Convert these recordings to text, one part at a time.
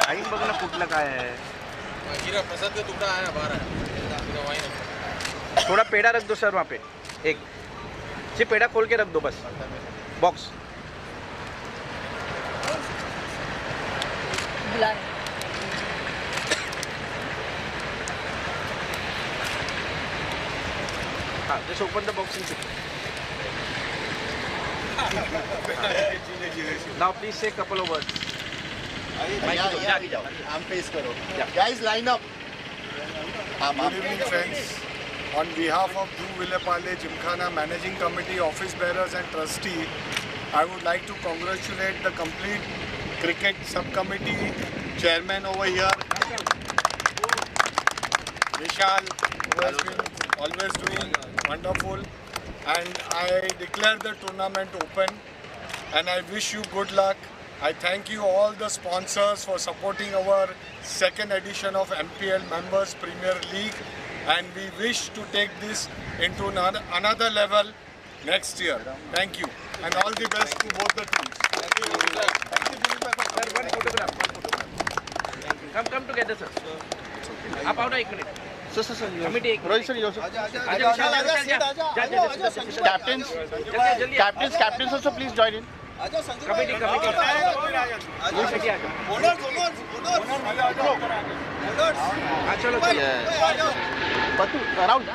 Time बघ ना कुठलं काय आहे. प्रसाद का टुकड़ा आया बाहर. थोड़ा पेड़ा रख दो सर वहाँ पे. एक सिर्फ पेड़ा खोल के रख दो बस. बॉक्स. हाँ, just open the box and sit. Now please say couple of words. I'm face karo. Guys, line up. Good evening, friends. On behalf of Jvpgc Gymkhana Managing Committee, Office Bearers and Trustee, I would like to congratulate the complete cricket subcommittee chairman over here, Vishal, who has been always doing wonderful. And I declare the tournament open and I wish you good luck. I thank you all the sponsors for supporting our second edition of MPL Members Premier League, and we wish to take this into another level next year. Thank you and all the best to both the teams. Sir, one photograph. Come together, sir. आप आओ ना एक minute. Sir committee एक Rohit sir, captains also please join in. Committee चलो Patu, around.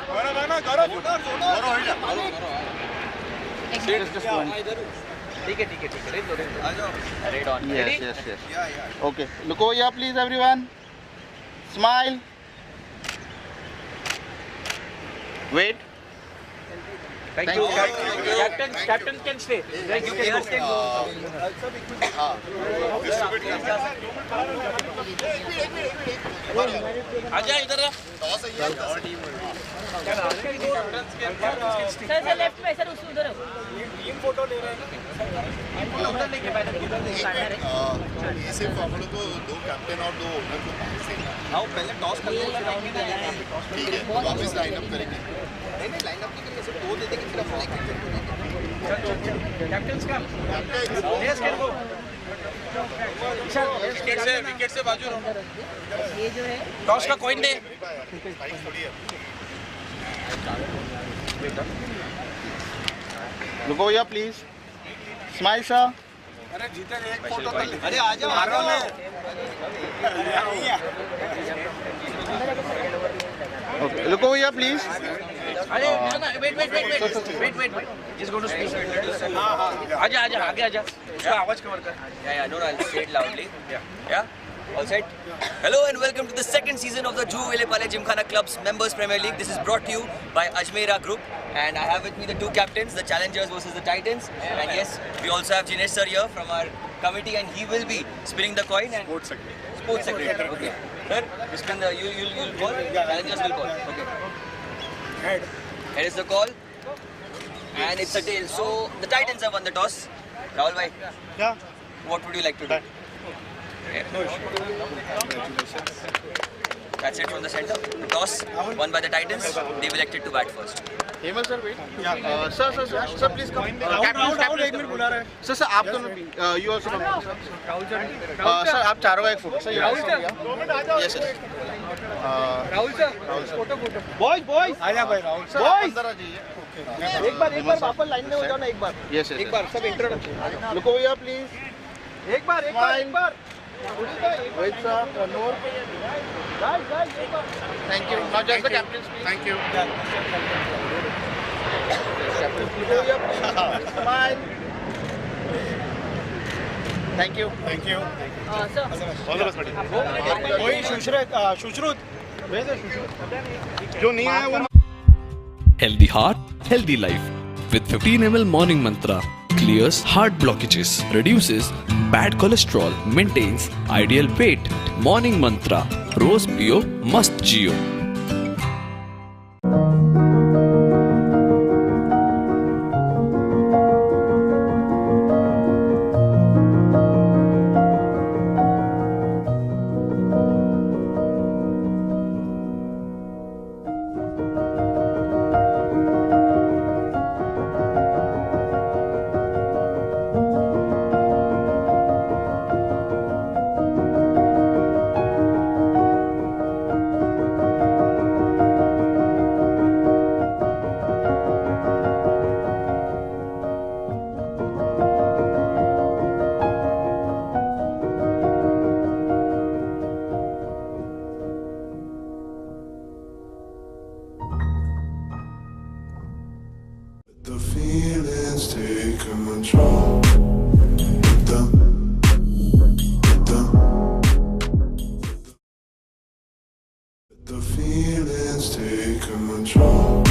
ठीक है red on. Yes. Okay, look over here please everyone. Smile. Wait. Thank you. Captain can stay. Then you can go. आजा इधर. Sir left में sir उधर team photo ले रहे हैं. उधर लेके बैठे. ये सिर्फ हम लोग को दो कैप्टन और दो ओनर को पास है. आओ पहले टॉस कर लो. ठीक है, वापस लाइन अप करेंगे. नहीं लाइन अप नहीं सिर्फ दो दे देंगे फिर अपन एक कैप्टन का यस कैन गो. विकेट से बाजू रहो. ये जो है टॉस का coin they. Look over here please. Smile sir. अरे जीते एक फोटो तो ले. अरे आ जाओ. Okay, look over here please. अरे wait. He's going to speak. आजा आगे आजा. उसका आवाज कवर कर. No, I'll say it loudly. Yeah? All set? Hello and welcome to the second season of the Jvpgc Gymkhana Club's Members Premier League. This is brought to you by Ajmera Group, and I have with me the two captains, the challengers versus the titans. And yes, we also have Jinesh sir here from our committee, and he will be spinning the coin. And Sports secretary. Okay. Sir, you spin the. You'll call. Challengers will call. Okay. Head is the call, and it's a tail. So the titans have won the toss. Rahul bhai. Yeah. What would you like to do? That's it from the center. The toss won by the Titans. They've elected to bat first. Hemal sir, wait. Sir, please come. Captain, एक minute बुला रहे हैं. Sir, आप दोनों. You also come. Sir, आप चारों का एक photo. Sir, Rahul sir. Yes. Rahul sir photo. Boys आजा भाई राहुल. Boys. अंदर आ जाइए. एक बार वापस लाइन में हो जाओ ना एक बार. Yes. एक बार सब introduction. Look over here please. एक बार. Wait sir. Noor. Guys, एक बार. Thank you. Now just the captains please. Thank you. Captain, look over here please. Smile. Thank you. Sir कोई सुश्रुत जो नहीं आया वो. Healthy heart, healthy life. With 15 ml morning mantra, clears heart blockages, reduces bad cholesterol, maintains ideal weight. Morning mantra, रोज पियो मस्त जियो. feelings take control. The feelings take control.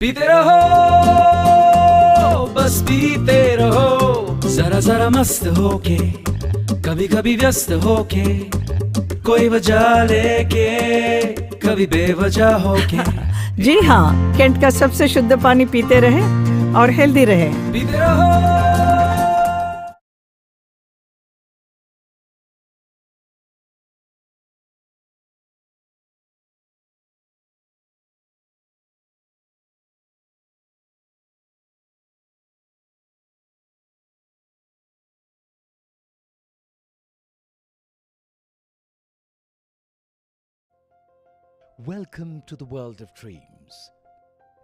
पीते रहो बस पीते रहो जरा जरा मस्त होके कभी कभी व्यस्त होके कोई वजह लेके कभी बेवजह होके जी हाँ, कैंट का सबसे शुद्ध पानी पीते रहे और हेल्दी रहे। पीते रहो। Welcome to the world of dreams.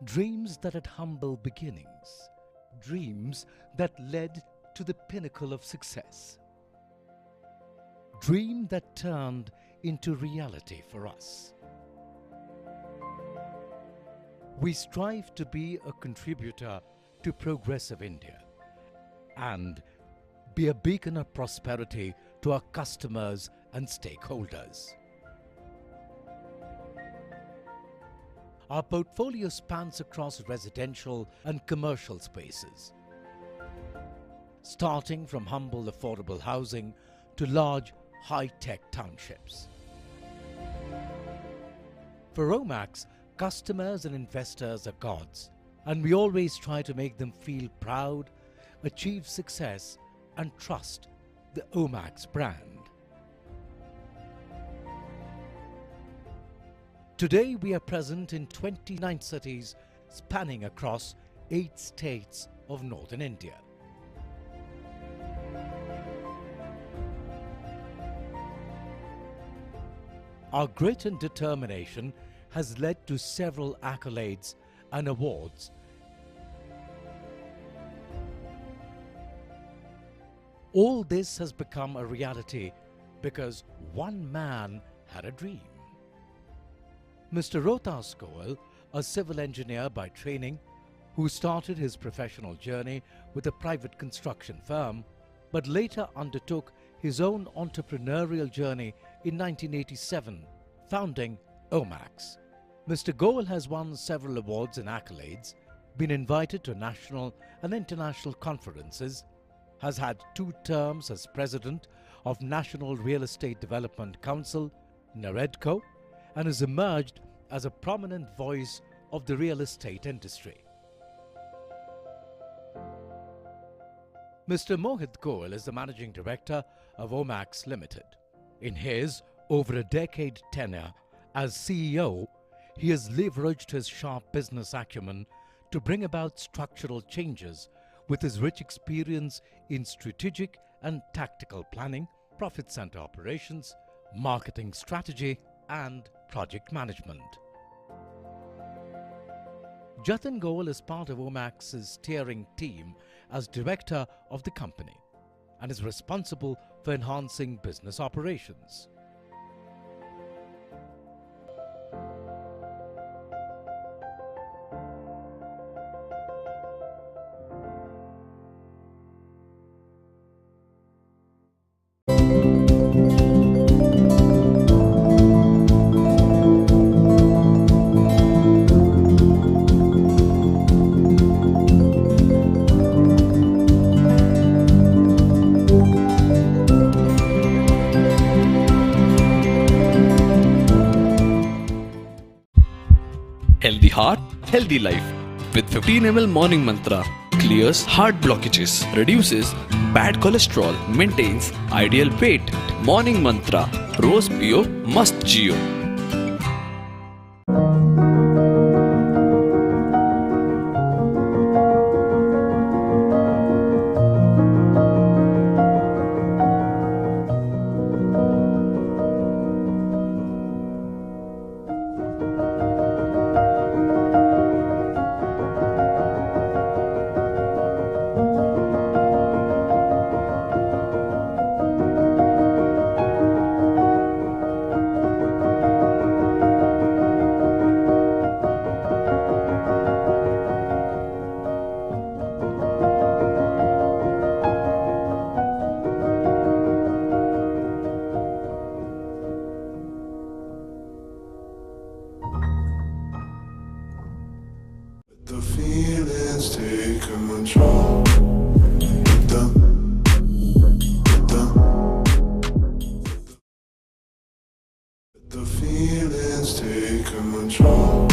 Dreams that had humble beginnings. Dreams that led to the pinnacle of success. Dream that turned into reality for us. We strive to be a contributor to progressive India and be a beacon of prosperity to our customers and stakeholders. Our portfolio spans across residential and commercial spaces, starting from humble affordable housing to large high-tech townships. For Omax, customers and investors are gods, and we always try to make them feel proud, achieve success, and trust the Omax brand. Today we are present in 29 cities spanning across 8 states of northern India. Our grit and determination has led to several accolades and awards All this has become a reality because one man had a dream. Mr. Rohtas Goel, a civil engineer by training, who started his professional journey with a private construction firm, but later undertook his own entrepreneurial journey in 1987, founding Omax. Mr. Goel has won several awards and accolades, been invited to national and international conferences, has had 2 terms as president of National Real Estate Development Council, NAREDCO, and has emerged as a prominent voice of the real estate industry. Mr. Mohit Goel is the managing director of Omax Limited. In his over a decade tenure as CEO, he has leveraged his sharp business acumen to bring about structural changes with his rich experience in strategic and tactical planning, profit center operations, marketing strategy, and project management. Jatin Goel is part of Omax's steering team as director of the company and is responsible for enhancing business operations. Healthy heart, healthy life. With 15 ml morning mantra, clears heart blockages, reduces bad cholesterol, maintains ideal weight. Morning mantra, रोज पियो मस्त जियो. The feelings take control. The feelings take control.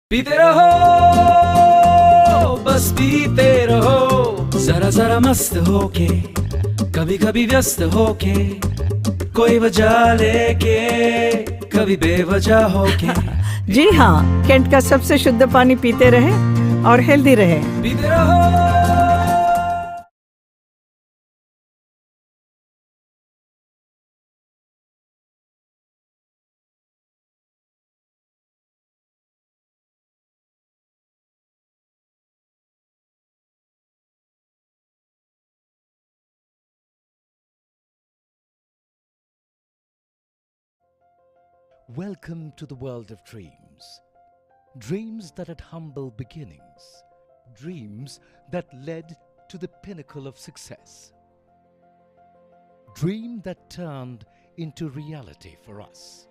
पीते रहो बस पीते रहो जरा जरा मस्त होके कभी कभी व्यस्त होके कोई वजह लेके कभी बेवजह होके जी हाँ, कैंट का सबसे शुद्ध पानी पीते रहे और हेल्दी रहे। पीते रहो Welcome to the world of dreams. Dreams that had humble beginnings. Dreams that led to the pinnacle of success. Dream that turned into reality for us.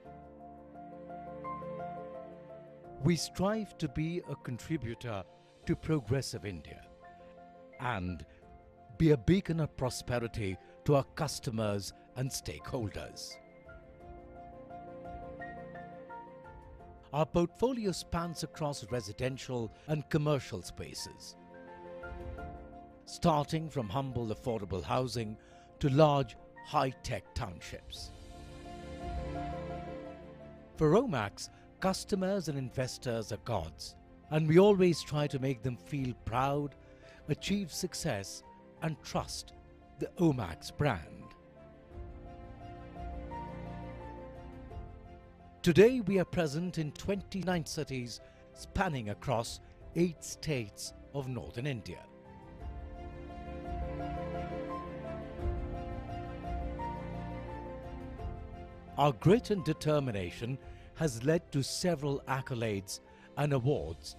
We strive to be a contributor to progressive India and be a beacon of prosperity to our customers and stakeholders. Our portfolio spans across residential and commercial spaces, starting from humble affordable housing to large high-tech townships. For Omax, customers and investors are gods, and we always try to make them feel proud, achieve success, and trust the Omax brand. Today we are present in 29 cities spanning across 8 states of northern India. Our grit and determination has led to several accolades and awards.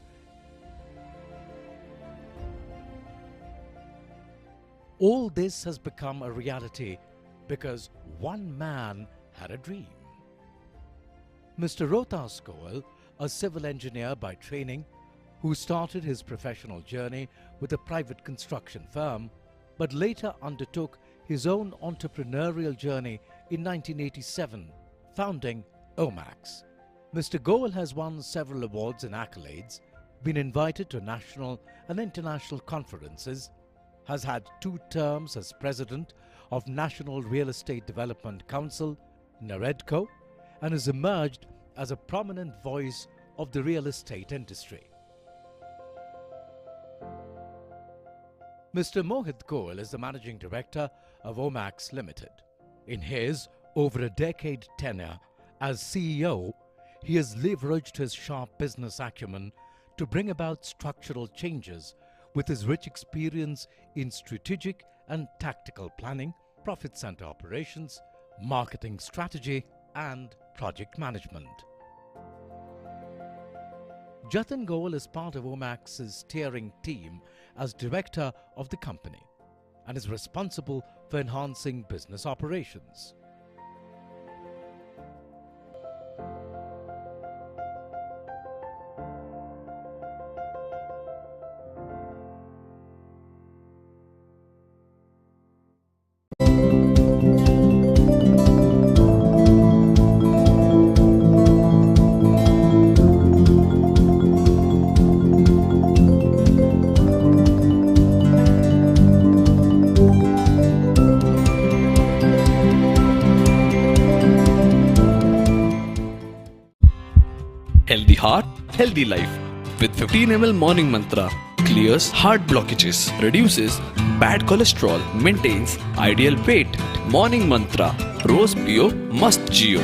All this has become a reality because one man had a dream. Mr. Rohtas Goel, a civil engineer by training, who started his professional journey with a private construction firm, but later undertook his own entrepreneurial journey in 1987, founding Omax. Mr. Goel has won several awards and accolades, been invited to national and international conferences, has had 2 terms as president of National Real Estate Development Council, NAREDCO, and has emerged as a prominent voice of the real estate industry. Mr. Mohit Goel is the Managing Director of Omax Limited. In his over a decade tenure as CEO, he has leveraged his sharp business acumen to bring about structural changes with his rich experience in strategic and tactical planning, profit center operations, marketing strategy, and project management. Jatin Goel is part of Omax's steering team as director of the company and is responsible for enhancing business operations. Healthy heart, healthy life. With 15 ml morning mantra, clears heart blockages, reduces bad cholesterol, maintains ideal weight. Morning mantra, rose pio must geo.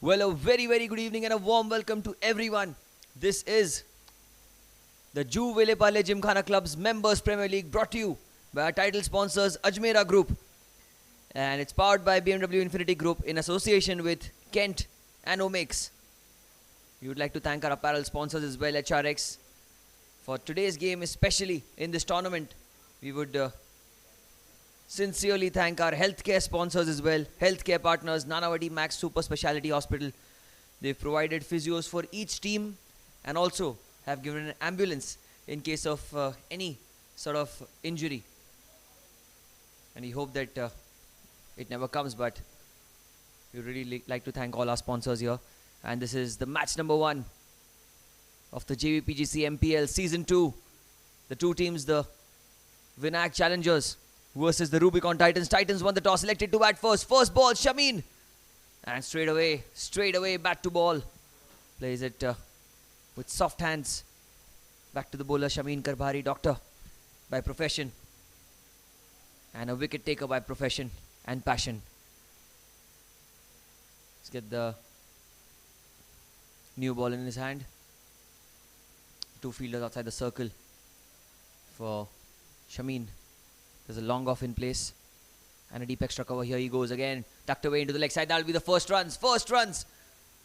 Well, a very, very good evening and a warm welcome to everyone. This is the Jvpgc Gymkhana Club's Members Premier League, brought to you by our title sponsors Ajmera Group. And it's powered by BMW Infinity Group in association with Kent and Omex. We would like to thank our apparel sponsors as well, HRX. For today's game, especially in this tournament, we would sincerely thank our healthcare sponsors as well. Healthcare partners, Nanavati Max Super Speciality Hospital. They've provided physios for each team and also have given an ambulance in case of any sort of injury. And we hope that it never comes, but we really like to thank all our sponsors here. And this is the match number 1 of the Jvpgc MPL Season 2. The two teams, the Vinayak Challengers versus the Rubicon Titans. Titans won the toss, selected to bat first. First ball, Shameen. And straight away, bat to ball. Plays it with soft hands. Back to the bowler, Shameen Karbhari, doctor by profession. And a wicket taker by profession and passion. Let's get the new ball in his hand. Two fielders outside the circle for Shameen. There's a long off in place and a deep extra cover. Here he goes again, tucked away into the leg side. That'll be the first runs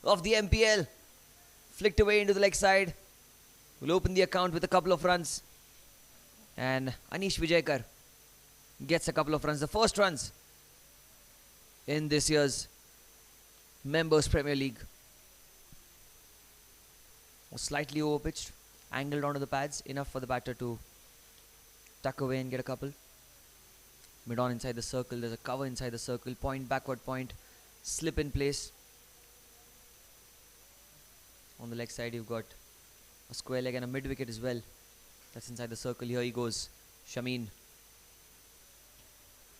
of the MPL. Flicked away into the leg side. Will open the account with a couple of runs. And Anish Vijayakar gets a couple of runs. The first runs in this year's Members Premier League. Was slightly overpitched, angled onto the pads, enough for the batter to tuck away and get a couple. Mid on inside the circle, there's a cover inside the circle, point, backward point, slip in place. On the leg side you've got a square leg and a mid wicket as well. That's inside the circle. Here he goes, Shameen.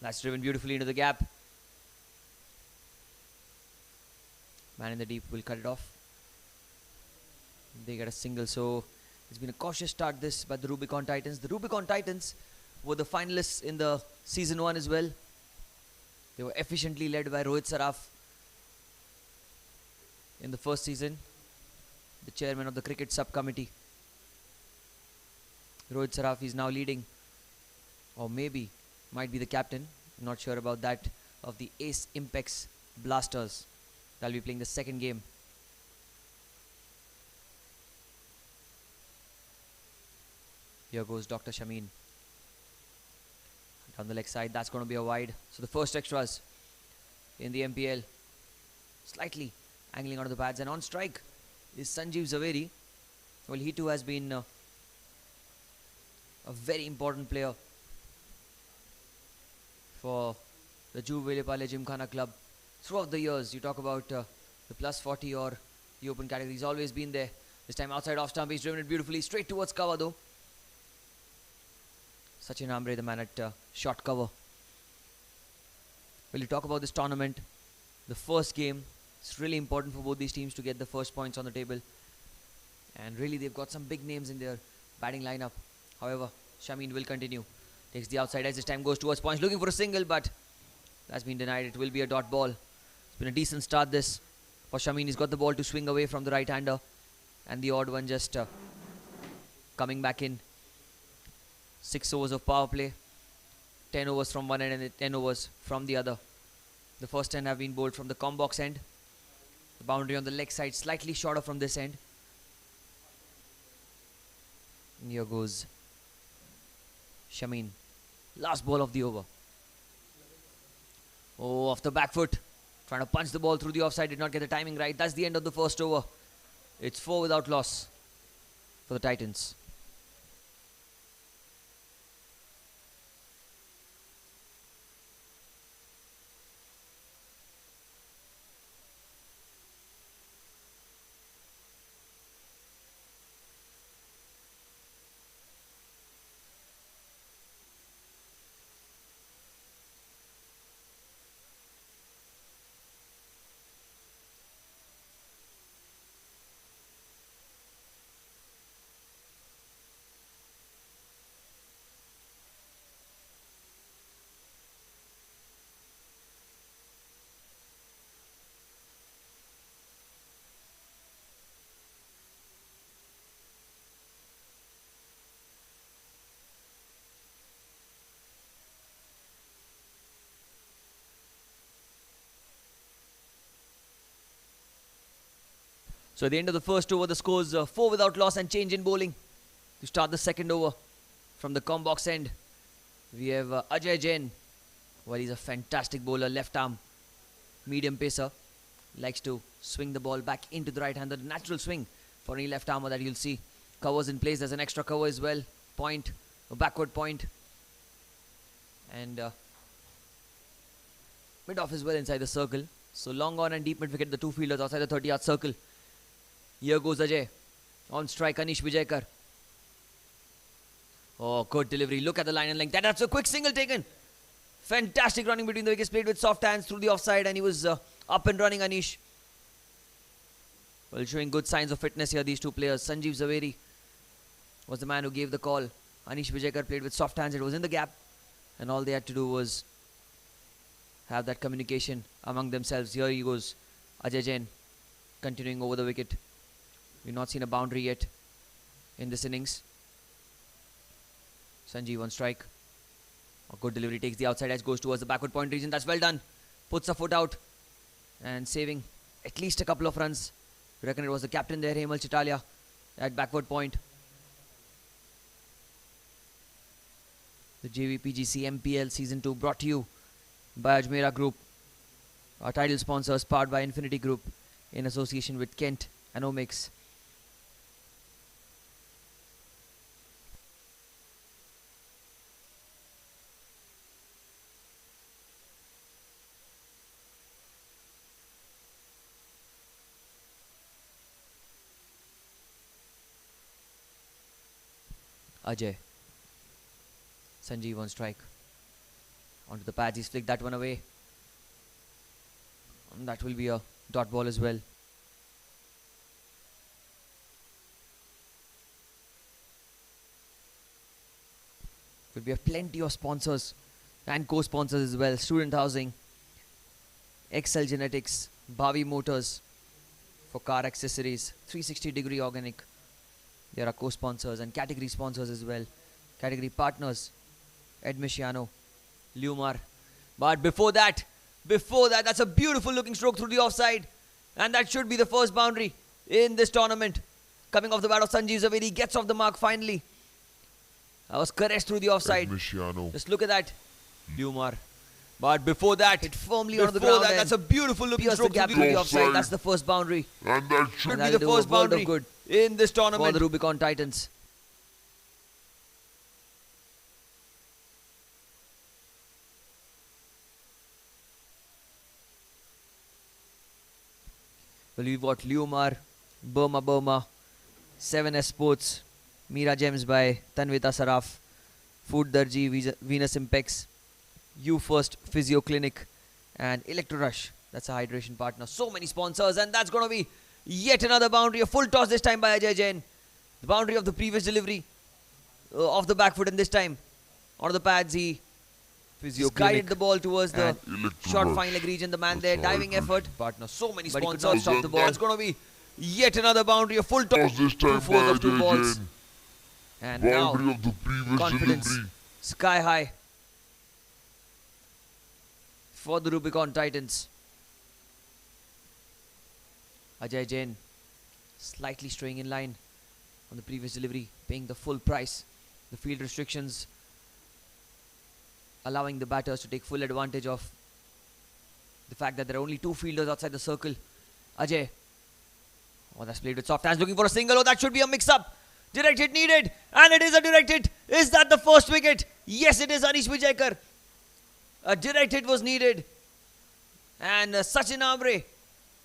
That's driven beautifully into the gap. Man in the deep will cut it off. They get a single, so it's been a cautious start this by the Rubicon Titans. The Rubicon Titans were the finalists in the Season 1 as well. They were efficiently led by Rohit Saraf in the first season, the chairman of the cricket subcommittee. Rohit Saraf is now leading, or maybe might be the captain, not sure about that, of the Ace Impex Blasters. They'll be playing the second game. Here goes Dr. Shameen. Down the leg side, that's going to be a wide. So the first extras in the MPL. Slightly angling onto the pads, and on strike is Sanjeev Zaveri. Well, he too has been a very important player for the Jvpgc Gymkhana Club. Throughout the years, you talk about the plus 40 or the open category. He's always been there. This time outside off stump, he's driven it beautifully straight towards cover though. Sachin Ambre, the man at short cover. Well, you talk about this tournament, the first game, it's really important for both these teams to get the first points on the table. And really, they've got some big names in their batting lineup. However, Shameen will continue. Takes the outside edge, this time goes towards points, looking for a single, but that's been denied. It will be a dot ball. It's been a decent start this for Shameen. He's got the ball to swing away from the right-hander, and the odd one just coming back in. 6 overs of power play, 10 overs from one end and 10 overs from the other. The first 10 have been bowled from the combox end. The boundary on the leg side slightly shorter from this end. And here goes Shameen. Last ball of the over. Oh, off the back foot. Trying to punch the ball through the offside. Did not get the timing right. That's the end of the first over. It's 4 without loss for the Titans. So at the end of the first over, the score's 4 without loss and change in bowling. To start the second over from the Combox end, we have Ajay Jain. Well, he's a fantastic bowler, left arm, medium pacer. Likes to swing the ball back into the right hand. The natural swing for any left armer that you'll see. Covers in place. There's an extra cover as well. Point, a backward point. And mid-off as well inside the circle. So long on and deep mid wicket, the two fielders outside the 30-yard circle. Here goes Ajay. On strike, Anish Vijayakar. Oh, good delivery. Look at the line and length. That's a quick single taken. Fantastic running between the wickets. Played with soft hands through the offside, and he was up and running, Anish. Well, showing good signs of fitness here, these two players. Sanjeev Zaveri was the man who gave the call. Anish Vijayakar played with soft hands. It was in the gap, and all they had to do was have that communication among themselves. Here he goes, Ajay Jain, continuing over the wicket. We've not seen a boundary yet in this innings. Sanjeev on strike. A good delivery, takes the outside edge, goes towards the backward point region. That's well done. Puts a foot out and saving at least a couple of runs. I reckon it was the captain there, Hemal Chitalia, at backward point. The Jvpgc MPL Season 2 brought to you by Ajmera Group. Our title sponsors, powered by Infinity Group in association with Kent and Omics. Ajay. Sanjeev on strike. Onto the pads, he's flicked that one away. And that will be a dot ball as well. But we have plenty of sponsors and co-sponsors as well. Student Housing, Excel Genetics, Bhavi Motors for car accessories, 360-degree Organic. There are co-sponsors and category sponsors as well. Category partners, Ed Misciano, Lumar. But before that, that's a beautiful looking stroke through the offside. And that should be the first boundary in this tournament. Coming off the bat of Sanjeev Zaveri, gets off the mark finally. That was caressed through the offside. Just look at that. Lumar. But before that, hit firmly on the ground. That's a beautiful looking stroke through the offside. That's the first boundary. And that should be the first boundary good in this tournament for the Rubicon Titans. Well, we've got Liumar, Burma, 7S Sports, Mira Gems by Tanvita Saraf, Food Darji, Venus Impex, You First Physio Clinic, and Electro Rush. That's a hydration partner. So many sponsors, and that's going to be yet another boundary. A full toss this time by Ajay Jain. The boundary of the previous delivery off the back foot, and this time on the pads he guided the ball towards the short fine leg region. The man there, diving effort. Partner, so many sponsors. But he could not stop the ball. It's going to be yet another boundary. A full toss. 2/4 of 2 balls. And now, confidence sky high for the Rubicon Titans. Ajay Jain slightly straying in line on the previous delivery, paying the full price. The field restrictions allowing the batters to take full advantage of the fact that there are only 2 fielders outside the circle. Ajay. Oh, that's played with soft hands, looking for a single. Oh, that should be a mix-up. Direct hit needed, and it is a direct hit. Is that the first wicket? Yes, it is, Anish Vijayakar. A direct hit was needed. And Sachin Ambre,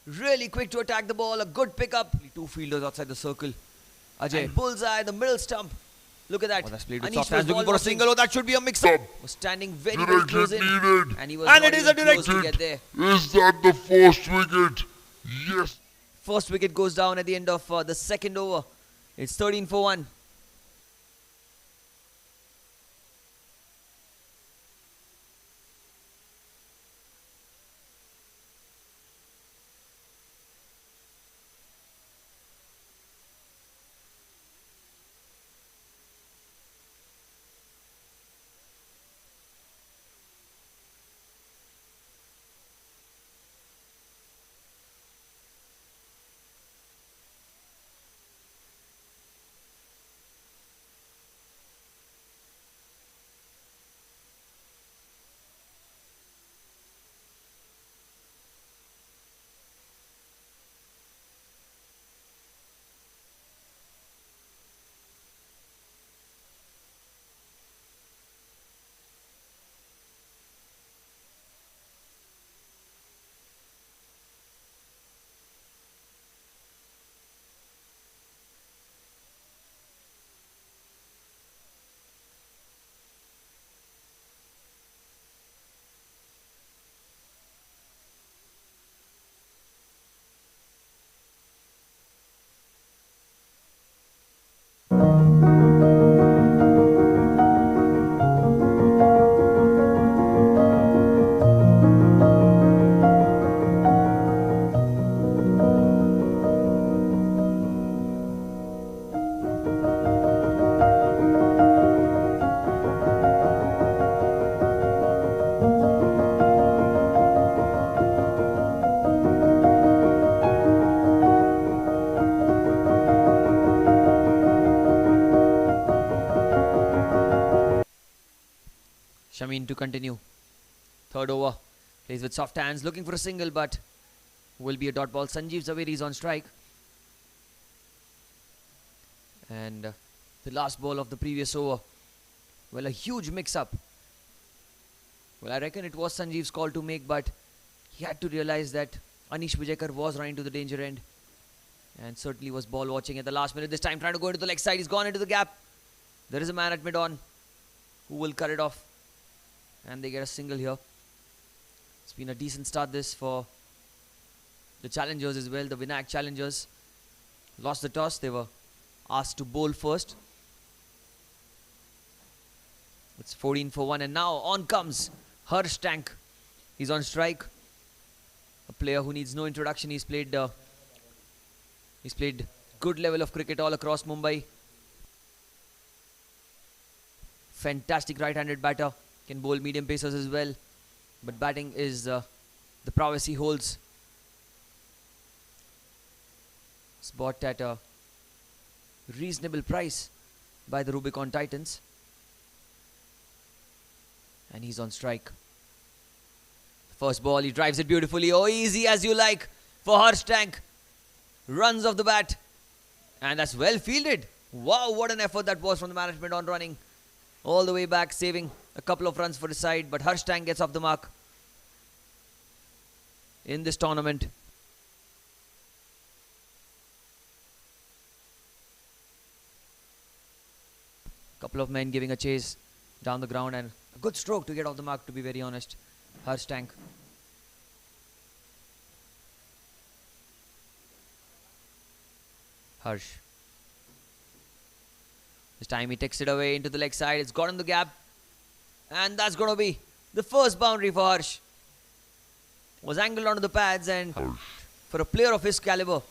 really quick to attack the ball. A good pickup. 2 fielders outside the circle. Ajay, and bullseye, the middle stump. Look at that. Oh, that's played with soft hands, looking for a single. Oh, that should be a mix-up. Was standing very close in. And he was and it is a direct hit. To get there. Is that the first wicket? Yes. First wicket goes down at the end of the second over. It's 13 for 1. to continue. Third over. Plays with soft hands, looking for a single, but will be a dot ball. Sanjeev Zaveri is on strike. And the last ball of the previous over. Well, a huge mix-up. Well, I reckon it was Sanjeev's call to make, but he had to realize that Anish Vijayakar was running to the danger end. And certainly was ball watching at the last minute. This time trying to go into the leg side. He's gone into the gap. There is a man at mid-on who will cut it off. And they get a single here. It's been a decent start this for the challengers as well. The Vinayak challengers lost the toss. They were asked to bowl first. It's 14 for 1. And now on comes Harsh Tank. He's on strike. A player who needs no introduction. He's played good level of cricket all across Mumbai. Fantastic right-handed batter. Can bowl medium pacers as well. But batting is the prowess he holds. It's bought at a reasonable price by the Rubicon Titans. And he's on strike. First ball, he drives it beautifully. Oh, easy as you like for Harsh Tank. Runs off the bat. And that's well fielded. Wow, what an effort that was from the management on running all the way back, saving a couple of runs for his side. But Harsh Tank gets off the mark in this tournament. Couple of men giving a chase down the ground, and a good stroke to get off the mark, to be very honest. Harsh Tank. Harsh. This time he takes it away into the leg side. It's got in the gap. And that's going to be the first boundary for Harsh. Was angled onto the pads, and for a player of his caliber,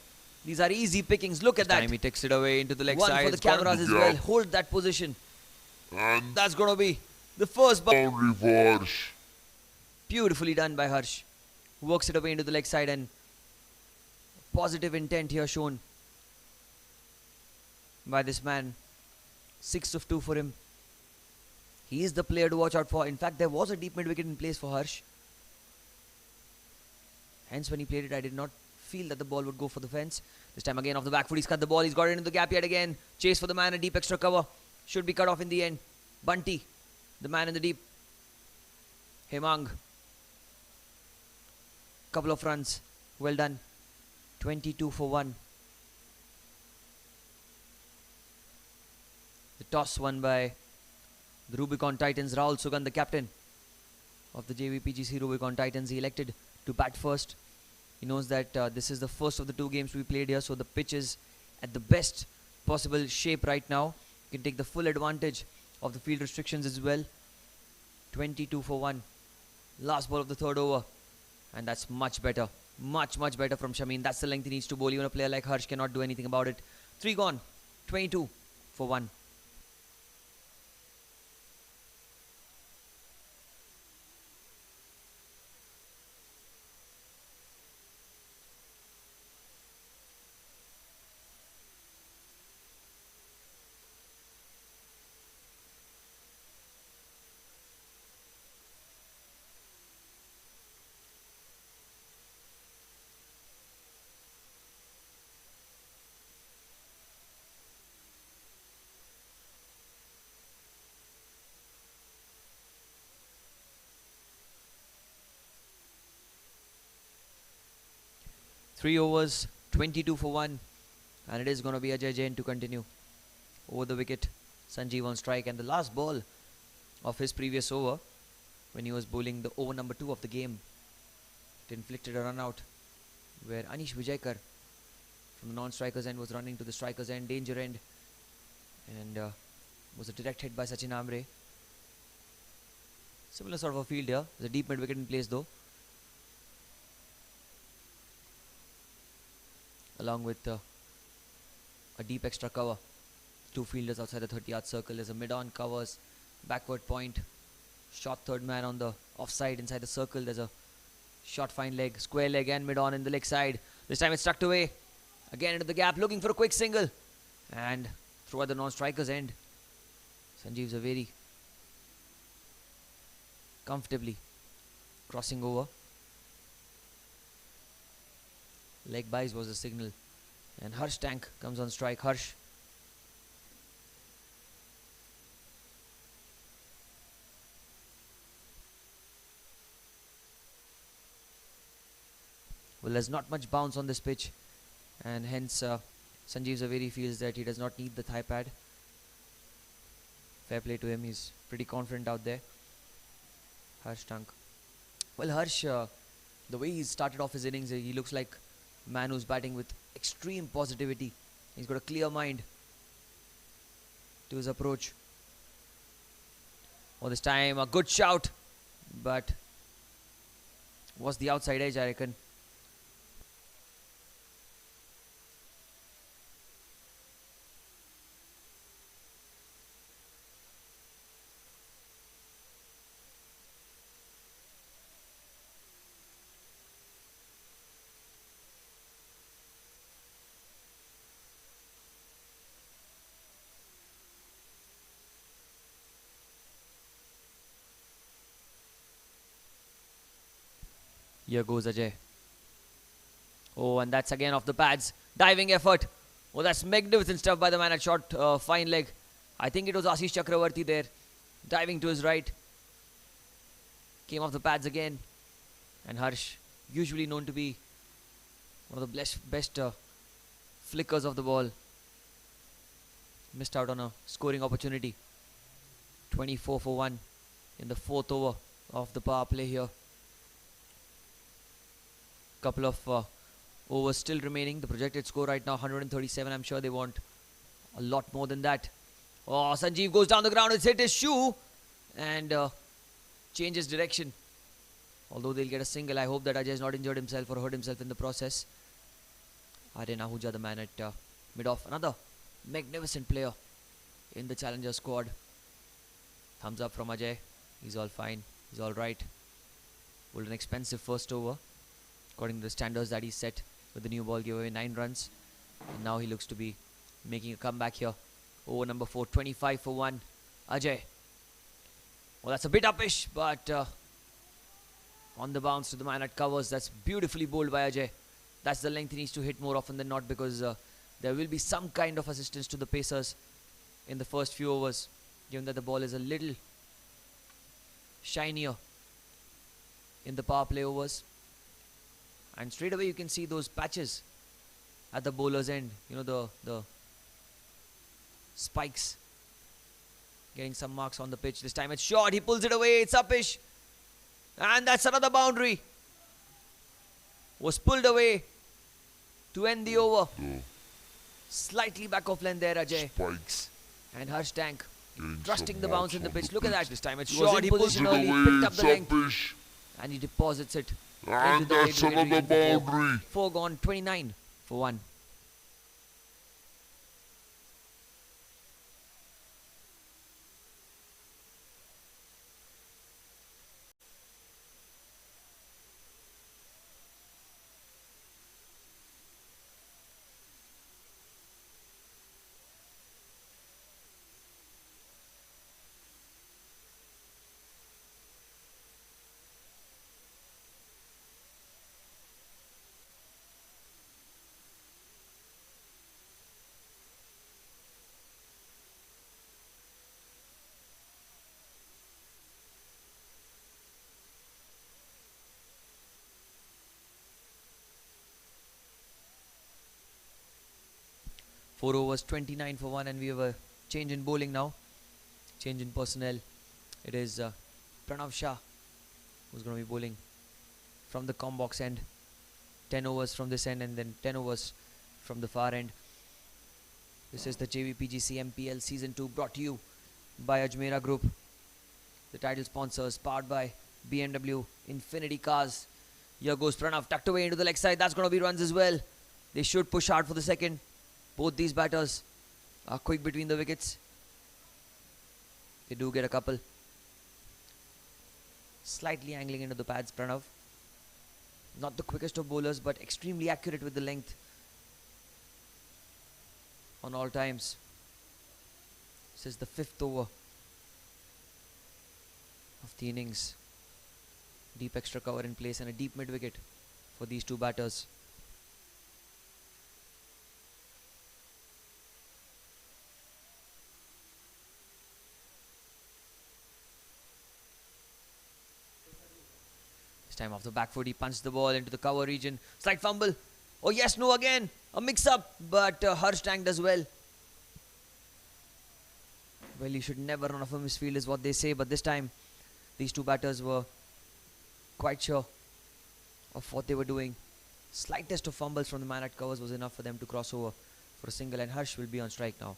these are easy pickings. Look at that. Time he takes it away into the leg side. One for the cameras as well. Hold that position. And that's going to be the first boundary for Harsh. Beautifully done by Harsh. Works it away into the leg side, and positive intent here shown by this man. 6 of 2 for him. He is the player to watch out for. In fact, there was a deep mid wicket in place for Harsh. Hence, when he played it, I did not feel that the ball would go for the fence. This time again off the back foot, he's cut the ball. He's got it into the gap yet again. Chase for the man, a deep extra cover. Should be cut off in the end. Bunty, the man in the deep. Hemang. Couple of runs. Well done. 22 for 1. The toss won by the Rubicon Titans. Rahul Sugan, the captain of the Jvpgc Rubicon Titans. He elected to bat first. He knows that this is the first of the 2 games we played here, so the pitch is at the best possible shape right now. You can take the full advantage of the field restrictions as well. 22 for 1. Last ball of the third over. And that's much better. Much better from Shameen. That's the length he needs to bowl. Even a player like Harsh cannot do anything about it. 3 gone. 22 for 1. Three overs, 22 for 1. And it is going to be Ajay Jain to continue. Over the wicket, Sanjeev on strike. And the last ball of his previous over, when he was bowling the over number 2 of the game, it inflicted a run out, where Anish Vijayakar from the non-striker's end was running to the striker's end, danger end. And was a direct hit by Sachin Amre. Similar sort of a field here. There's a deep mid wicket in place though. Along with a deep extra cover. 2 fielders outside the 30-yard circle. There's a mid-on covers, backward point. Short third man on the offside inside the circle. There's a short fine leg, square leg and mid-on in the leg side. This time it's tucked away. Again into the gap, looking for a quick single. And through at the non-striker's end. Sanjeev Zaveri. comfortably, crossing over. Leg buys was the signal, and Harsh Tank comes on strike. Harsh. Well, there's not much bounce on this pitch, and hence Sanjeev Zaveri feels that he does not need the thigh pad. Fair play to him, he's pretty confident out there. Harsh Tank. Well, Harsh, the way he started off his innings, he looks like a man who's batting with extreme positivity. He's got a clear mind to his approach. Oh, this time a good shout, but was the outside edge, I reckon. Here goes Ajay. Oh, and that's again off the pads. Diving effort. Oh, that's magnificent stuff by the man at short, fine leg. I think it was Ashish Chakravarti there. Diving to his right. Came off the pads again. And Harsh, usually known to be one of the best flickers of the ball. Missed out on a scoring opportunity. 24 for 1 in the 4th over of the power play here. Couple of overs still remaining. The projected score right now 137. I'm sure they want a lot more than that. Oh, Sanjeev goes down the ground. It's hit his shoe and changes direction. Although they'll get a single. I hope that Ajay has not injured himself or hurt himself in the process. Aryan Ahuja, the man at mid-off. Another magnificent player in the challenger squad. Thumbs up from Ajay. He's all fine. He's all right. Pulled an expensive first over. According to the standards that he set with the new ball, gave away 9 runs. And now he looks to be making a comeback here. Over number 4, 25 for 1. Ajay. Well, that's a bit uppish, but on the bounce to the man at covers. That's beautifully bowled by Ajay. That's the length he needs to hit more often than not, because there will be some kind of assistance to the pacers in the first few overs, given that the ball is a little shinier in the power play overs. And straight away you can see those patches at the bowler's end. You know, the spikes getting some marks on the pitch. This time it's short. He pulls it away. It's uppish. And that's another boundary. Was pulled away to end the over. Slightly back off length there, Ajay. Spikes. And Harsh Tank trusting some the bounce marks in the on the pitch. Look at that. pitch. This time it's He was short. in He position early. Picked up the length. And he deposits it. And that's another boundary. 4 gone, 29 for 1. Four overs, 29 for 1, and we have a change in bowling now. Change in personnel. It is Pranav Shah who's going to be bowling from the com box end. 10 overs from this end and then 10 overs from the far end. This is the Jvpgc MPL Season 2 brought to you by Ajmera Group. The title sponsors powered by BMW Infinity Cars. Here goes Pranav, tucked away into the leg side. That's going to be runs as well. They should push hard for the second. Both these batters are quick between the wickets. They do get a couple. Slightly angling into the pads, Pranav. Not the quickest of bowlers, but extremely accurate with the length on all times. This is the 5th over of the innings. Deep extra cover in place and a deep mid wicket for these two batters. This time off the back foot, he punched the ball into the cover region. Slight fumble. Oh yes, no again. A mix-up, but Harsh tanked as well. Well, you should never run off a misfield is what they say, but this time these two batters were quite sure of what they were doing. Slightest of fumbles from the man at covers was enough for them to cross over for a single, and Harsh will be on strike now.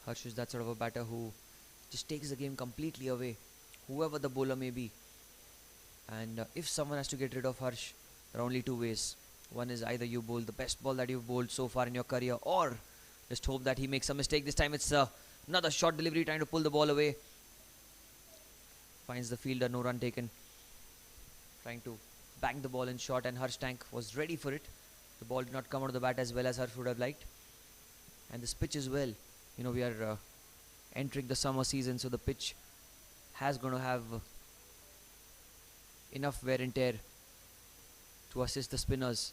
Harsh is that sort of a batter who just takes the game completely away, whoever the bowler may be. And if someone has to get rid of Harsh, there are only two ways. One is either you bowl the best ball that you've bowled so far in your career, or just hope that he makes a mistake. This time it's another short delivery trying to pull the ball away. Finds the fielder, no run taken. Trying to bang the ball in short, and Harsh Tank was ready for it. The ball did not come out of the bat as well as Harsh would have liked. And this pitch as well. You know, we are entering the summer season, so the pitch has going to have enough wear and tear to assist the spinners.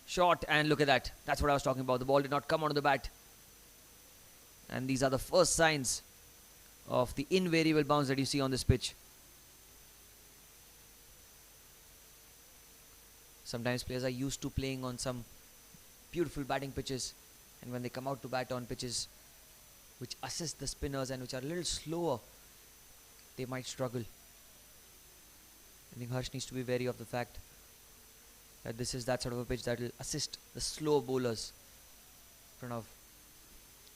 Short, and look at that. That's what I was talking about. The ball did not come out of the bat. And these are the first signs of the invariable bounce that you see on this pitch. Sometimes players are used to playing on some beautiful batting pitches, and when they come out to bat on pitches which assist the spinners and which are a little slower, they might struggle. I think Harsh needs to be wary of the fact that this is that sort of a pitch that will assist the slow bowlers. Pranav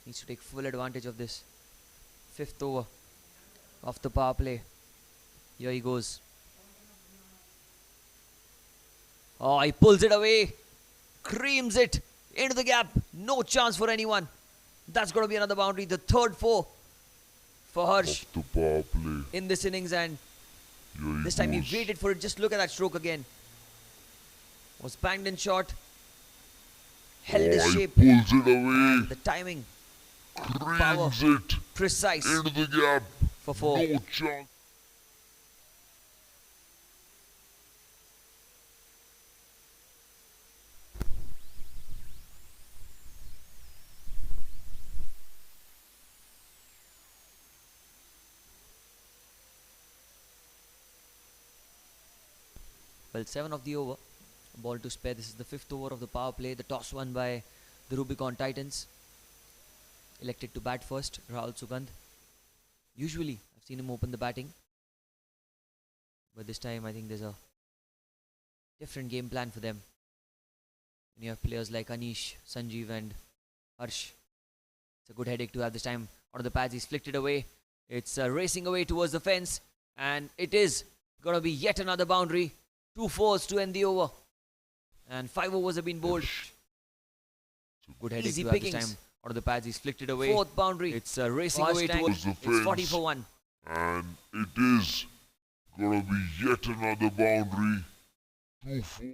needs to take full advantage of this. Fifth over of the power play. Here he goes. Oh, he pulls it away. Creams it into the gap. No chance for anyone. That's going to be another boundary. The third four for Harsh in this innings, and this time he waited for it. Just look at that stroke again. Was banged in short. Held his shape. Pulls it away. The timing. Power. It precise. Into the gap. For four. No chance. Well, 7 of the over. Ball to spare. This is the 5th over of the power play. The toss won by the Rubicon Titans. Elected to bat first, Rahul Sugandh. Usually, I've seen him open the batting. But this time, I think there's a different game plan for them. When you have players like Anish, Sanjeev and Harsh. It's a good headache to have this time. Out of the pads, he's flicked it away. It's racing away towards the fence. And it is going to be yet another boundary. 2 fours to end the over. And 5 overs have been bowled. Good headache to have this time. Out of the pads, he's flicked it away. 4th boundary. It's racing away towards the fence. It's 40 for 1. And it is going to be yet another boundary. 2 4.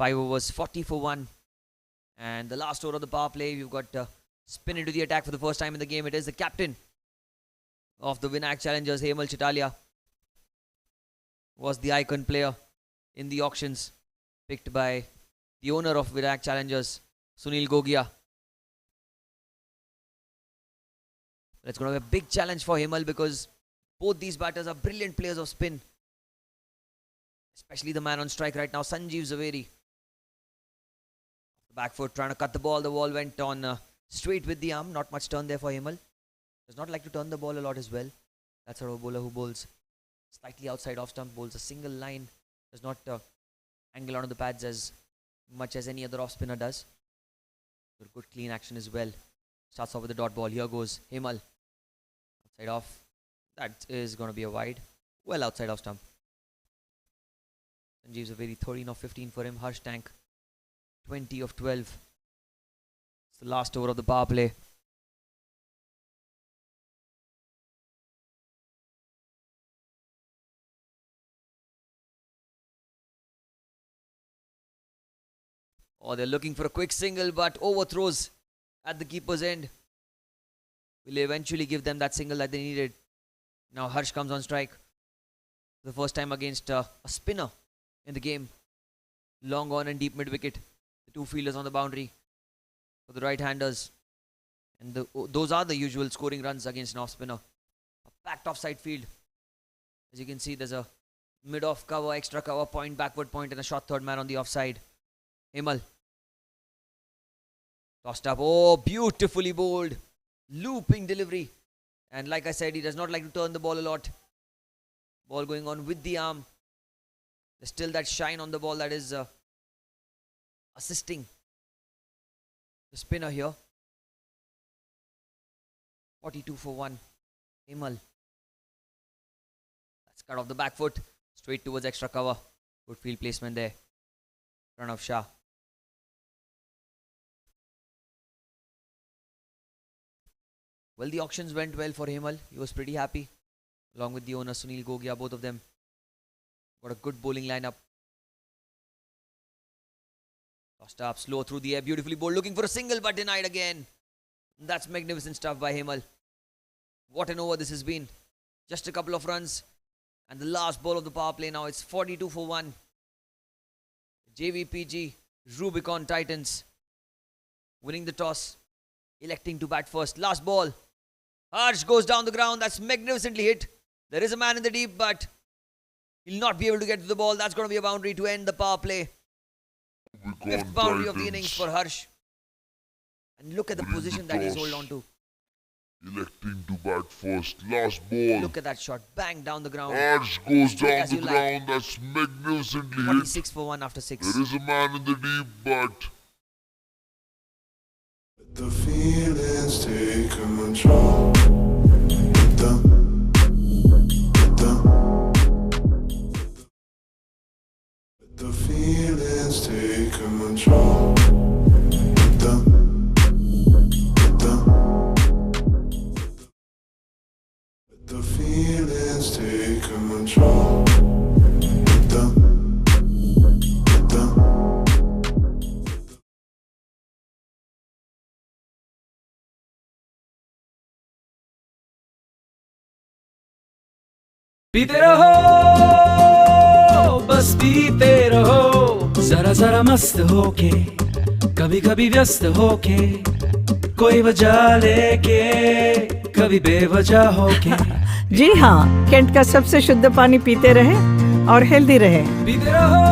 5 overs, 40 for 1. And the last over of the power play, we've got spin into the attack for the first time in the game. It is the captain of the Vinayak challengers, Hemal Chitalia. Was the icon player in the auctions, picked by the owner of Vinayak challengers, Sunil Gogia. It's going to be a big challenge for Hemal because both these batters are brilliant players of spin. Especially the man on strike right now, Jvpgc. Back foot trying to cut the ball. The ball went on straight with the arm. Not much turn there for Hemal. Does not like to turn the ball a lot as well. That sort of bowler who bowls slightly outside off stump, bowls a single line. Does not angle onto the pads as much as any other off spinner does. Good clean action as well. Starts off with the dot ball. Here goes Hemal. Outside off. That is going to be a wide. Well outside off stump. Jvpgc 13 of 15 for him. Harsh Tank 20 of 12. It's the last over of the power play. Oh, they're looking for a quick single, but overthrows at the keeper's end will eventually give them that single that they needed. Now Harsh comes on strike for the first time against a spinner in the game. Long on and deep mid wicket. The two fielders on the boundary for the right-handers. And those are the usual scoring runs against an off-spinner. A packed offside field. As you can see, there's a mid-off cover, extra cover, point, backward point, and a short third man on the offside. Hemal. Tossed up. Oh, beautifully bowled. Looping delivery. And like I said, he does not like to turn the ball a lot. Ball going on with the arm. There's still that shine on the ball that is assisting the spinner here. 42 for 1. Hemal. That's cut off the back foot. Straight towards extra cover. Good field placement there. Run of Shah. Well, the auctions went well for Hemal. He was pretty happy. Along with the owner Sunil Gogia, both of them got a good bowling lineup. Tossed up, slow through the air, beautifully bowled, looking for a single but denied again. That's magnificent stuff by Hemal. What an over this has been. Just a couple of runs. And the last ball of the power play now, it's 42 for 1. Jvpgc, Rubicon Titans winning the toss, electing to bat first. Last ball. Harsh goes down the ground. That's magnificently hit. There is a man in the deep, but he'll not be able to get to the ball. That's going to be a boundary to end the power play. Fifth boundary of the innings for Harsh. And look at the position that he's holding on to. Electing to bat first. Last ball. Look at that shot. Bang down the ground. Harsh goes down the ground. That's magnificently hit. 46 for 1 after 6. There is a man in the deep, but the feelings take control. The feelings take control. The feelings take control. पीते रहो बस पीते रहो जरा जरा मस्त होके कभी कभी व्यस्त होके कोई वजह लेके कभी बेवजह होके जी हाँ, कैंट का सबसे शुद्ध पानी पीते रहे और हेल्दी रहे। पीते रहो।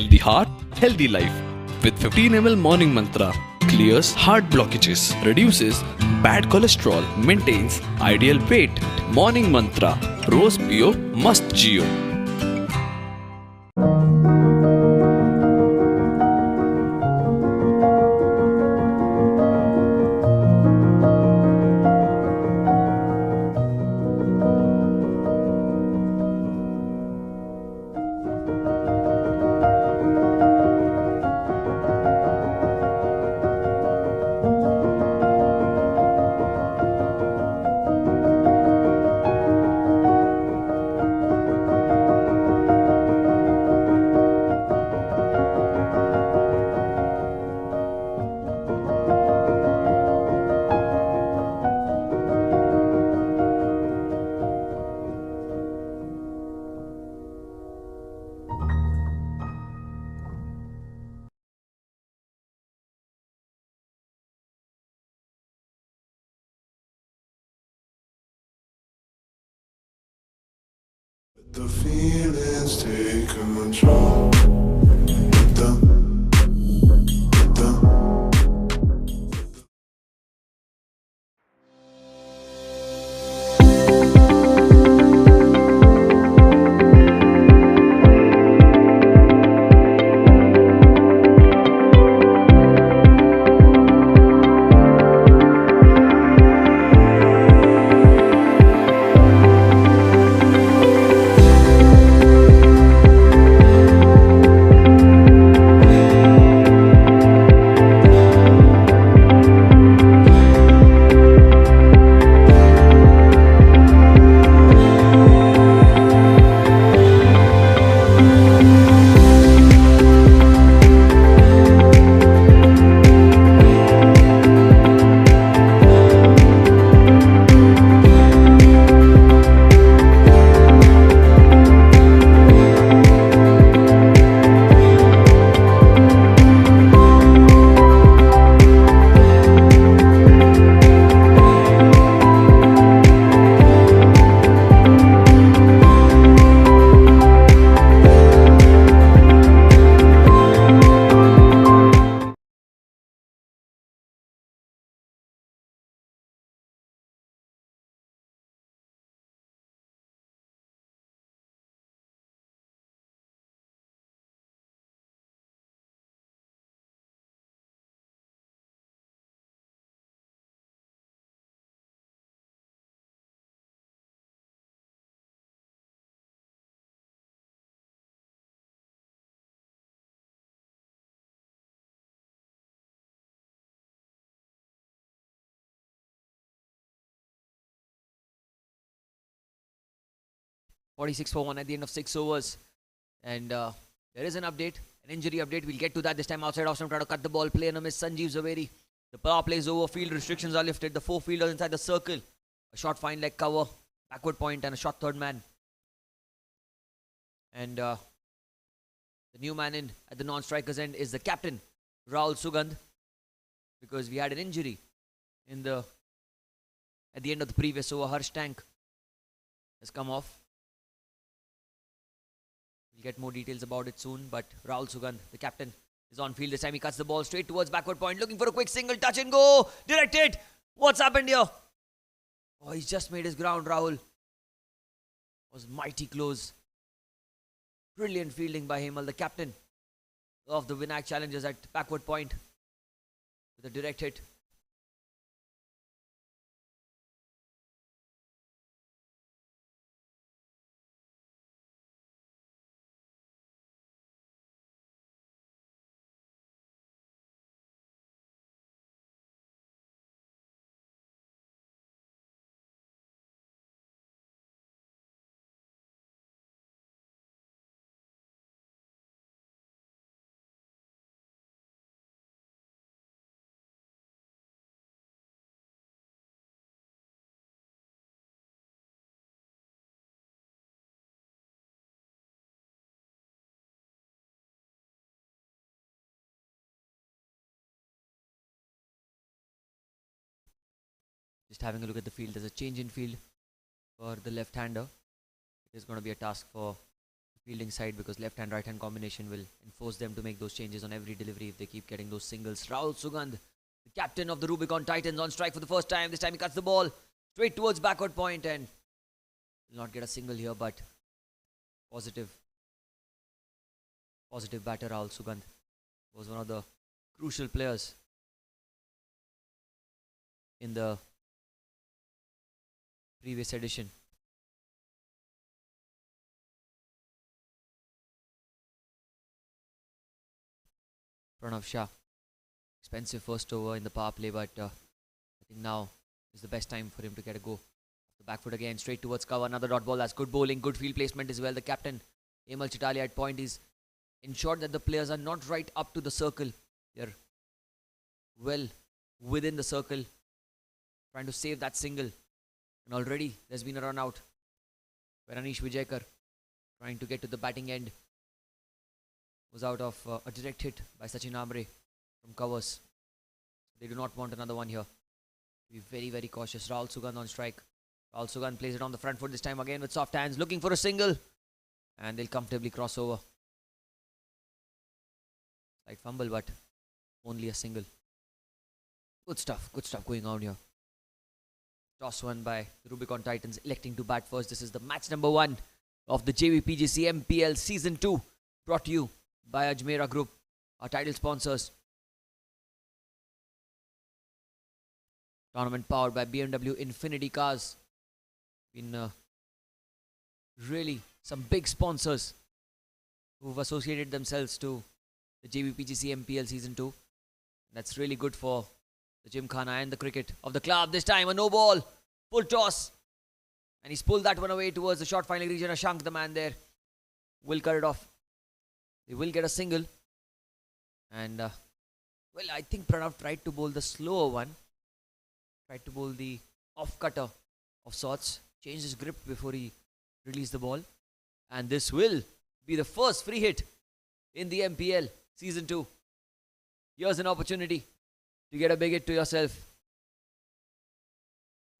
Healthy heart, healthy life. With 15 ml morning mantra, clears heart blockages, reduces bad cholesterol, maintains ideal weight. Morning mantra, rose pio must geo. The feelings take control. The Forty-six for 1 at the end of 6 overs. And there is an update, an injury update. We'll get to that this time. Outside off, trying to cut the ball. Play and a miss. Sanjeev Zaveri. The power play is over. Field restrictions are lifted. The 4 fielders inside the circle. A short fine leg cover. Backward point and a short third man. And the new man in at the non-striker's end is the captain, Rahul Sugandh. Because we had an injury at the end of the previous over. Harsh Tank has come off. We'll get more details about it soon, but Rahul Sugandh, the captain, is on field. This time he cuts the ball straight towards backward point, looking for a quick single, touch and go. Directed. What's happened here? Oh, he's just made his ground, Rahul. Was mighty close. Brilliant fielding by Hemal, the captain of the Vinayak Challengers at backward point, with a direct hit. Just having a look at the field. There's a change in field for the left-hander. It is going to be a task for fielding side, because left hand right hand combination will enforce them to make those changes on every delivery if they keep getting those singles. Rahul Sugandh, the captain of the Rubicon Titans, on strike for the first time. This time he cuts the ball straight towards backward point and will not get a single here, but positive batter. Rahul Sugandh was one of the crucial players in the previous edition. Pranav Shah, expensive first over in the power play, but I think now is the best time for him to get a go. The back foot again, straight towards cover, another dot ball. That's good bowling, good field placement as well. The captain, Emal Chitalia, at point is ensured that the players are not right up to the circle. They're well within the circle, trying to save that single. And already there's been a run out where Anish Vijayakar, trying to get to the batting end, was out of a direct hit by Sachin Amre from covers. They do not want another one here. Be very, very cautious. Rahul Sugandh on strike. Rahul Sugandh plays it on the front foot this time again with soft hands, looking for a single. And they'll comfortably cross over. Slight fumble, but only a single. Good stuff going on here. Toss won by the Rubicon Titans, electing to bat first. This is the match number 1 of the Jvpgc MPL Season 2, brought to you by Ajmera Group, our title sponsors. Tournament powered by BMW Infinity Cars. Been really some big sponsors who've associated themselves to the Jvpgc MPL Season 2. That's really good for the Gymkhana and the cricket of the club. This time a no ball, full toss, and he's pulled that one away towards the short final region. Ashank, the man there, will cut it off. They will get a single. And well, I think Pranav tried to bowl the slower one, tried to bowl the off cutter of sorts, changed his grip before he released the ball. And this will be the first free hit in the MPL Season 2. Here's an opportunity to get a big hit to yourself.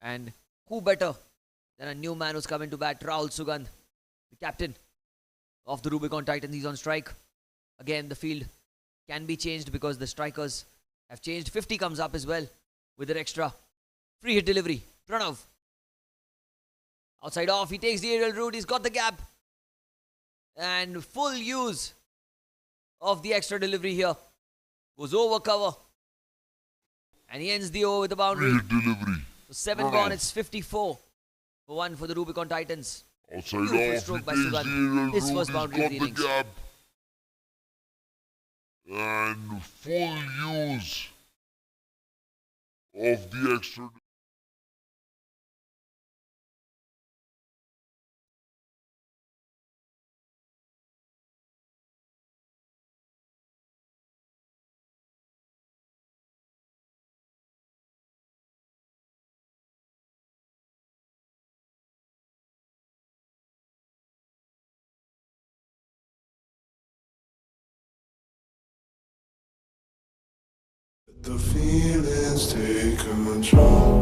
And who better than a new man who's coming to bat, Rahul Sugandh, the captain of the Rubicon Titans. He's on strike. Again, the field can be changed because the strikers have changed. 50 comes up as well with an extra free hit delivery. Pranav, outside off, he takes the aerial route. He's got the gap. And full use of the extra delivery here. Goes over cover. And he ends the over with a boundary. So 7 gone, it's 54 for 1 for the Rubicon Titans. Outside Beautiful off, stroke by it is Sugandh. His first he's boundary of got the the innings. gap. And full use of the extra. The feelings take control.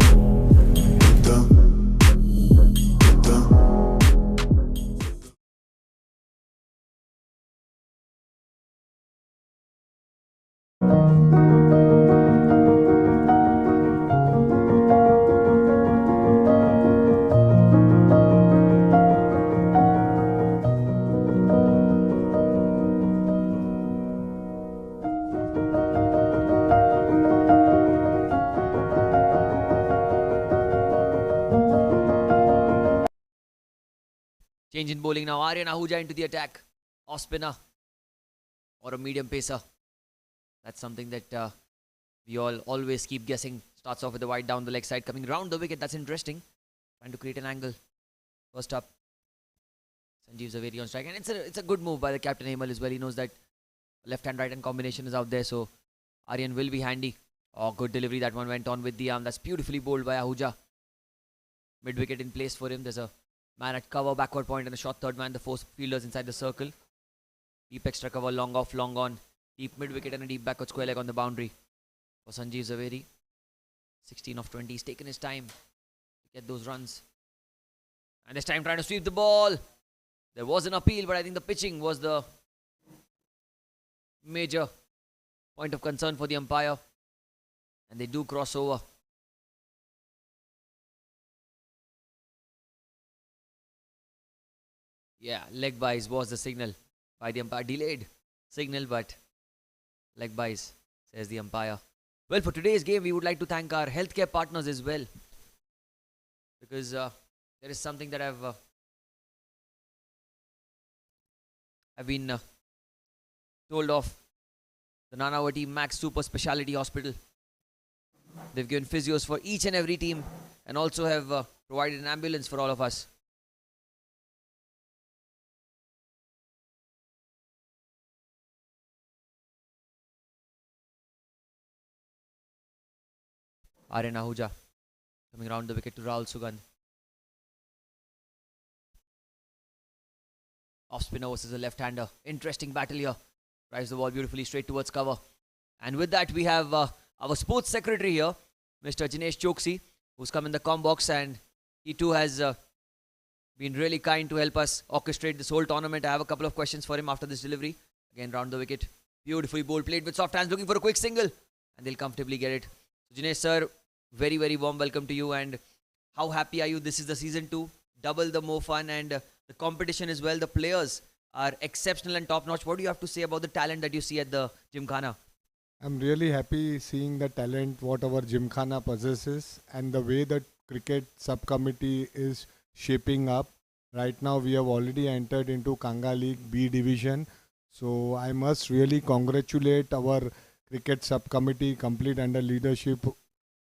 Change in bowling now. Aryan Ahuja into the attack. Off spinner or a medium pacer. That's something that we all always keep guessing. Starts off with the wide down the leg side, coming round the wicket. That's interesting. Trying to create an angle. First up, Sanjeev Zaveri on strike. And it's a good move by the captain Hemal as well. He knows that left hand right hand combination is out there. So Aryan will be handy. Oh, good delivery. That one went on with the arm. That's beautifully bowled by Ahuja. Mid wicket in place for him. There's a man at cover, backward point, and a short third man. The 4 fielders inside the circle. Deep extra cover, long off, long on. Deep mid wicket and a deep backward square leg on the boundary for Sanjeev Zaveri. 16 of 20. He's taken his time to get those runs. And this time trying to sweep the ball. There was an appeal, but I think the pitching was the major point of concern for the umpire. And they do cross over. Yeah, leg byes was the signal by the umpire. Delayed signal, but leg byes, says the umpire. Well, for today's game, we would like to thank our healthcare partners as well. Because there is something that I've been told of. The Nanavati Max Super Speciality Hospital. They've given physios for each and every team and also have provided an ambulance for all of us. Aryan Ahuja coming around the wicket to Rahul Sugandh. Off spinner versus a left-hander. Interesting battle here. Drives the ball beautifully straight towards cover. And with that, we have our sports secretary here, Mr. Jvpgc, who's come in the comm box, and he too has been really kind to help us orchestrate this whole tournament. I have a couple of questions for him after this delivery. Again, round the wicket. Beautifully bowled, played with soft hands, looking for a quick single. And they'll comfortably get it. So, Jinesh sir, very, very warm welcome to you. And how happy are you? This is the season 2. Double the more fun and the competition as well. The players are exceptional and top-notch. What do you have to say about the talent that you see at the Gymkhana? I'm really happy seeing the talent what our Gymkhana possesses and the way the cricket subcommittee is shaping up. Right now we have already entered into Kanga League B division. So I must really congratulate our cricket subcommittee complete under leadership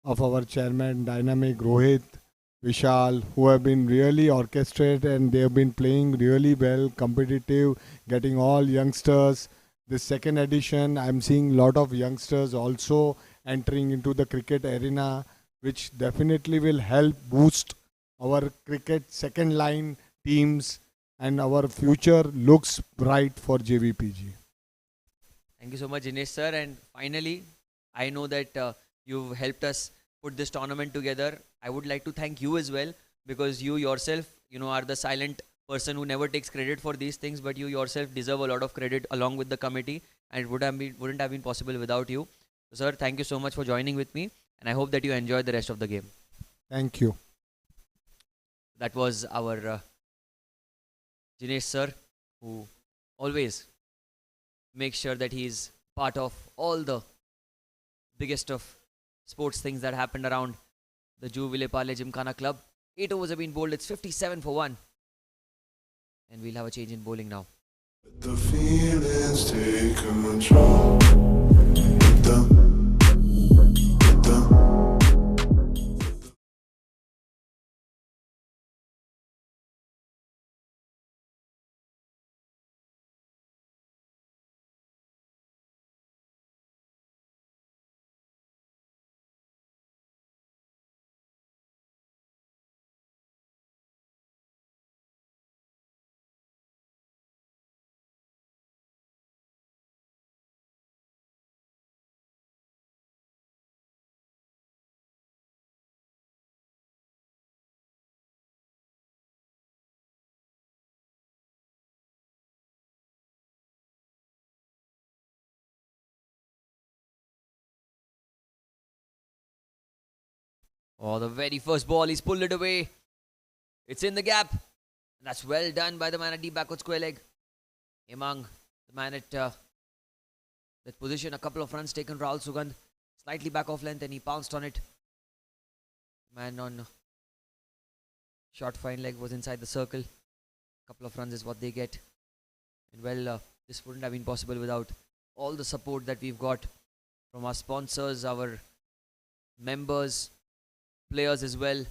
of our chairman Dynamic Rohit, Vishal, who have been really orchestrated and they have been playing really well, competitive, getting all youngsters. This second edition, I'm seeing a lot of youngsters also entering into the cricket arena, which definitely will help boost our cricket second line teams, and our future looks bright for JVPG. Thank you so much, Jinesh sir. And finally, I know that you've helped us put this tournament together. I would like to thank you as well, because you yourself, are the silent person who never takes credit for these things, but you yourself deserve a lot of credit along with the committee, and it wouldn't have been possible without you. So, sir, thank you so much for joining with me, and I hope that you enjoy the rest of the game. Thank you. That was our Jinesh sir, who always makes sure that he's part of all the biggest of sports things that happened around the Jvpgc Gymkhana Club. 8 overs have been bowled. It's 57 for 1. And we'll have a change in bowling now. The feelings take control. Oh, the very first ball, he's pulled it away. It's in the gap. That's well done by the man at deep backward square leg. Among the man at that position, a couple of runs taken. Rahul Sugandh slightly back off length and he pounced on it. Man on short fine leg was inside the circle. Couple of runs is what they get. And well, this wouldn't have been possible without all the support that we've got from our sponsors, our members, players as well,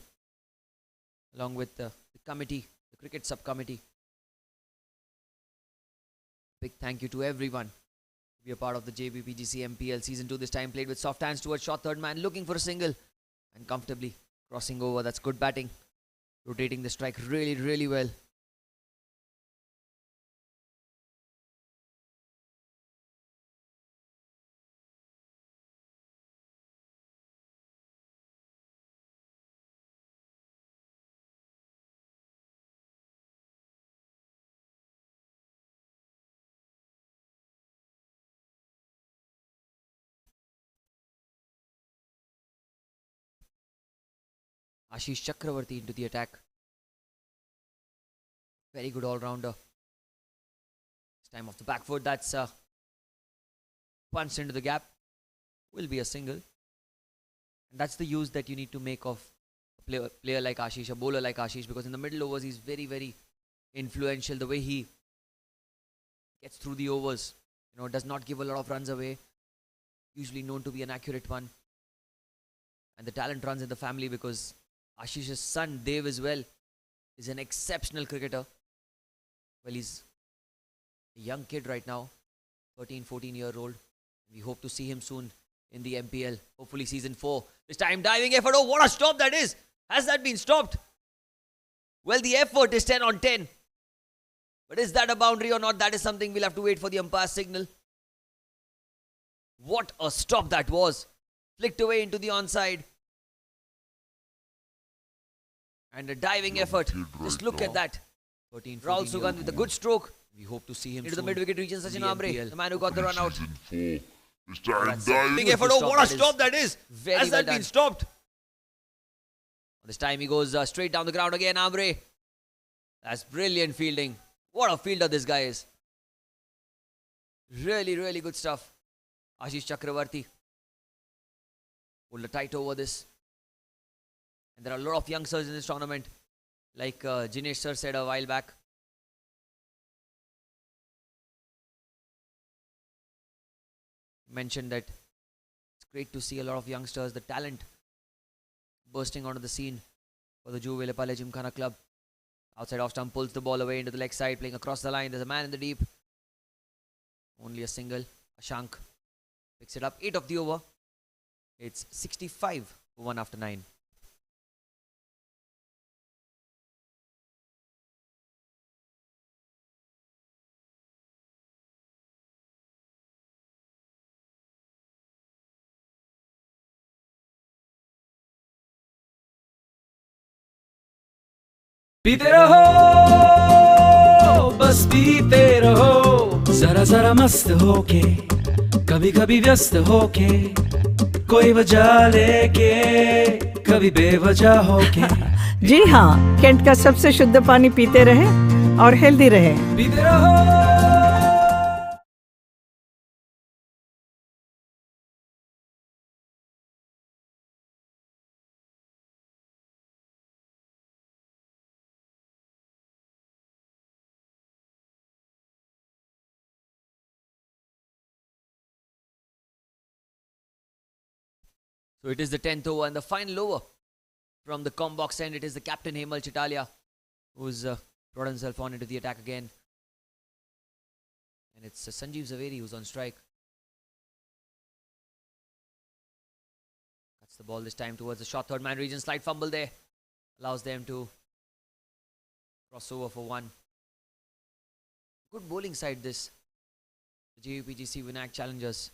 along with the committee, the cricket subcommittee. Big thank you to everyone to be a part of the Jvpgc MPL Season 2. This time played with soft hands towards short third man, looking for a single and comfortably crossing over. That's good batting. Rotating the strike really, really well. Ashish Chakravarti into the attack. Very good all-rounder. This time off the back foot, that's punched into the gap. Will be a single. And that's the use that you need to make of a player like Ashish, a bowler like Ashish, because in the middle overs he's very, very influential. The way he gets through the overs, does not give a lot of runs away. Usually known to be an accurate one. And the talent runs in the family because Ashish's son Dev as well is an exceptional cricketer. Well, he's a young kid right now, 13, 14-year-old. We hope to see him soon in the MPL, hopefully season 4. This time diving effort, oh what a stop that is! Has that been stopped? Well, the effort is 10 on 10. But is that a boundary or not? That is something we'll have to wait for the umpire's signal. What a stop that was. Flicked away into the onside. And a diving effort. Just look at that. Rahul Sugandh with a good stroke. We hope to see him into the mid-wicket region. Sachin Ambre, the man who got the run out. This time diving effort. Oh, what a stop that is. Has that been stopped? This time he goes straight down the ground again, Ambre. That's brilliant fielding. What a fielder this guy is. Really, really good stuff. Ashish Chakravarti pulled a tight over this. And there are a lot of youngsters in this tournament. Like Jinesh sir said a while back. Mentioned that it's great to see a lot of youngsters, the talent bursting onto the scene for the Jvpgc Gymkhana Club. Outside off stump pulls the ball away into the leg side, playing across the line. There's a man in the deep. Only a single. Ashank picks it up. 8 of the over. It's 65 for 1 after 9. पीते रहो बस पीते रहो जरा जरा मस्त होके कभी कभी व्यस्त होके कोई वजह लेके कभी बेवजह होके जी हाँ, कैंट का सबसे शुद्ध पानी पीते रहे और हेल्दी रहे। पीते रहो So it is the 10th over and the final over from the Combox end. It is the captain Hemal Chitalia who's brought himself on into the attack again. And it's Sanjeev Zaveri who's on strike. Cuts the ball this time towards the short third man region. Slight fumble there. Allows them to cross over for 1. Good bowling side this. The Jvpgc Vinayak challengers.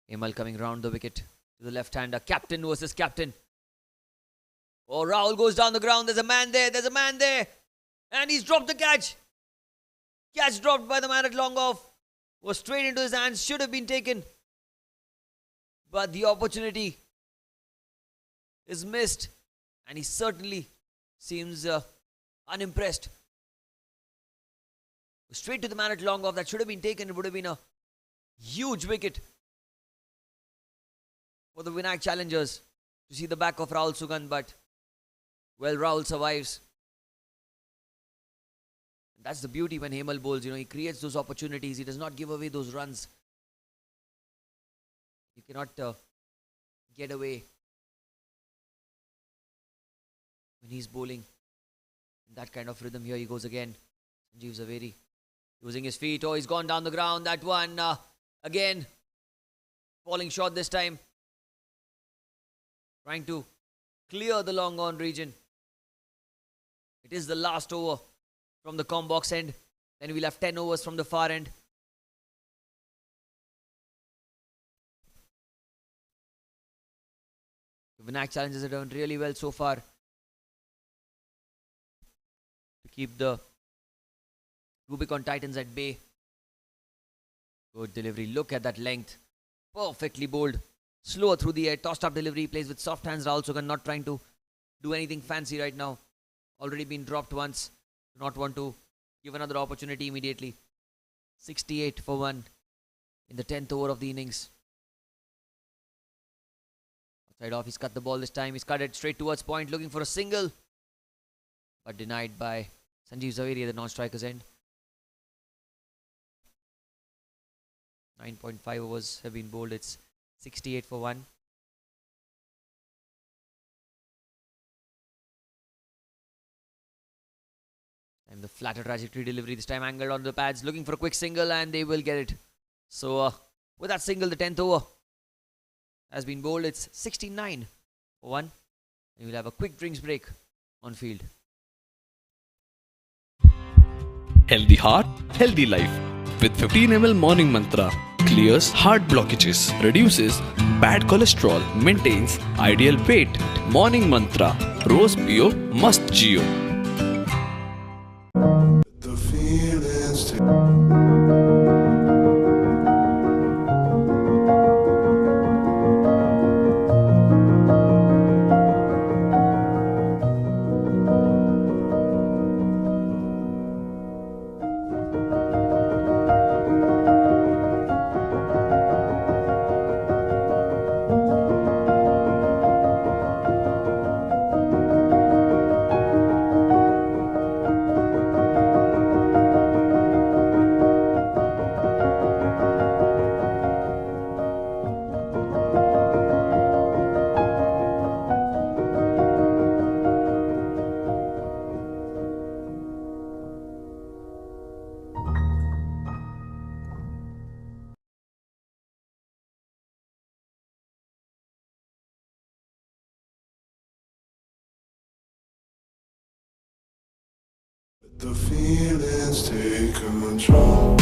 Hemal coming round the wicket to the left-hander. Captain versus captain. Oh, Rahul goes down the ground. There's a man there. There's a man there. And he's dropped the catch. Catch dropped by the man at long off. Was straight into his hands. Should have been taken. But the opportunity is missed. And he certainly seems unimpressed. Straight to the man at long off. That should have been taken. It would have been a huge wicket for the Vinayak challengers to see the back of Rahul Sugandh, but well, Rahul survives. That's the beauty when Hemal bowls, he creates those opportunities. He does not give away those runs. You cannot get away when he's bowling in that kind of rhythm. Here he goes again. Sanjeev Zaveri using his feet. Oh, he's gone down the ground. That one again falling short this time. Trying to clear the long on region. It is the last over from the Combox end. Then we'll have 10 overs from the far end. Vinayak challenges it done really well so far to keep the Rubicon Titans at bay. Good delivery. Look at that length. Perfectly bowled. Slower through the air. Tossed up delivery. Plays with soft hands. Rahul Sugan not trying to do anything fancy right now. Already been dropped once. Do not want to give another opportunity immediately. 68 for 1 in the 10th over of the innings. Outside off. He's cut the ball this time. He's cut it straight towards point. Looking for a single. But denied by Jvpgc at the non-striker's end. 9.5 overs have been bowled. It's 68 for 1. And the flatter trajectory delivery this time angled on the pads. Looking for a quick single and they will get it. So with that single, the 10th over has been bowled. It's 69 for 1. And we'll have a quick drinks break on field. Healthy heart, healthy life. With 15 ml morning mantra, clears heart blockages, reduces bad cholesterol, maintains ideal weight. Morning mantra, Rose Pio Must Geo. The feelings take the feelings take control.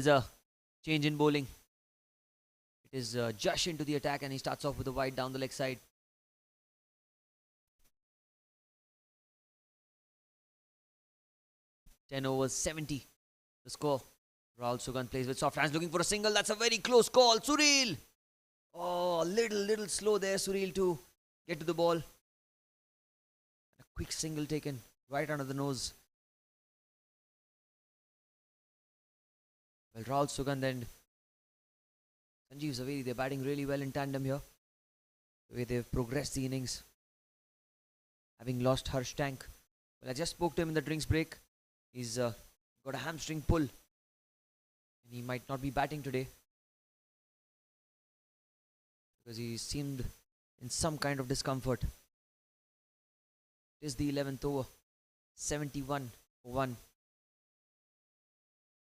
There's a change in bowling. It is Josh into the attack and he starts off with a wide down the leg side. Ten overs, 70. The score. Rahul Sugan plays with soft hands looking for a single. That's a very close call. Sureel. Oh, little slow there, Sureel, to get to the ball. A quick single taken right under the nose. Well, Rahul Sugan and Sanjeev Zaveri, they're batting really well in tandem here. The way they've progressed the innings. Having lost Harsh Tank. Well, I just spoke to him in the drinks break. He's got a hamstring pull. And he might not be batting today. Because he seemed in some kind of discomfort. It is the 11th over. 71 for 1.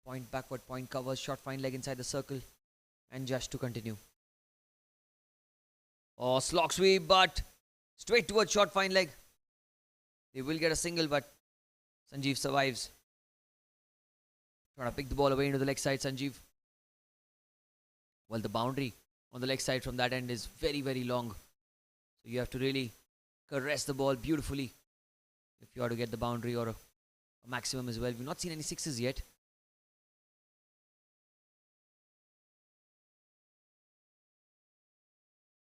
Point backward, point covers, short fine leg inside the circle. And Josh to continue. Oh, slog sweep, but straight towards short fine leg. They will get a single, but Sanjeev survives. Trying to pick the ball away into the leg side, Sanjeev. Well, the boundary on the leg side from that end is very, very long. So you have to really caress the ball beautifully if you are to get the boundary or a maximum as well. We've not seen any sixes yet.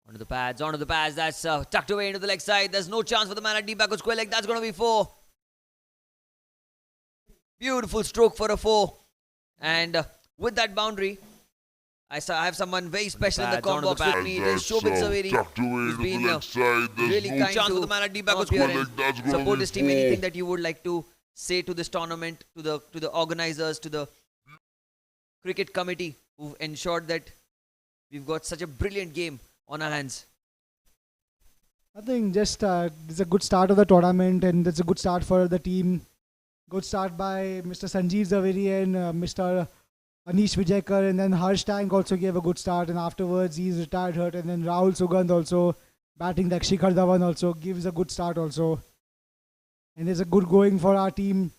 Onto the pads. That's tucked away into the leg side. There's no chance for the man at deep backward square leg. That's going to be 4. Beautiful stroke for a 4. And with that boundary, I have someone very special in the combo box with me. It is Shobit Zaveri, who's been really kind to the man at deep backward square leg. Support his team. Anything that you would like to say to this tournament, to the organizers, to the cricket committee who've ensured that we've got such a brilliant game on our hands? I think just it's a good start of the tournament and it's a good start for the team. Good start by Mr. Sanjeev Zaveri and Mr. Anish Vijayakar, and then Harsh Tank also gave a good start, and afterwards he's retired hurt, and then Rahul Sugand also batting like Shikhar Dhawan also gives a good start also. And there's a good going for our team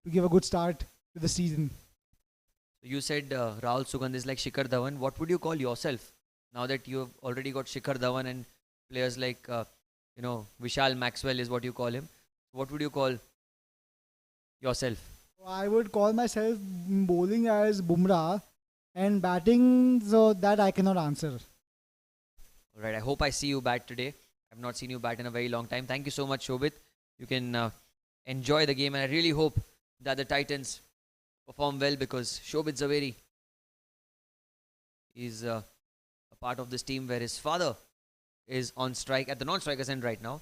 to give a good start to the season. You said Rahul Sugand is like Shikhar Dhawan. What would you call yourself? Now that you've already got Shikhar Dhawan and players like, Vishal Maxwell is what you call him. What would you call yourself? I would call myself bowling as Bumrah and batting, so that I cannot answer. Alright, I hope I see you bat today. I've not seen you bat in a very long time. Thank you so much, Shobit. You can enjoy the game, and I really hope that the Titans perform well, because Shobit Zaveri is a part of this team where his father is on strike at the non-strikers end right now.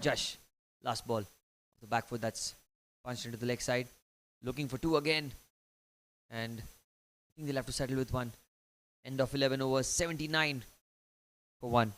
Josh, last ball. The back foot that's punched into the leg side. Looking for 2 again. And I think they'll have to settle with 1. End of 11 overs, 79 for 1.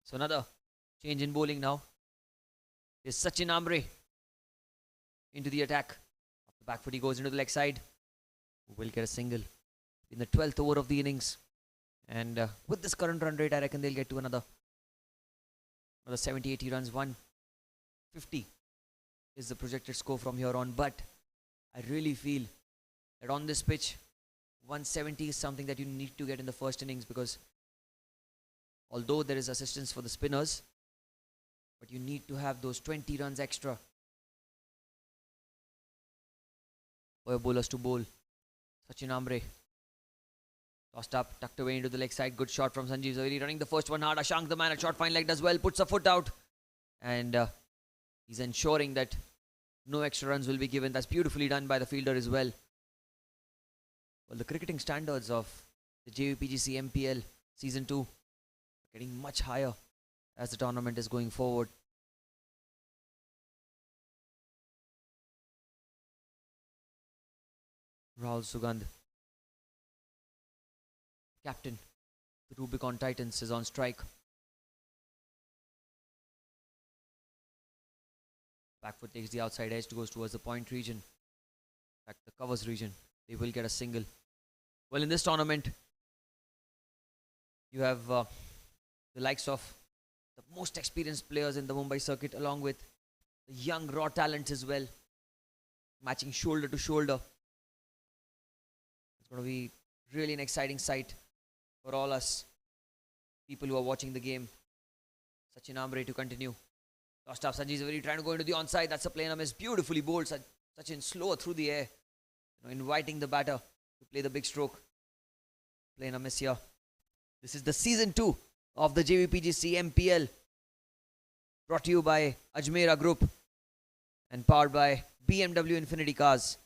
So another change in bowling now. Is Sachin Ambre into the attack. Off the back foot he goes into the leg side. Will get a single in the 12th over of the innings. And with this current run rate, I reckon they'll get to another 70-80 runs. 150 is the projected score from here on. But I really feel that on this pitch, 170 is something that you need to get in the first innings, because although there is assistance for the spinners, but you need to have those 20 runs extra for your bowlers to bowl. Sachin Ambre tossed up, tucked away into the leg side. Good shot from Sanjeev Zaveri, running the first one hard. Ashank, the man at short fine leg, does well, puts a foot out, and he's ensuring that no extra runs will be given. That's beautifully done by the fielder as well. Well, the cricketing standards of the Jvpgc MPL Season 2 are getting much higher as the tournament is going forward. Rahul Sugandh, captain, the Rubicon Titans, is on strike. Back foot takes the outside edge, goes towards the point region. In fact, the covers region. They will get a single. Well, in this tournament, you have the likes of the most experienced players in the Mumbai circuit, along with the young raw talents as well, matching shoulder to shoulder. It's going to be really an exciting sight for all us people who are watching the game. Sachin Ambre to continue. Tossed up, Sanjeev Zaveri trying to go into the onside. That's a plain miss. Beautifully bowled. Sachin slower through the air, inviting the batter to play the big stroke. Plain miss here. This is the Season 2 of the Jvpgc MPL, brought to you by Ajmera Group and powered by BMW Infinity Cars.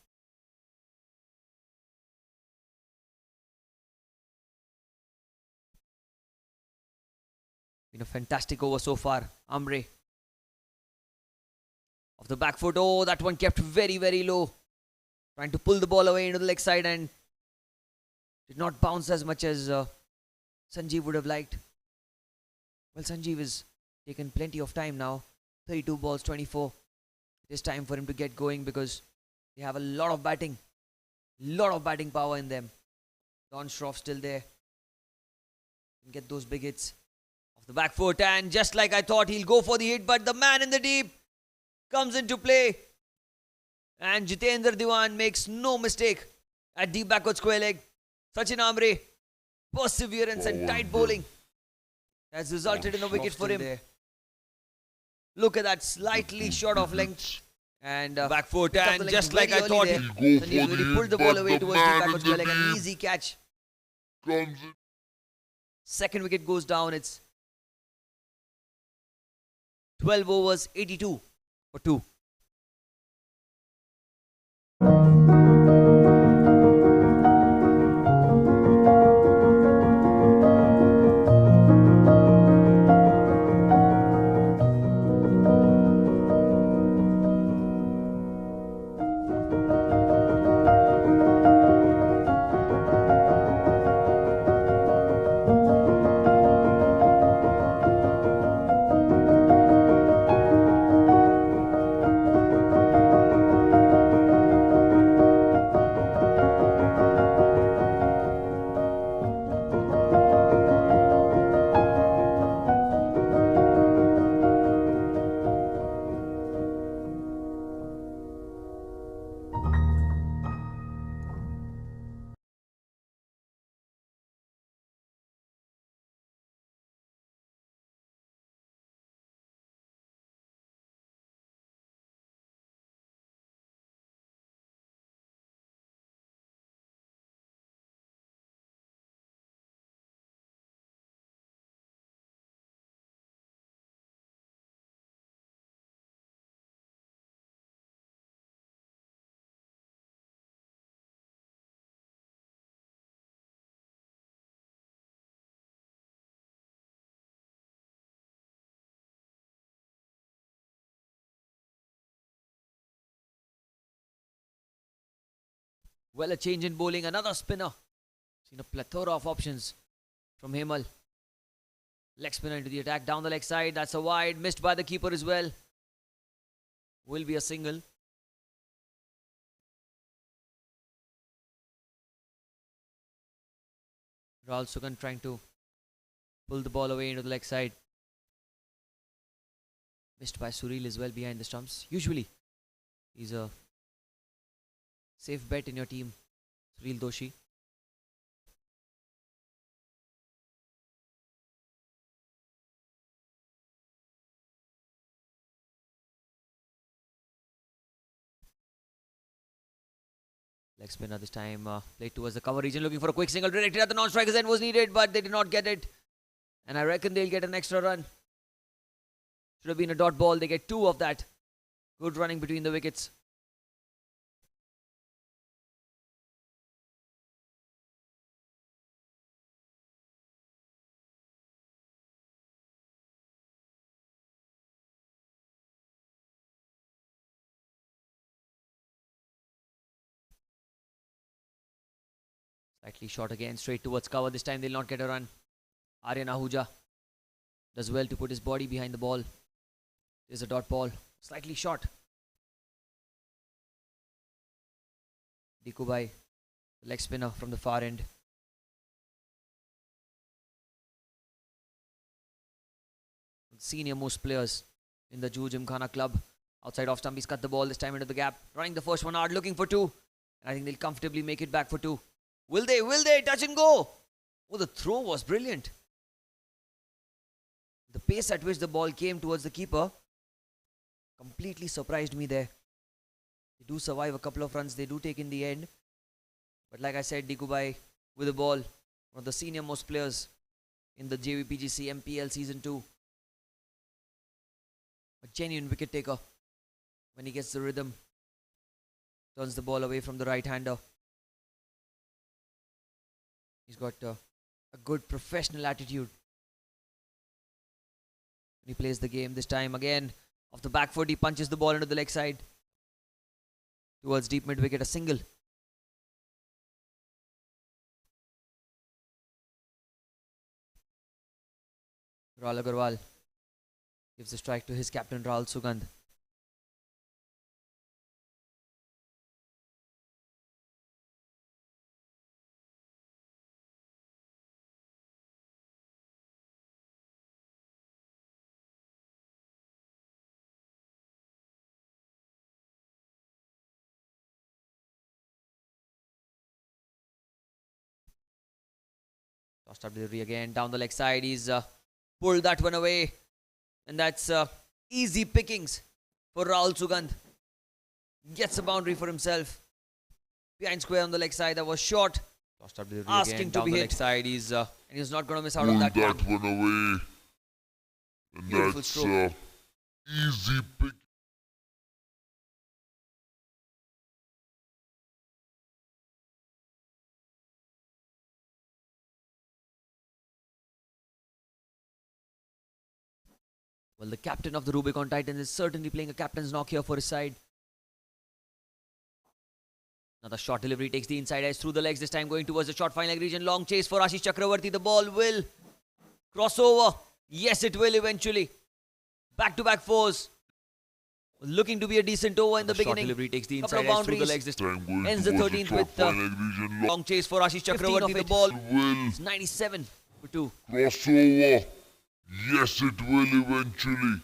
Been a fantastic over so far. Ambre off the back foot. Oh, that one kept very, very low. Trying to pull the ball away into the leg side and did not bounce as much as Sanjeev would have liked. Well, Sanjeev has taken plenty of time now. 32 balls, 24. It is time for him to get going because they have a lot of batting. Lot of batting power in them. Don Shroff still there. Can get those big hits off the back foot, and just like I thought, he'll go for the hit, but the man in the deep comes into play, and Jitendra Diwan makes no mistake at deep backward square leg. Sachin Ambre, perseverance and tight bowling has resulted in a wicket for him. There. Look at that, slightly short of length, and back foot, and just like I thought, he pulled the ball away towards deep backward square leg. An easy catch. Second wicket goes down. It's 12 overs, 82 for 2. Well, a change in bowling, another spinner. Seen a plethora of options from Hemal. Leg spinner into the attack, down the leg side. That's a wide, missed by the keeper as well. Will be a single. Rahul Sugandh trying to pull the ball away into the leg side. Missed by Sureel as well behind the stumps. Usually, he's a Safe bet in your team, Sureel Doshi. Leg spinner this time, played towards the cover region, looking for a quick single directed at the non-strikers end was needed, but they did not get it. And I reckon they'll get an extra run. Should have been a dot ball. They get 2 of that. Good running between the wickets. Slightly short again, straight towards cover. This time they'll not get a run. Aryan Ahuja does well to put his body behind the ball. There's a dot ball, slightly short. Dikubai, the leg spinner from the far end. Senior most players in the Jvpgc club. Outside off stump, he's cut the ball this time into the gap. Running the first one hard, looking for 2. And I think they'll comfortably make it back for 2. Will they? Will they? Touch and go. Oh, the throw was brilliant. The pace at which the ball came towards the keeper completely surprised me there. They do survive a couple of runs. They do take in the end. But like I said, Dikubai with the ball. One of the senior most players in the Jvpgc MPL Season 2. A genuine wicket taker. When he gets the rhythm, turns the ball away from the right-hander. He's got a good professional attitude when he plays the game. This time again, off the back foot, he punches the ball into the leg side. Towards deep mid-wicket, a single. Rahul Agarwal gives the strike to his captain, Rahul Sugandh. Tossed up delivery again, down the leg side. He's pulled that one away. And that's easy pickings for Rahul Sugandh. Gets a boundary for himself. Behind square on the leg side, that was short. Tossed up delivery asking again, to be hit. Leg side. And he's not going to miss out on that one. One away. And beautiful that's stroke. Easy pick. Well, the captain of the Rubicon Titans is certainly playing a captain's knock here for his side. Another short delivery takes the inside edge through the legs, this time going towards the short fine leg region. Long chase for Ashish Chakravarti. The ball will cross over. Yes, it will eventually. Back-to-back fours. Looking to be a decent over in the beginning. Delivery takes the inside edge through the legs. This time ends the 13th with long chase for Ashish Chakravarti. The ball is 97 for 2. Crossover. Yes, it will eventually.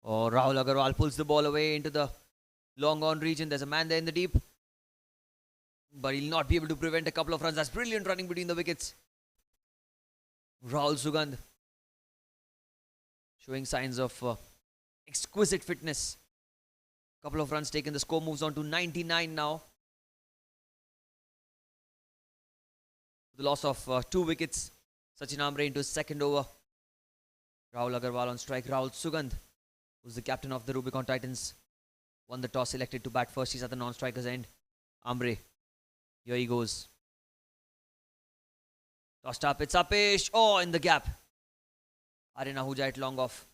Oh, Rahul Agarwal pulls the ball away into the long on region. There's a man there in the deep. But he'll not be able to prevent a couple of runs. That's brilliant running between the wickets. Rahul Sugandh showing signs of exquisite fitness. Couple of runs taken. The score moves on to 99 now. The loss of 2 wickets. Sachin Ambre into his second over. Rahul Agarwal on strike. Rahul Sugandh, who's the captain of the Rubicon Titans, won the toss, selected to bat first. He's at the non-striker's end. Ambre, here he goes. Tossed up, it's Upish. Oh, in the gap. Aryan Ahuja at long off.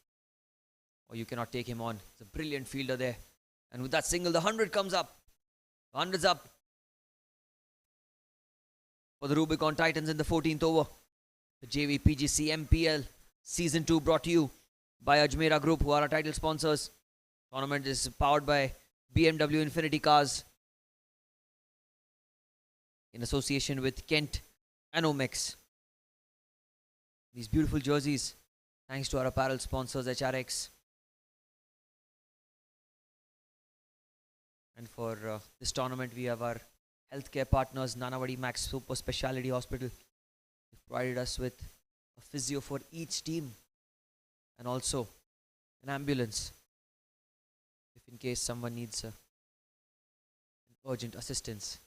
Oh, you cannot take him on. It's a brilliant fielder there. And with that single, the 100 comes up. 100's up for the Rubicon Titans in the 14th over. The Jvpgc MPL Season 2 brought to you by Ajmera Group, who are our title sponsors. Tournament is powered by BMW Infinity Cars in association with Kent and Omex. These beautiful jerseys, thanks to our apparel sponsors HRX. And for this tournament, we have our healthcare partners, Nanavadi Max Super Speciality Hospital. They've provided us with a physio for each team and also an ambulance if in case someone needs an urgent assistance.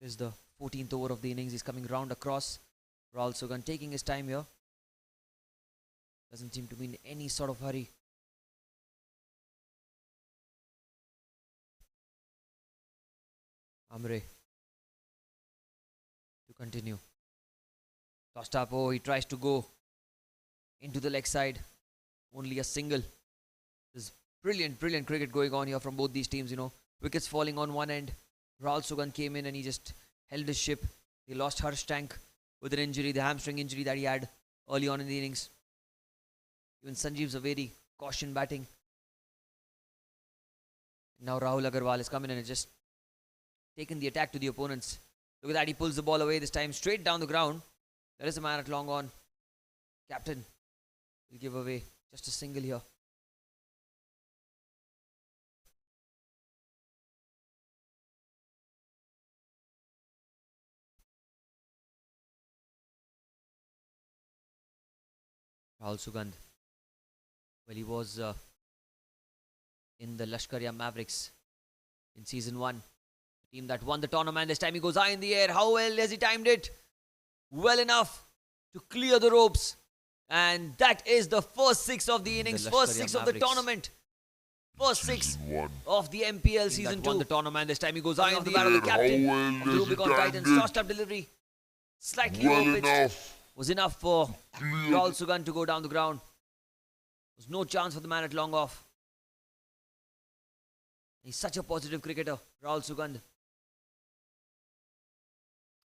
Here's the 14th over of the innings. He's coming round across. Rahul Sugandh taking his time here. Doesn't seem to be in any sort of hurry. Ambre to continue. Tossed up. Oh, he tries to go into the leg side. Only a single. There's brilliant cricket going on here from both these teams, you know. Wickets falling on one end. Rahul Sugandh came in and he just held his ship. He lost Harsh Tank with an injury, the hamstring injury that he had early on in the innings. Even Sanjeev Zaveri caution batting. Now Rahul Agarwal has come in and has just taken the attack to the opponents. Look at that, he pulls the ball away this time straight down the ground. There is a man at long on. Captain will give away just a single here. Rahul Sugandh. Well, he was in the Lashkariya Mavericks in season 1. The team that won the tournament. This time he goes high in the air. How well has he timed it? Well enough to clear the ropes. And that is the first 6 of the innings. First 6 of the tournament. First 6 of the MPL season 2. Won the tournament. This time he goes high in the air of the captain of the Rubicon Titans. Tossed up delivery. Slightly over-pitched. Was enough for Rahul Sugandh to go down the ground. There was no chance for the man at long off. He's such a positive cricketer, Rahul Sugandh.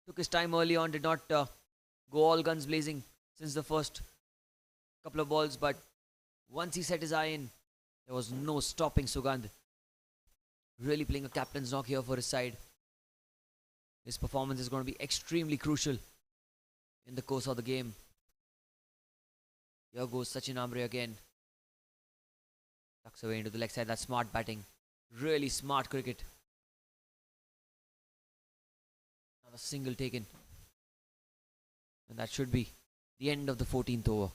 Took his time early on, did not go all guns blazing since the first couple of balls, but once he set his eye in, there was no stopping Sugandh. Really playing a captain's knock here for his side. His performance is going to be extremely crucial in the course of the game. Here goes Sachin Ambre again. Tucks away into the leg side. That's smart batting. Really smart cricket. Another single taken. And that should be the end of the 14th over.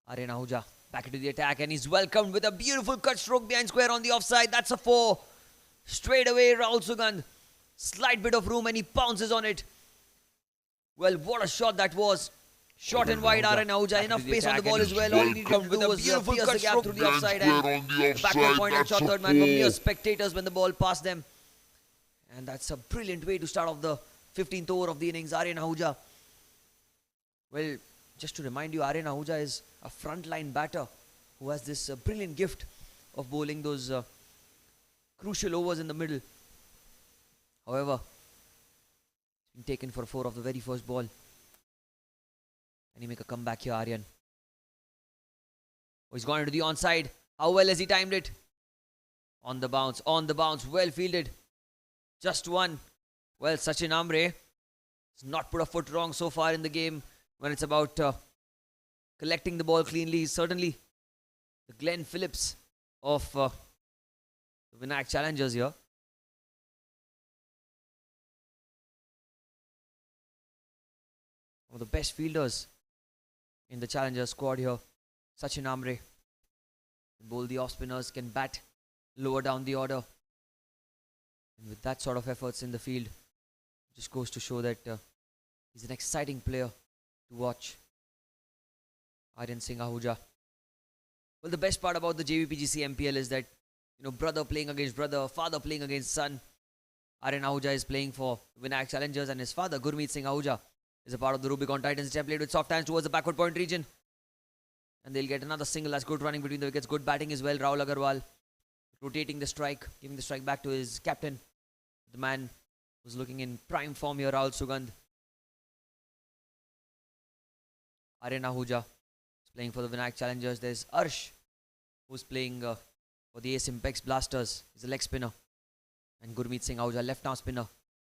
Aryan Ahuja Back into the attack, and he's welcomed with a beautiful cut stroke behind square on the offside. That's a 4. Straight away, Rahul Sugandh. Slight bit of room, and he pounces on it. Well, what a shot that was. Short and wide, Aryan Ahuja. Enough pace on the ball as well. All he needed to do was pierce the gap through the offside. And the backward point and shot third man were mere spectators when the ball passed them. And that's a brilliant way to start off the 15th over of the innings. Aryan Ahuja. Well, just to remind you, Aryan Ahuja is a frontline batter who has this brilliant gift of bowling those crucial overs in the middle. However, he's been taken for 4 of the very first ball. Can he make a comeback here, Aryan? Oh, he's gone into the onside. How well has he timed it? On the bounce, well fielded. Just one. Well, Sachin Amre has not put a foot wrong so far in the game when it's about collecting the ball cleanly. He's certainly the Glenn Phillips of the Vinayak challengers here. One of the best fielders in the challenger squad here, Sachin Amre. Bowl the off spinners, can bat lower down the order. And with that sort of efforts in the field, just goes to show that he's an exciting player to watch. Aryan Singh Ahuja. Well, the best part about the Jvpgc MPL is that, you know, brother playing against brother, father playing against son. Aryan Ahuja is playing for Vinayak challengers, and his father, Gurmeet Singh Ahuja, is a part of the Rubicon Titans. They played with soft hands towards the backward point region. And they'll get another single. That's good running between the wickets. Good batting as well. Rahul Agarwal rotating the strike, giving the strike back to his captain. The man who's looking in prime form here, Rahul Sugandh. Aryan Ahuja is playing for the Vinayak challengers. There's Arsh, who's playing for the Ace Impex Blasters. He's a leg spinner. And Gurmeet Singh Ahuja, left arm spinner,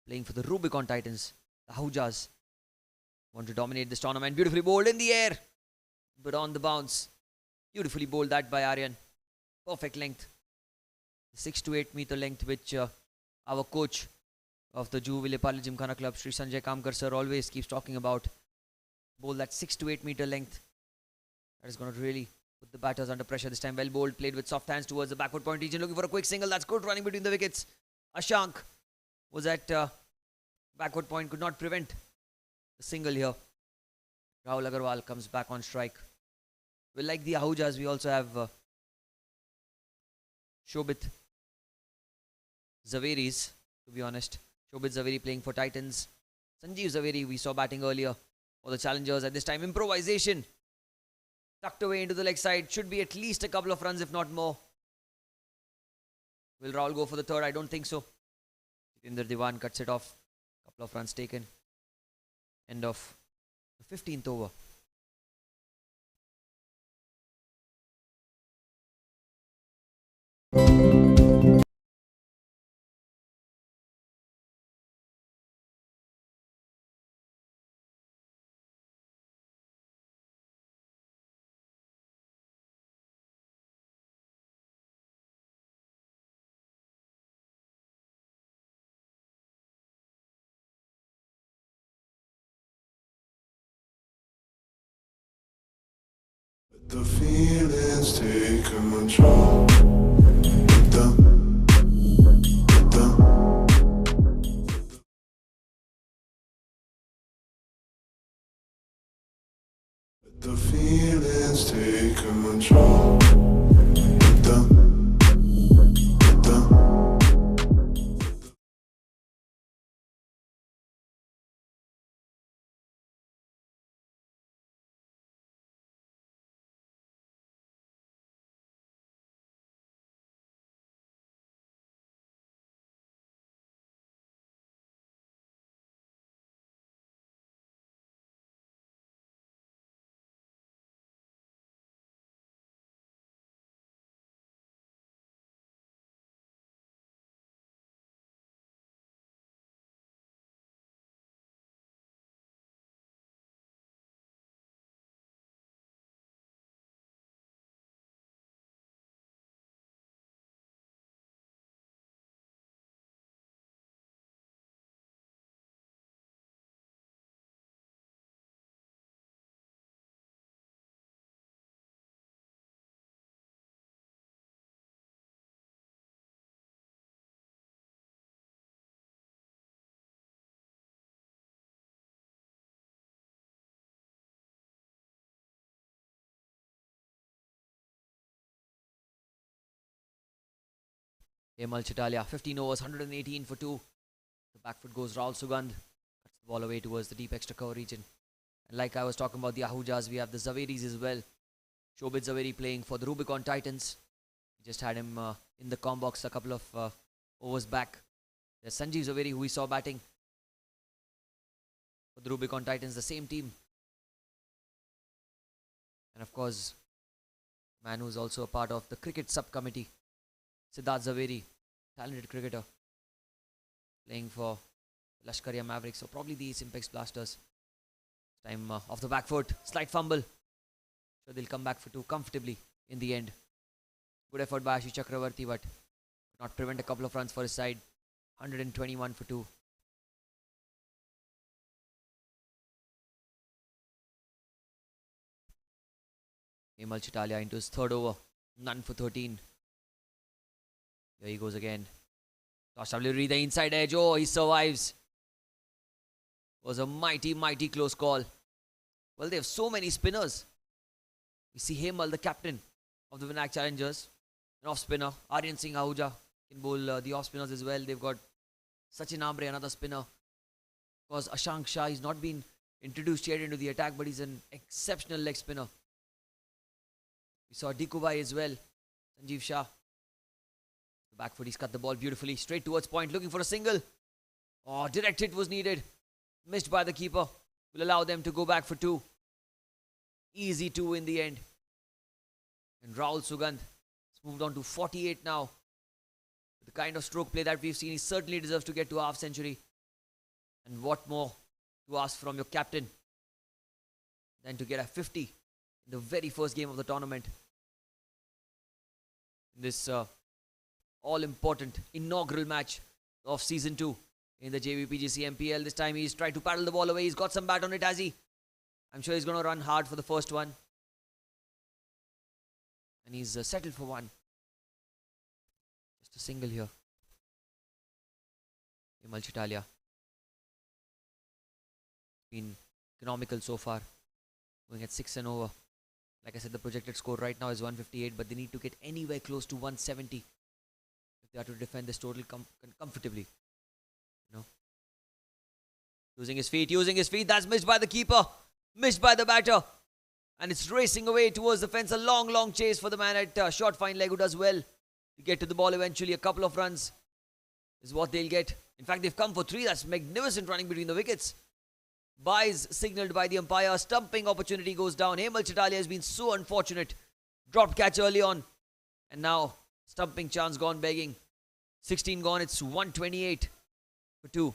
playing for the Rubicon Titans. The Ahujas want to dominate this tournament. Beautifully bowled in the air, but on the bounce. Beautifully bowled that by Aryan. Perfect length. 6 to 8 meter length, which our coach of the Jvpgc Gymkhana Club, Sri Sanjay Kamkar sir, always keeps talking about. Bowl that 6 to 8 meter length. That is going to really put the batters under pressure this time. Well bowled, played with soft hands towards the backward point region, looking for a quick single. That's good running between the wickets. Ashank was at backward point, could not prevent the single here. Rahul Agarwal comes back on strike. Well, like the Ahujas, we also have Shobit Zaveris, to be honest. Shobit Zaveri playing for Titans. Sanjeev Zaveri, we saw batting earlier for the challengers. At this time, improvisation. Tucked away into the leg side. Should be at least a couple of runs, if not more. Will Rahul go for the third? I don't think so. Jitendra Diwan cuts it off. Couple of runs taken. End of the 15th over. The feelings take control. The feelings take control. Hemal Chitalia, 15 overs, 118 for 2. The back foot goes Rahul Sugandh. Cuts the ball away towards the deep extra cover region. And like I was talking about the Ahujas, we have the Jvaris as well. Shobit Jhaveri playing for the Rubicon Titans. We just had him in the com box a couple of overs back. There's Sanjeev Jhaveri, who we saw batting for the Rubicon Titans, the same team. And of course, man who's also a part of the cricket subcommittee, Siddharth Jhaveri, talented cricketer, playing for Lashkaria Mavericks, so probably the Simpex Blasters. Time off the back foot, slight fumble. So they'll come back for 2 comfortably in the end. Good effort by Ashish Chakravarti, but could not prevent a couple of runs for his side. 121 for 2. Hemal Chitalia into his third over. None for 13. Here he goes again. Toss delivery, the inside edge. Oh, he survives. Was a mighty, mighty close call. Well, they have so many spinners. We see Hemal, the captain of the Vinayak Challengers, an off spinner. Aryan Singh Ahuja can bowl the off spinners as well. They've got Sachin Ambre, another spinner. Of course, Ashank Shah, he's not been introduced yet into the attack, but he's an exceptional leg spinner. We saw Dikubai as well. Sanjeev Shah. The back foot, he's cut the ball beautifully. Straight towards point, looking for a single. Oh, direct hit was needed. Missed by the keeper. Will allow them to go back for 2. Easy 2 in the end. And Rahul Sugandh has moved on to 48 now. The kind of stroke play that we've seen, he certainly deserves to get to a half century. And what more to ask from your captain than to get a 50 in the very first game of the tournament. In this all-important inaugural match of Season 2 in the Jvpgc MPL. This time he's tried to paddle the ball away. He's got some bat on it, has he? I'm sure he's going to run hard for the first one. And he's settled for 1. Just a single here. Hemal Chitalia. Been economical so far. Going at 6 and over. Like I said, the projected score right now is 158, but they need to get anywhere close to 170 if they are to defend this total comfortably. No. Using his feet. That's missed by the keeper. Missed by the batter. And it's racing away towards the fence. A long, long chase for the man at short fine leg who does well to get to the ball eventually. A couple of runs is what they'll get. In fact, they've come for 3. That's magnificent running between the wickets. Byes signalled by the umpire. Stumping opportunity goes down. Hemal Chitalia has been so unfortunate. Dropped catch early on. And now stumping chance gone begging. 16 gone. It's 128 for 2.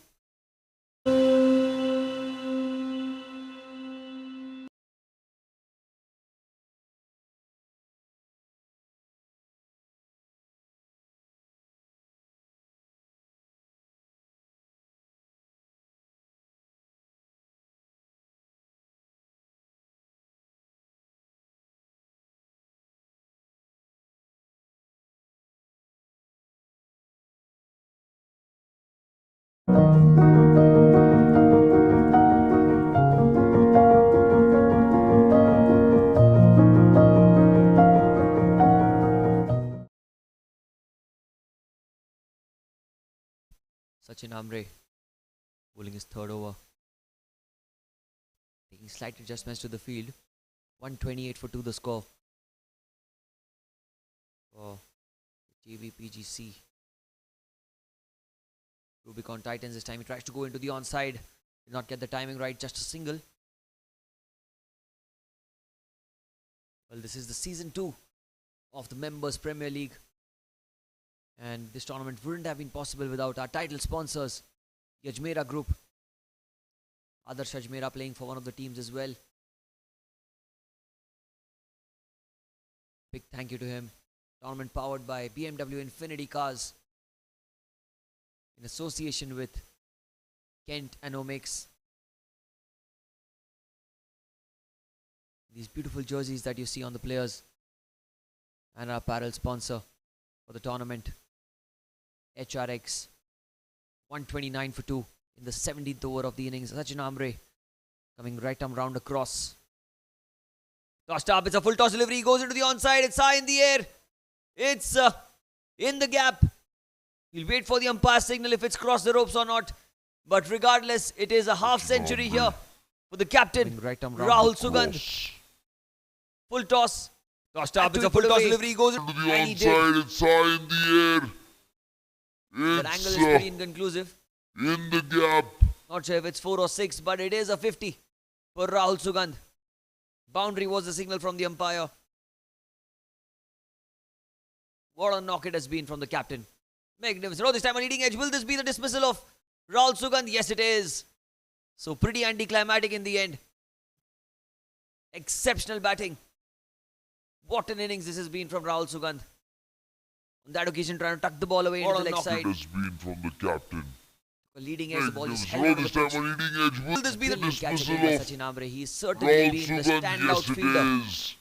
Sachin Ambre bowling his third over. Taking slight adjustments to the field. 128 for 2 the score for Jvpgc. Rubicon Titans this time. He tries to go into the onside. Did not get the timing right. Just a single. Well, this is the Season 2 of the Members Premier League. And this tournament wouldn't have been possible without our title sponsors, the Ajmera Group. Adarsh Ajmera playing for one of the teams as well. Big thank you to him. Tournament powered by BMW Infinity Cars in association with Kent and Omics. These beautiful jerseys that you see on the players and our apparel sponsor for the tournament, HRX. 129 for 2 in the 17th over of the innings. Sachin Ambre coming right arm round across. Tossed up, it's a full toss delivery, goes into the onside, it's high in the air. It's in the gap. He'll wait for the umpire signal if it's crossed the ropes or not. But regardless, it is a half century here for the captain, Rahul Sugandh. Full toss. Tossed up. It's a full toss delivery. He goes To the onside, it's high in the air. That angle is pretty inconclusive. In the gap. Not sure if it's 4 or 6, but it is a 50 for Rahul Sugandh. Boundary was the signal from the umpire. What a knock it has been from the captain. Magnificent. Oh, this time on leading edge. Will this be the dismissal of Rahul Sugandh? Yes, it is. So pretty anticlimactic in the end. Exceptional batting. What an innings this has been from Rahul Sugandh. On that occasion, trying to tuck the ball away into the leg side. It has been from the captain. A leading edge, the ball just held Throw on the this time pitch. on leading edge. Will this be the dismissal catch of Sachin Ambre? He's certainly been the Sugandh? standout Yes, it fielder is.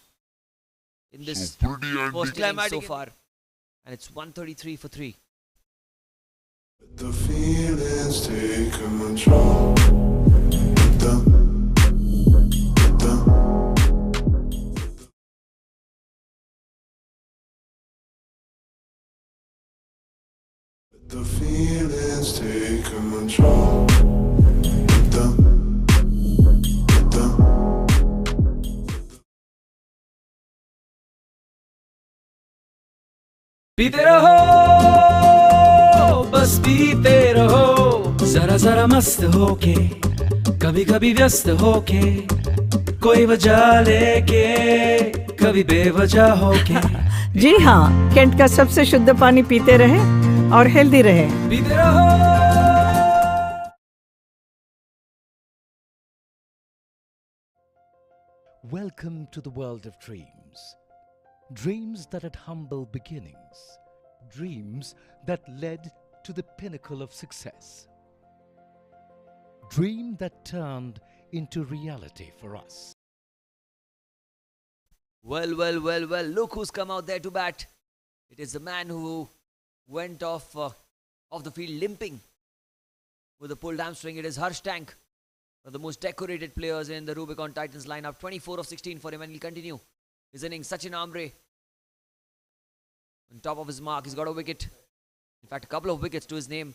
in this So pretty first innings so far. And it's 133 for 3. The feelings take control. The feelings take control. पीते रहो बस पीते रहो जरा जरा मस्त होके कभी कभी व्यस्त होके कोई वजह लेके कभी बेवजह होके जी हाँ, कैंट का सबसे शुद्ध पानी पीते रहे और हेल्दी रहे। पीते रहो Welcome to the world of dreams. Dreams that had humble beginnings. Dreams that led to the pinnacle of success. Dream that turned into reality for us. Well, look who's come out there to bat. It is the man who went off the field limping with a pulled hamstring. It is Harsh Tank, one of the most decorated players in the Rubicon Titans lineup. 24 of 16 for him, and he'll continue his innings. Sachin Ambre on top of his mark. He's got a wicket. In fact, a couple of wickets to his name.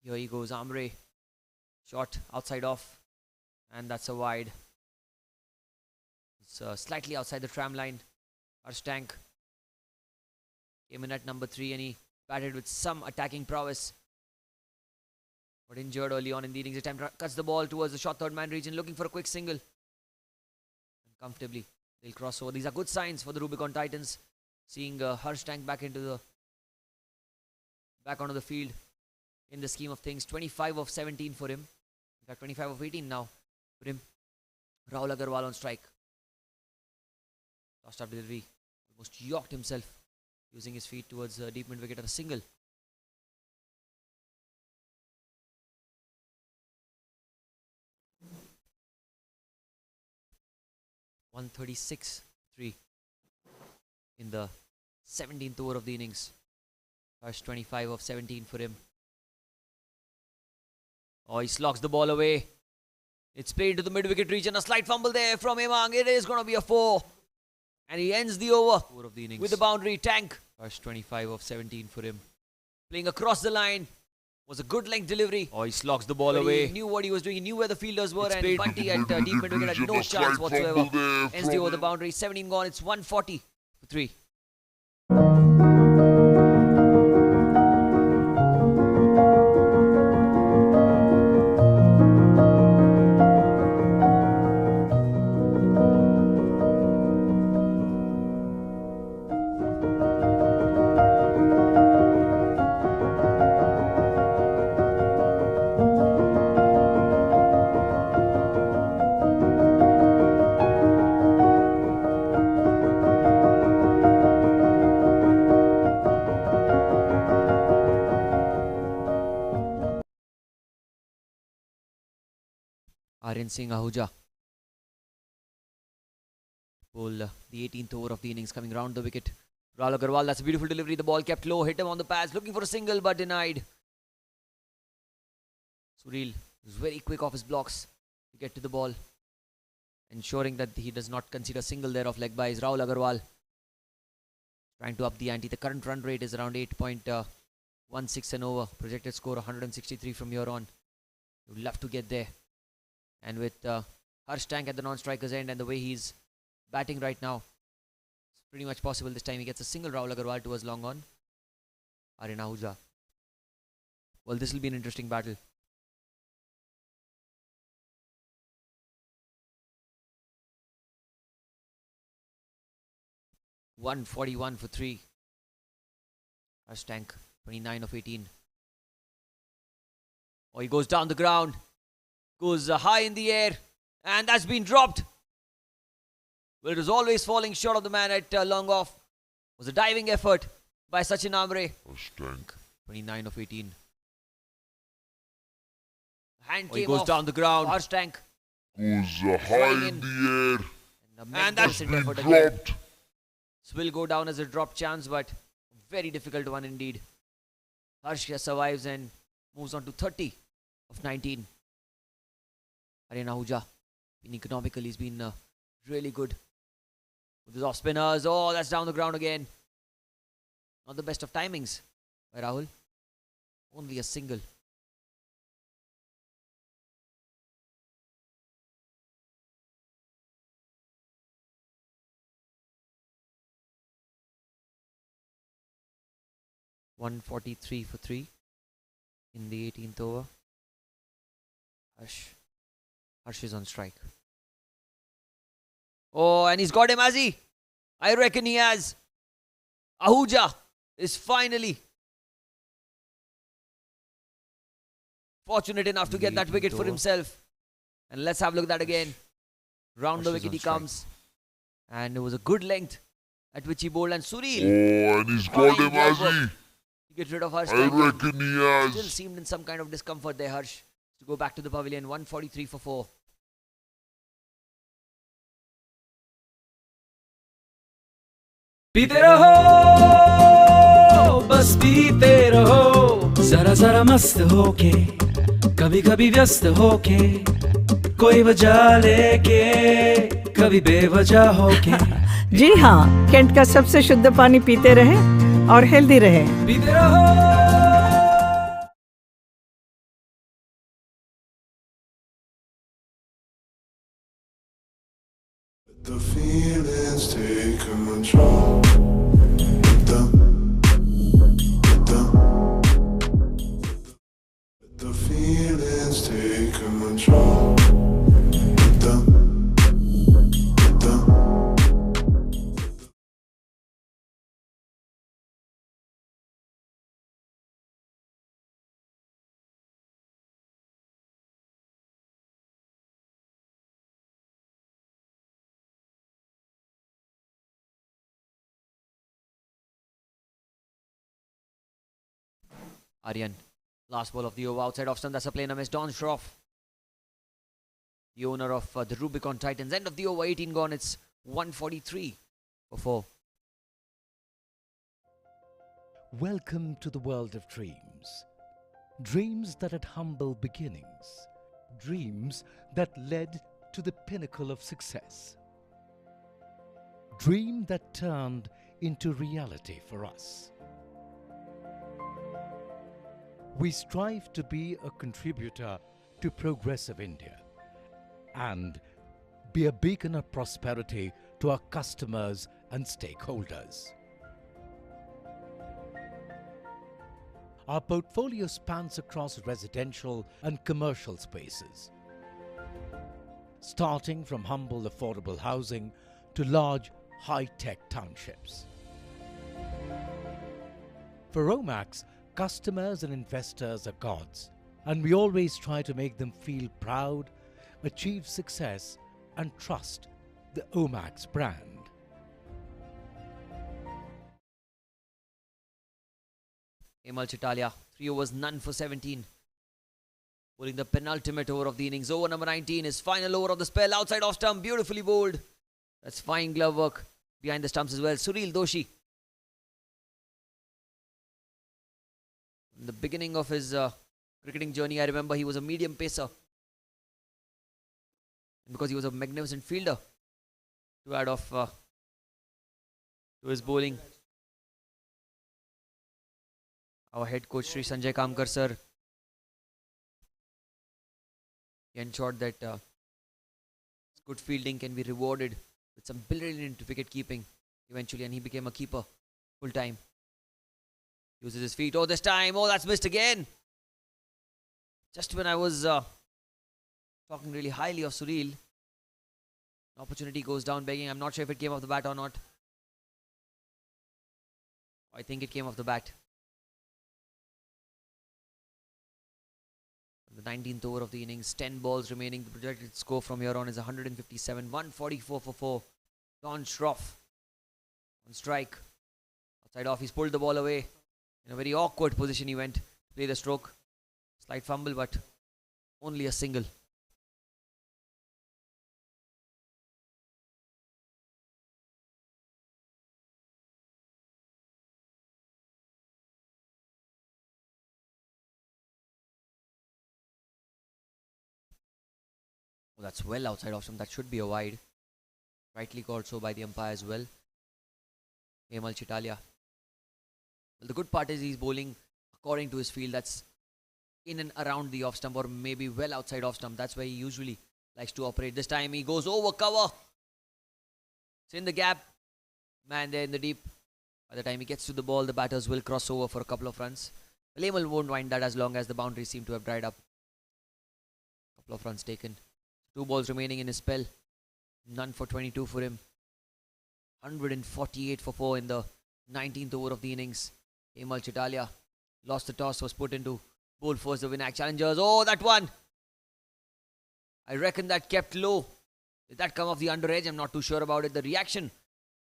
Here he goes, Ambre. Shot outside off, and that's a wide. It's slightly outside the tram line. Harsh Tank came in at number 3, and he batted with some attacking prowess. Got injured early on in the innings. This time cuts the ball towards the short third man region, looking for a quick single. And comfortably, they'll cross over. These are good signs for the Rubicon Titans. Seeing Harsh Tank back onto the field in the scheme of things. 25 of 17 for him. In fact, 25 of 18 now for him. Rahul Agarwal on strike. Tossed up delivery. Almost yacked himself, using his feet towards deep mid wicket at a single. (136-3) in the 17th over of the innings. First 25 of 17 for him. Oh, he slogs the ball away. It's played into the mid-wicket region. A slight fumble there from Emang. It is going to be a 4. And he ends the over of the innings with the boundary. Tank. First 25 of 17 for him. Playing across the line. Was a good length delivery. Oh, he slogs the ball away. He knew what he was doing. He knew where the fielders were. And Bunty at deep mid-wicket had no chance whatsoever. Ends the over the boundary. 17 gone. It's 140 for 3. Aryan Singh Ahuja. Pull the 18th over of the innings, coming round the wicket. Rahul Agarwal, that's a beautiful delivery. The ball kept low, hit him on the pads, looking for a single but denied. Sureel is very quick off his blocks to get to the ball, ensuring that he does not concede a single there of leg by Rahul Agarwal. trying to up the ante. The current run rate is around 8.16 and over. Projected score 163 from here on. Would love to get there. And with Harsh Tank at the non-striker's end and the way he's batting right now, it's pretty much possible this time he gets a single. Rahul Agarwal towards long on. Aryan Ahuja. Well, this will be an interesting battle. $141 for 3. Harsh Tank, 29 of 18. Oh, he goes down the ground. Goes high in the air. And that's been dropped. Well, it was always falling short of the man at long off. It was a diving effort by Sachin Amre. Tank. 29 of 18. Hand came goes down the ground. Harsh Tank. Goes high in the air. And that's been dropped. again. This will go down as a drop chance, but a very difficult one indeed. Harsh survives and moves on to 30 of 19. Aryan Ahuja, been economical, he's been really good with his off spinners. Oh, that's down the ground again. Not the best of timings by Rahul. Only a single. $143 for 3 in the 18th over. Harsh is on strike. Oh, and he's got him, has he? I reckon he has. Ahuja is finally fortunate enough to get that wicket for himself. And let's have a look at that again. Round the wicket he comes. And it was a good length at which he bowled. And Sureel. Oh, and he's got him, has he? Get rid of Harsh. I reckon he has. Still seemed in some kind of discomfort there, Harsh. To go back to the pavilion. 143 for 4. पीते रहो बस पीते रहो जरा जरा मस्त होके कभी कभी व्यस्त होके कोई वजह लेके कभी बेवजह होके जी हाँ, कैंट का सबसे शुद्ध पानी पीते रहे और हेल्दी रहे। पीते रहो The feelings take control. The feelings take control. Aryan, last ball of the over outside off stump. That's a plainer miss. Don Shroff, the owner of the Rubicon Titans. End of the over, 18 gone. It's 143 for 4. Welcome to the world of dreams. Dreams that had humble beginnings. Dreams that led to the pinnacle of success. Dream that turned into reality for us. We strive to be a contributor to progressive India and be a beacon of prosperity to our customers and stakeholders. Our portfolio spans across residential and commercial spaces, starting from humble affordable housing to large high-tech townships. For Omax, customers and investors are gods, and we always try to make them feel proud, achieve success, and trust the Omax brand. Hemal Chitalia, 3 overs, none for 17. Bowling the penultimate over of the innings. Over number 19, his final over of the spell. Outside off stump, beautifully bowled. That's fine glove work behind the stumps as well. Sureel Doshi. In the beginning of his cricketing journey, I remember he was a medium pacer. And because he was a magnificent fielder, to add off to his bowling, Our head coach Sri Sanjay Kamkar sir ensured that good fielding can be rewarded with some brilliant wicket keeping eventually, and he became a keeper full time. Uses his feet. Oh, this time. Oh, that's missed again. Just when I was talking really highly of Sureel, an opportunity goes down begging. I'm not sure if it came off the bat or not. I think it came off the bat. The 19th over of the innings, 10 balls remaining. The projected score from here on is 157, 144 for 4. Don Schroff on strike. Outside off, he's pulled the ball away. In a very awkward position he went to play the stroke. Slight fumble, but only a single. Oh, that's well outside off stump. That should be a wide. Rightly called so by the umpire as well. Hemal Chitalia. Well, the good part is he's bowling according to his field. That's in and around the off stump, or maybe well outside off stump. That's where he usually likes to operate. This time he goes over cover. It's in the gap. Man there in the deep. By the time he gets to the ball, the batters will cross over for a couple of runs. Hemal won't mind that as long as the boundaries seem to have dried up. Couple of runs taken. 2 balls remaining in his spell. None for 22 for him. 148 for 4 in the 19th over of the innings. Hemal Chitalia lost the toss, was put into bowl first. The Vinayak challengers. Oh, that one! I reckon that kept low. Did that come off the under edge? I'm not too sure about it. The reaction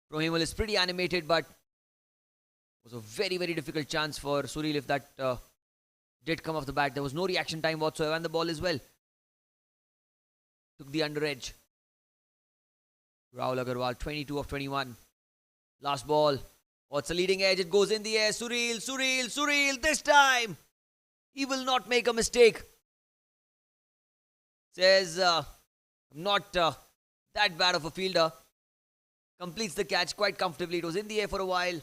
from Hemal is pretty animated, but it was a very, very difficult chance for Sureel if that did come off the bat. There was no reaction time whatsoever, and the ball as well took the under edge. Rahul Agarwal, 22 of 21. Last ball. What's the leading edge? It goes in the air. Sureel. This time he will not make a mistake. Says, I'm not that bad of a fielder. Completes the catch quite comfortably. It was in the air for a while.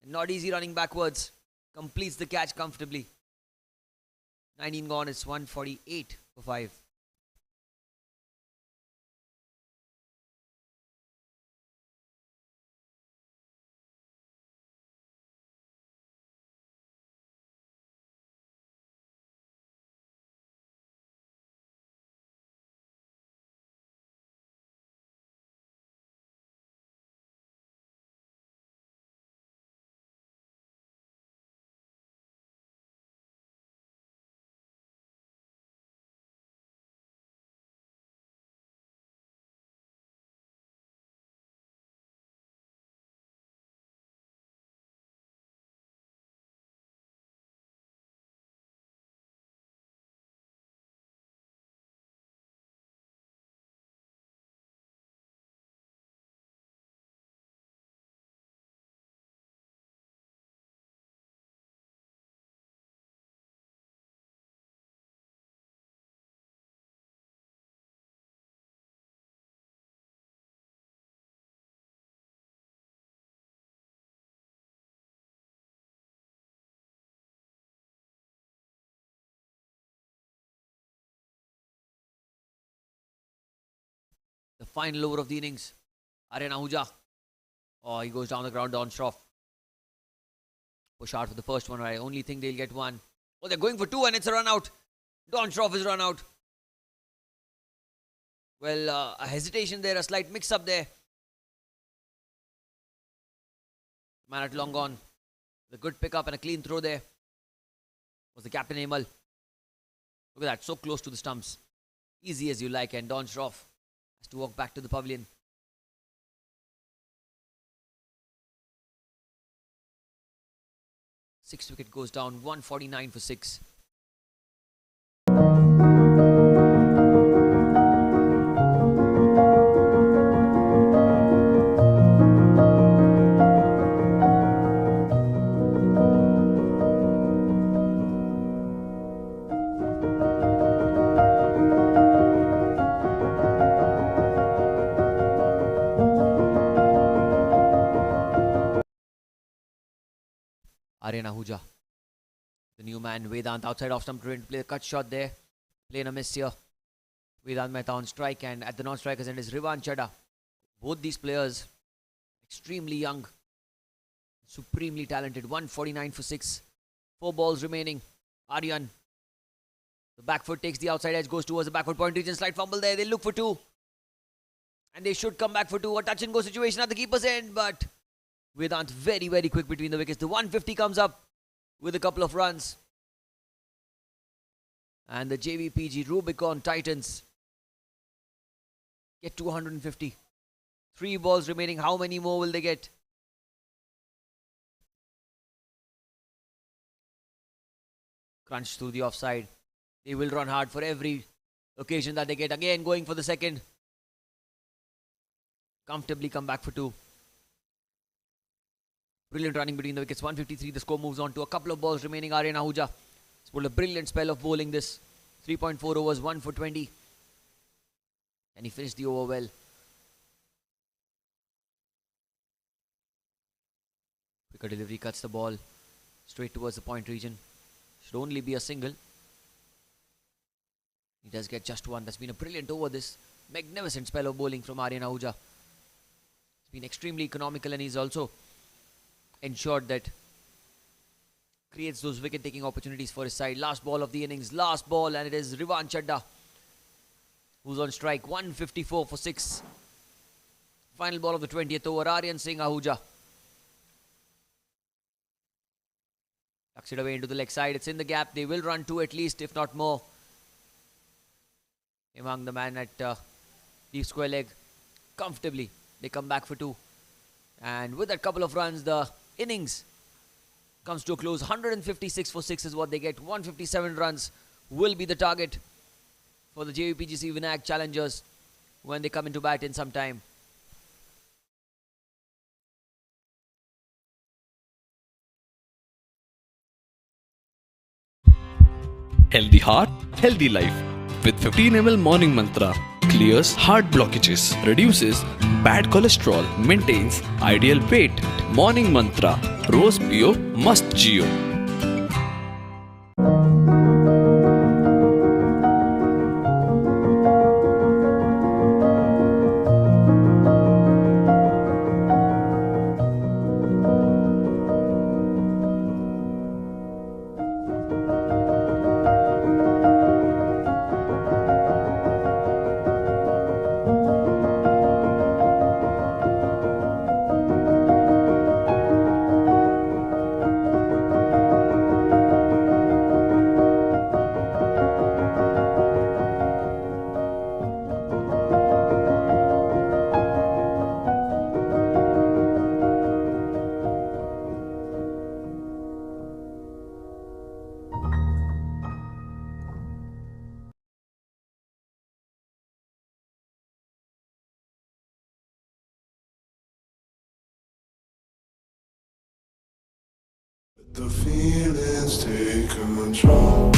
And not easy running backwards. Completes the catch comfortably. 19 gone. It's 148 for 5. The final over of the innings. Aryan Ahuja. Oh, he goes down the ground. Don Schroff. Push hard for the first one. I only think they'll get one. Oh, they're going for 2 and it's a run out. Don Schroff is run out. Well, a hesitation there, a slight mix-up there. Man at long gone. The good pick up and a clean throw there was the captain Hemal. Look at that, so close to the stumps. Easy as you like, and Don Schroff has to walk back to the pavilion. Sixth wicket goes down, 149 for 6. Aryan Ahuja new man, Vedant, outside off stump to play the cut shot there. Playing a miss here. Vedant Mehta on strike, and at the non-strikers end is Rivan Chadha. Both these players extremely young, supremely talented. 149 for 6. 4 balls remaining. Aryan. The back foot takes the outside edge, goes towards the backward point region. Slight fumble there. They look for 2. And they should come back for 2. A touch and go situation at the keeper's end, but Vedant very, very quick between the wickets. The 150 comes up with a couple of runs. And the JVPG Rubicon Titans get 250. 3 balls remaining. How many more will they get? Crunch through the offside. They will run hard for every occasion that they get. Again going for the second. Comfortably come back for 2. Brilliant running between the wickets. 153. The score moves on to a couple of balls remaining. Aryan Ahuja has pulled a brilliant spell of bowling this. 3.4 overs, 1 for 20. And he finished the over well. Quicker delivery cuts the ball straight towards the point region. Should only be a single. He does get just 1. That's been a brilliant over this. Magnificent spell of bowling from Aryan Ahuja. It's been extremely economical, and he's also ensured that creates those wicket taking opportunities for his side. Last ball of the innings. Last ball, and it is Rivan Chadha who's on strike. 154 for 6. Final ball of the 20th over. Aryan Singh Ahuja tucks it away into the leg side. It's in the gap. They will run 2 at least, if not more. Among the man at deep square leg. Comfortably, they come back for 2. And with that couple of runs, the innings comes to a close. 156 for 6 is what they get. 157 runs will be the target for the Jvpgc Vinayak challengers when they come into bat in some time. Healthy heart, healthy life. With 15 ml morning mantra, clears heart blockages, reduces bad cholesterol, maintains ideal weight. Morning mantra, Rose Pio Must Geo. The feelings take control.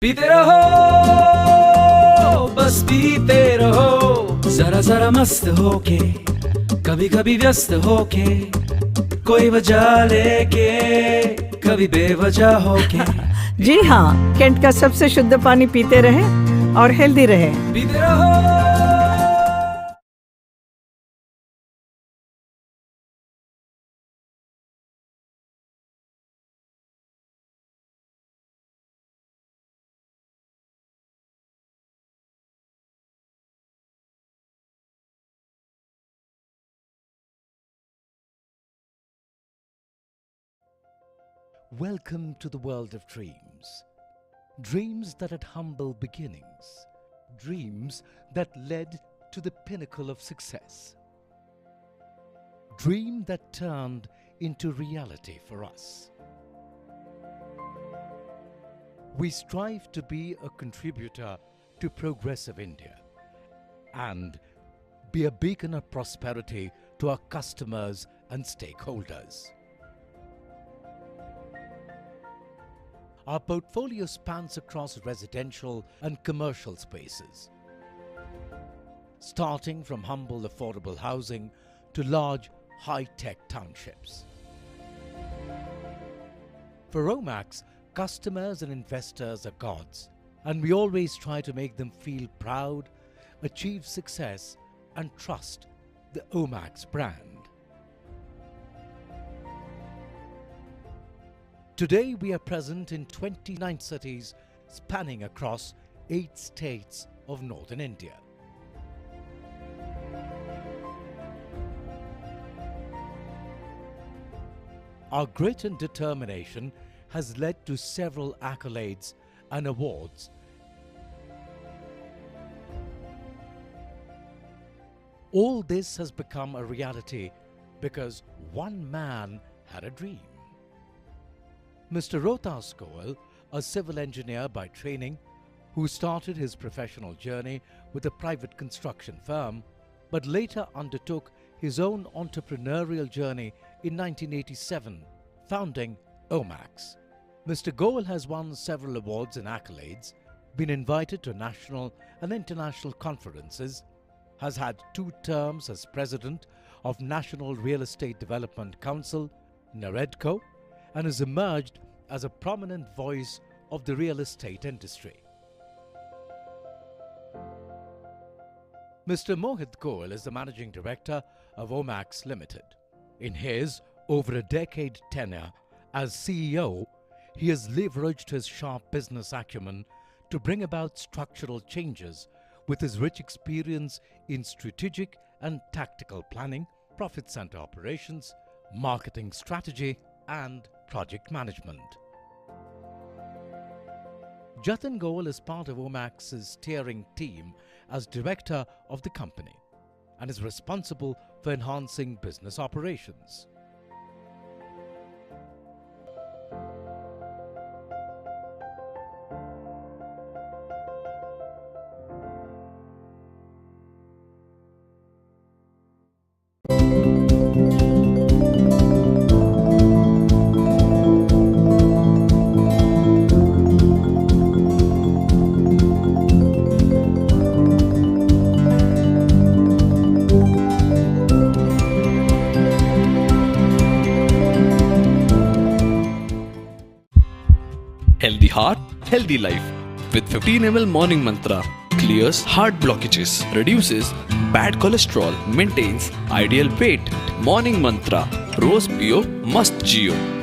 पीते रहो बस पीते रहो जरा जरा मस्त होके कभी कभी व्यस्त होके कोई वजह लेके कभी बेवजह होके जी हाँ, कैंट का सबसे शुद्ध पानी पीते रहे और हेल्दी रहे। पीते रहो Welcome to the world of dreams. Dreams that had humble beginnings. Dreams that led to the pinnacle of success. Dream that turned into reality for us. We strive to be a contributor to progressive India and be a beacon of prosperity to our customers and stakeholders. Our portfolio spans across residential and commercial spaces, starting from humble affordable housing to large high-tech townships. For Omax, customers and investors are gods, and we always try to make them feel proud, achieve success, and trust the Omax brand. Today we are present in 29 cities spanning across 8 states of northern India. Our grit and determination has led to several accolades and awards. All this has become a reality because one man had a dream. Mr. Rohtas Goel, a civil engineer by training, who started his professional journey with a private construction firm, but later undertook his own entrepreneurial journey in 1987, founding Omax. Mr. Goel has won several awards and accolades, been invited to national and international conferences, has had 2 terms as president of National Real Estate Development Council, NAREDCO, and has emerged as a prominent voice of the real estate industry. Mr. Mohit Goel is the managing director of Omax Limited. In his over a decade tenure as CEO, he has leveraged his sharp business acumen to bring about structural changes with his rich experience in strategic and tactical planning, profit center operations, marketing strategy, and project management. Jatin Goel is part of Omax's steering team as director of the company and is responsible for enhancing business operations. Healthy heart, healthy life. With 15 ml morning mantra, clears heart blockages, reduces bad cholesterol, maintains ideal weight. Morning mantra, रोज पियो मस्त जियो.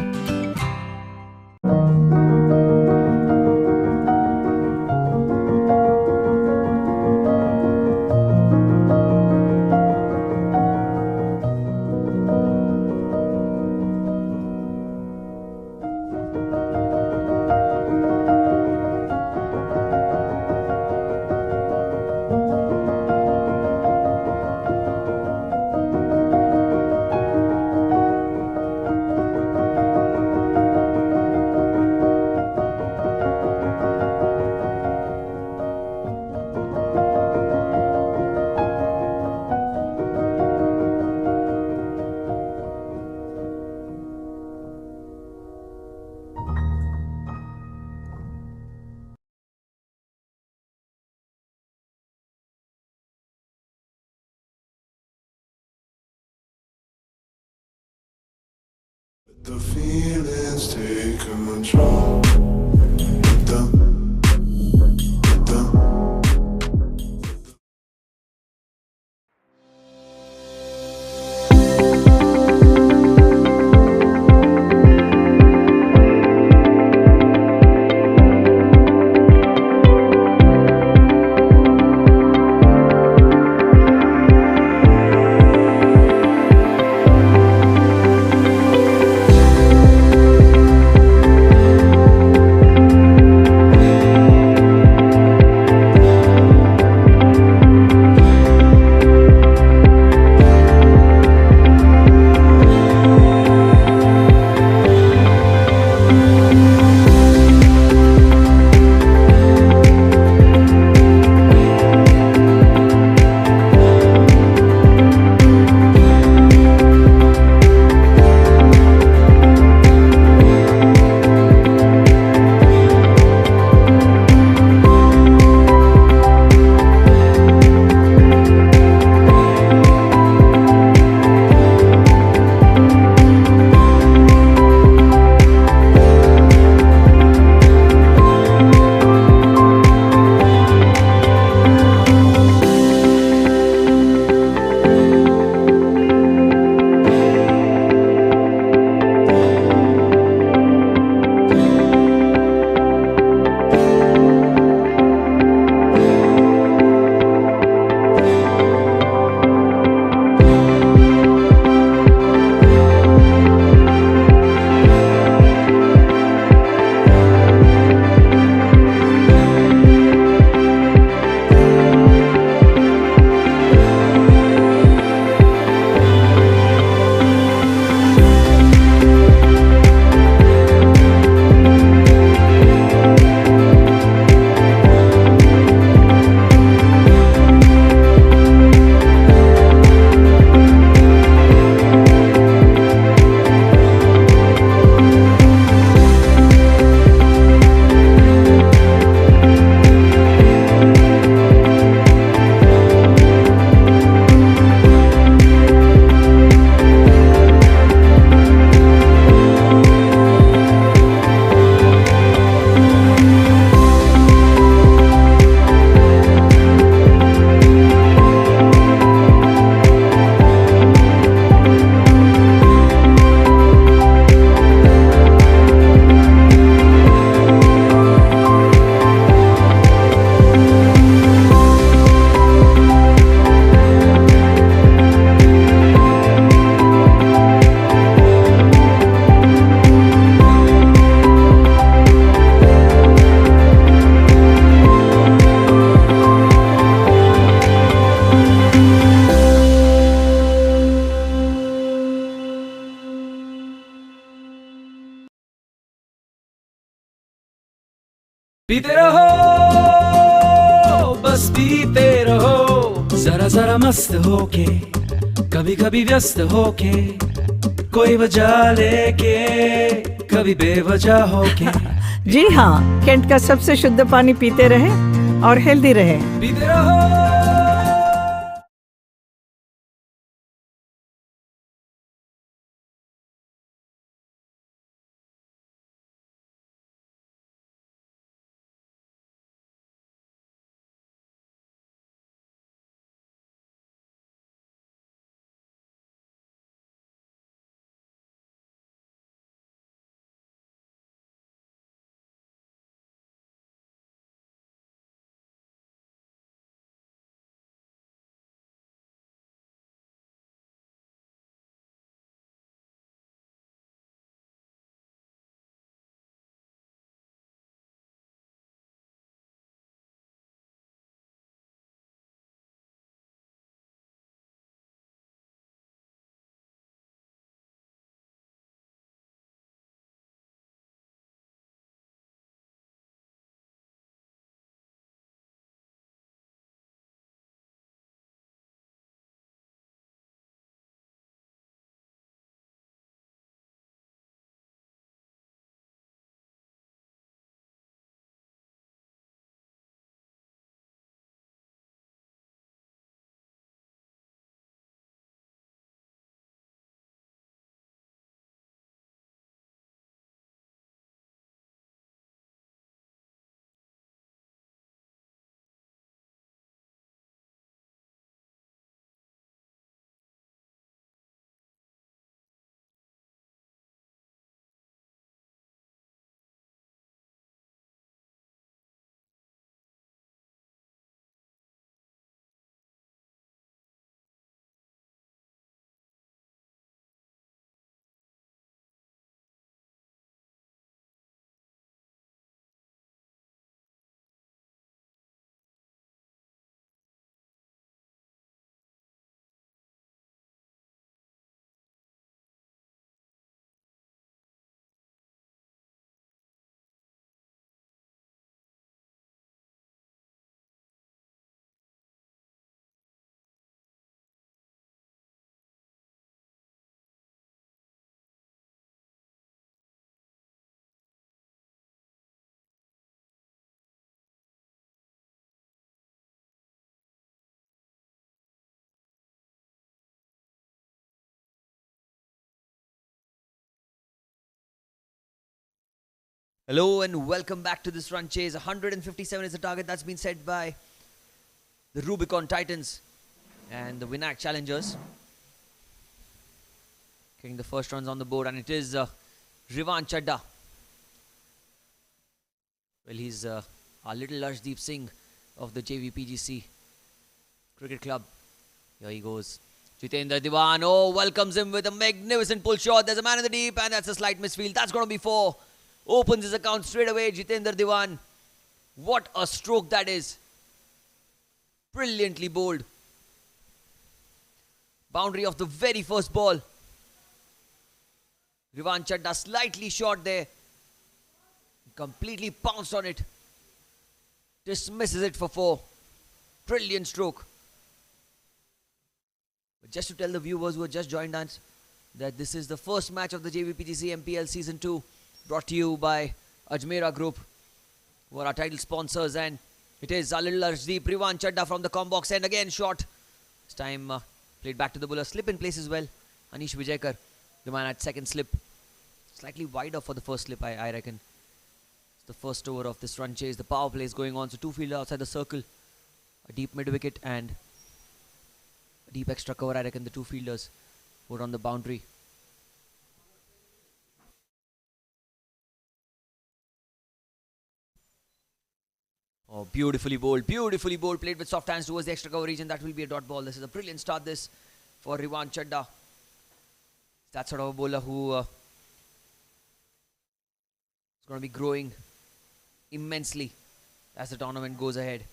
The feelings take control. पीते रहो बस पीते रहो जरा जरा मस्त होके कभी कभी व्यस्त होके कोई वजह लेके कभी बेवजह होके जी हाँ, कैंट का सबसे शुद्ध पानी पीते रहे और हेल्दी रहे। पीते रहो। Hello and welcome back to this run chase. 157 is the target that's been set by the Rubicon Titans and the Vinayak challengers. Getting the first runs on the board, and it is Rivan Chadda. Well, he's our little Arshdeep Singh of the Jvpgc Cricket Club. Here he goes. Jitendra Diwan, welcomes him with a magnificent pull shot. There's a man in the deep, and that's a slight misfield. That's going to be 4. Opens his account straight away, Jitendra Diwan. What a stroke that is. Brilliantly bowled. Boundary of the very first ball. Rivan Chadda slightly short there. Completely pounced on it. Dismisses it for 4. Brilliant stroke. But just to tell the viewers who have just joined us that this is the first match of the Jvpgc MPL Season 2, brought to you by Ajmera Group, who are our title sponsors, and it is our little Arshdeep, Rivan Chadda from the combox end, again short. This time played back to the bowler, slip in place as well. Anish Vijayakar, the man at second slip, slightly wider for the first slip, I reckon. It's the first over of this run chase. The power play is going on, so 2 fielders outside the circle, a deep mid wicket and a deep extra cover. I reckon the 2 fielders were on the boundary. Beautifully bowled, played with soft hands towards the extra cover region. That will be a dot ball. This is a brilliant start this for Rivan Chadda. That sort of a bowler who is going to be growing immensely as the tournament goes ahead.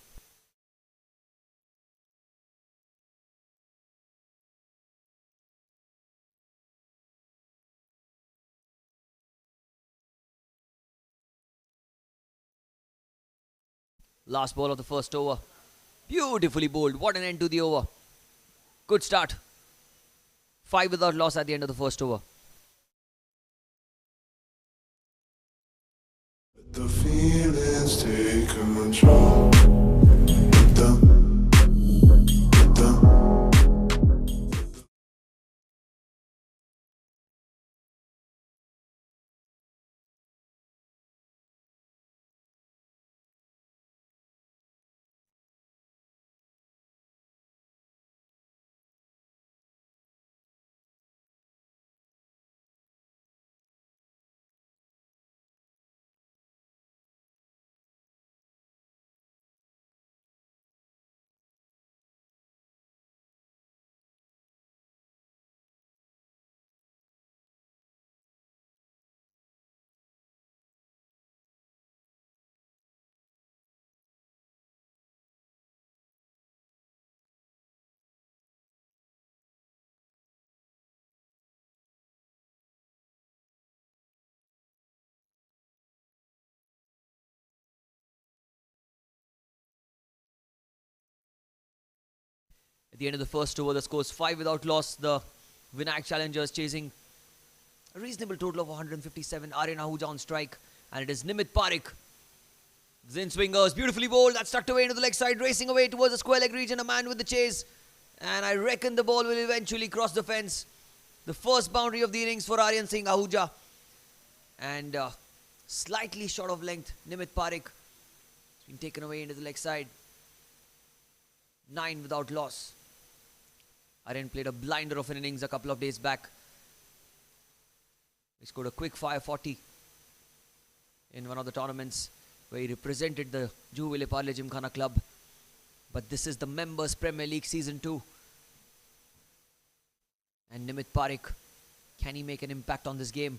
Last ball of the first over. Beautifully bowled. What an end to the over. Good start. 5 without loss at the end of the first over. The feelings take control. At the end of the first over, the score is 5 without loss. The Vinayak challengers chasing a reasonable total of 157. Aryan Ahuja on strike. And it is Nimit Parikh. Zin swingers, beautifully bowled. That's tucked away into the leg side, racing away towards the square leg region. A man with the chase. And I reckon the ball will eventually cross the fence. The first boundary of the innings for Aryan Singh Ahuja. And slightly short of length, Nimit Parikh. It's been taken away into the leg side. 9 without loss. Aryan played a blinder of an innings a couple of days back. He scored a quick fire 40 in one of the tournaments where he represented the Juhu Vile Gymkhana Club. But this is the Members Premier League Season 2. And Nimit Parikh, can he make an impact on this game?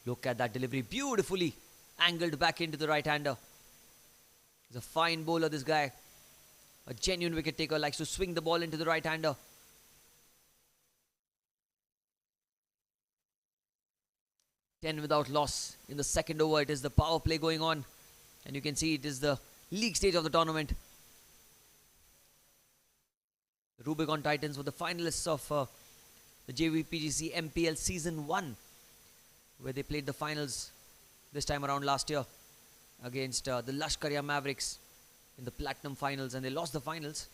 Look at that delivery, beautifully angled back into the right-hander. He's a fine bowler, this guy. A genuine wicket taker, likes to swing the ball into the right-hander. Ten without loss in the second over. It is the power play going on. And you can see it is the league stage of the tournament. The Rubicon Titans were the finalists of the Jvpgc MPL Season 1, where they played the finals this time around last year against the Lashkaria Mavericks in the Platinum Finals, and they lost the finals.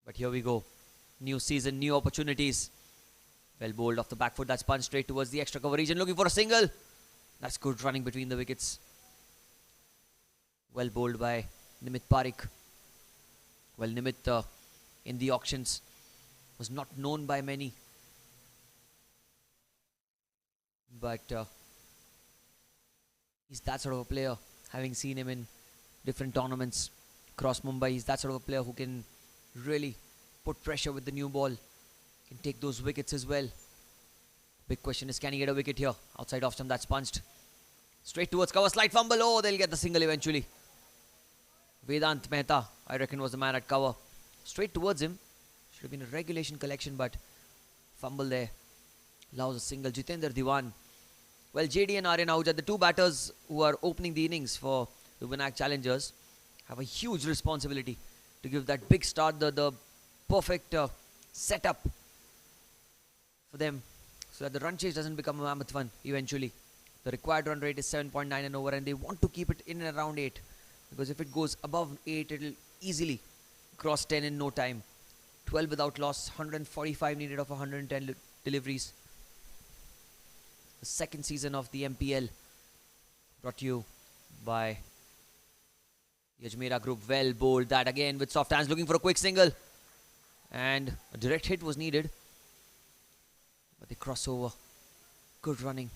But here we go. New season, new opportunities. Well bowled off the back foot. That's punched straight towards the extra cover region. Looking for a single. That's good running between the wickets. Well bowled by Nimit Parikh. Well, Nimit in the auctions was not known by many. But he's that sort of a player. Having seen him in different tournaments across Mumbai, he's that sort of a player who can really put pressure with the new ball. Can take those wickets as well. Big question is, can he get a wicket here? Outside off stump, that's punched. Straight towards cover, slight fumble. Oh, they'll get the single eventually. Vedant Mehta, I reckon, was the man at cover. Straight towards him. Should have been a regulation collection, but fumble there. Allows a single. Jitendra Diwan. Well, JD and Aryan Ahuja, the two batters who are opening the innings for the Vinayak challengers, have a huge responsibility to give that big start, the perfect setup for them, so that the run chase doesn't become a mammoth one eventually. The required run rate is 7.9 and over, and they want to keep it in and around 8, because if it goes above 8, it'll easily cross 10 in no time. 12 without loss, 145 needed of 110 deliveries. The second season of the MPL, brought to you by the Ajmera Group. Well bowled, that again with soft hands, looking for a quick single, and a direct hit was needed, but they cross over. Good running.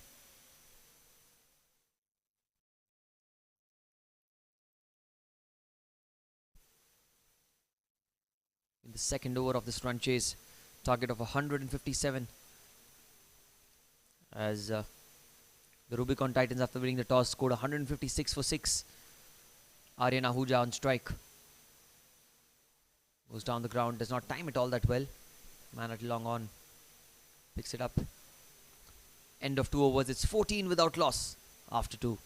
In the second over of this run chase, target of 157, as the Rubicon Titans, after winning the toss, scored 156 for 6. Aryan Ahuja on strike. Goes down the ground, does not time it all that well. Man at long on. Picks it up. End of 2 overs. It's 14 without loss after 2.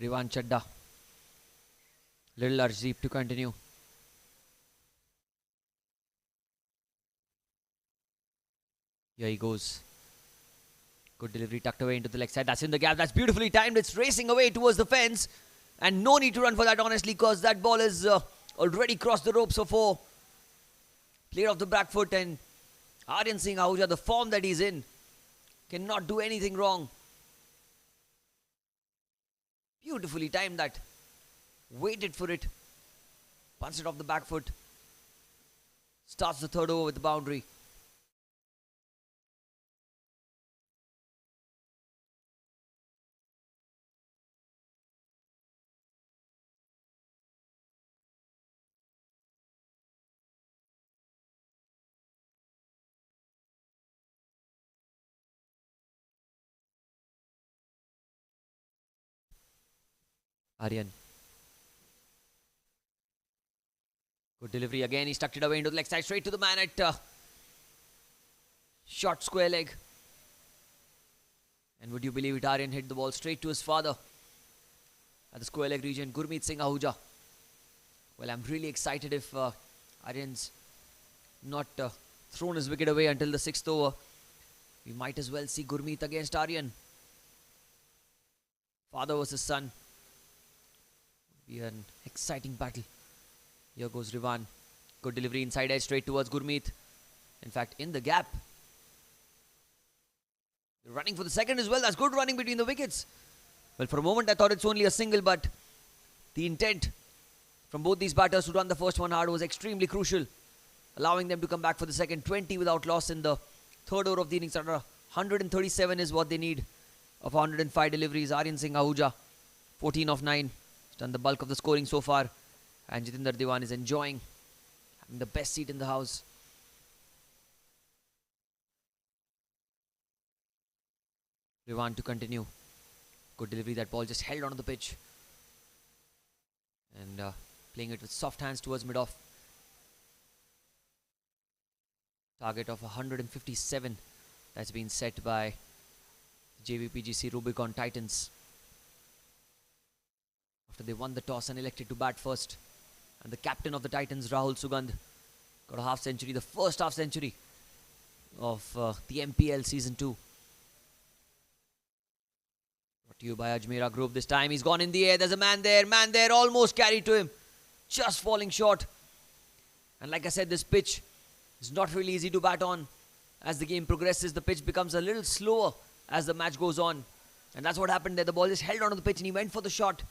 Rivan Chadda. Little Arshdeep to continue. Here he goes. Good delivery, tucked away into the leg side. That's in the gap. That's beautifully timed. It's racing away towards the fence. And no need to run for that, honestly, because that ball has already crossed the ropes for 4. Played off the back foot, and Aryan Singh Ahuja, the form that he's in, cannot do anything wrong. Beautifully timed that. Waited for it. Punched it off the back foot. Starts the third over with the boundary. Aryan. Good delivery again. He stuck it away into the leg side, straight to the man at short square leg. And would you believe it, Aryan hit the ball straight to his father at the square leg region, Gurmeet Singh Ahuja. Well, I'm really excited if Aryan's not thrown his wicket away until the 6th over. We might as well see Gurmeet against Aryan. Father versus son. Be an exciting battle. Here goes Rivan. Good delivery inside edge, straight towards Gurmeet. In fact, in the gap. Running for the second as well. That's good running between the wickets. Well, for a moment I thought it's only a single, but the intent from both these batters to run the first one hard was extremely crucial, allowing them to come back for the second. 20 without loss in the third over of the innings. 137 is what they need of 105 deliveries. Aryan Singh Ahuja, 14 of 9. done the bulk of the scoring so far. And Jitendra Dewan is enjoying having the best seat in the house. Dewan to continue. Good delivery. That ball just held onto the pitch. And playing it with soft hands towards mid-off. Target of 157 that's been set by Jvpgc Rubicon Titans. After they won the toss and elected to bat first. And the captain of the Titans, Rahul Sugandh, got a half century, the first half century of the MPL Season 2. Brought to you by Ajmera Group. This time he's gone in the air. There's a man there, almost carried to him. Just falling short. And like I said, this pitch is not really easy to bat on. As the game progresses, the pitch becomes a little slower as the match goes on. And that's what happened there. The ball just held onto the pitch and he went for the shot.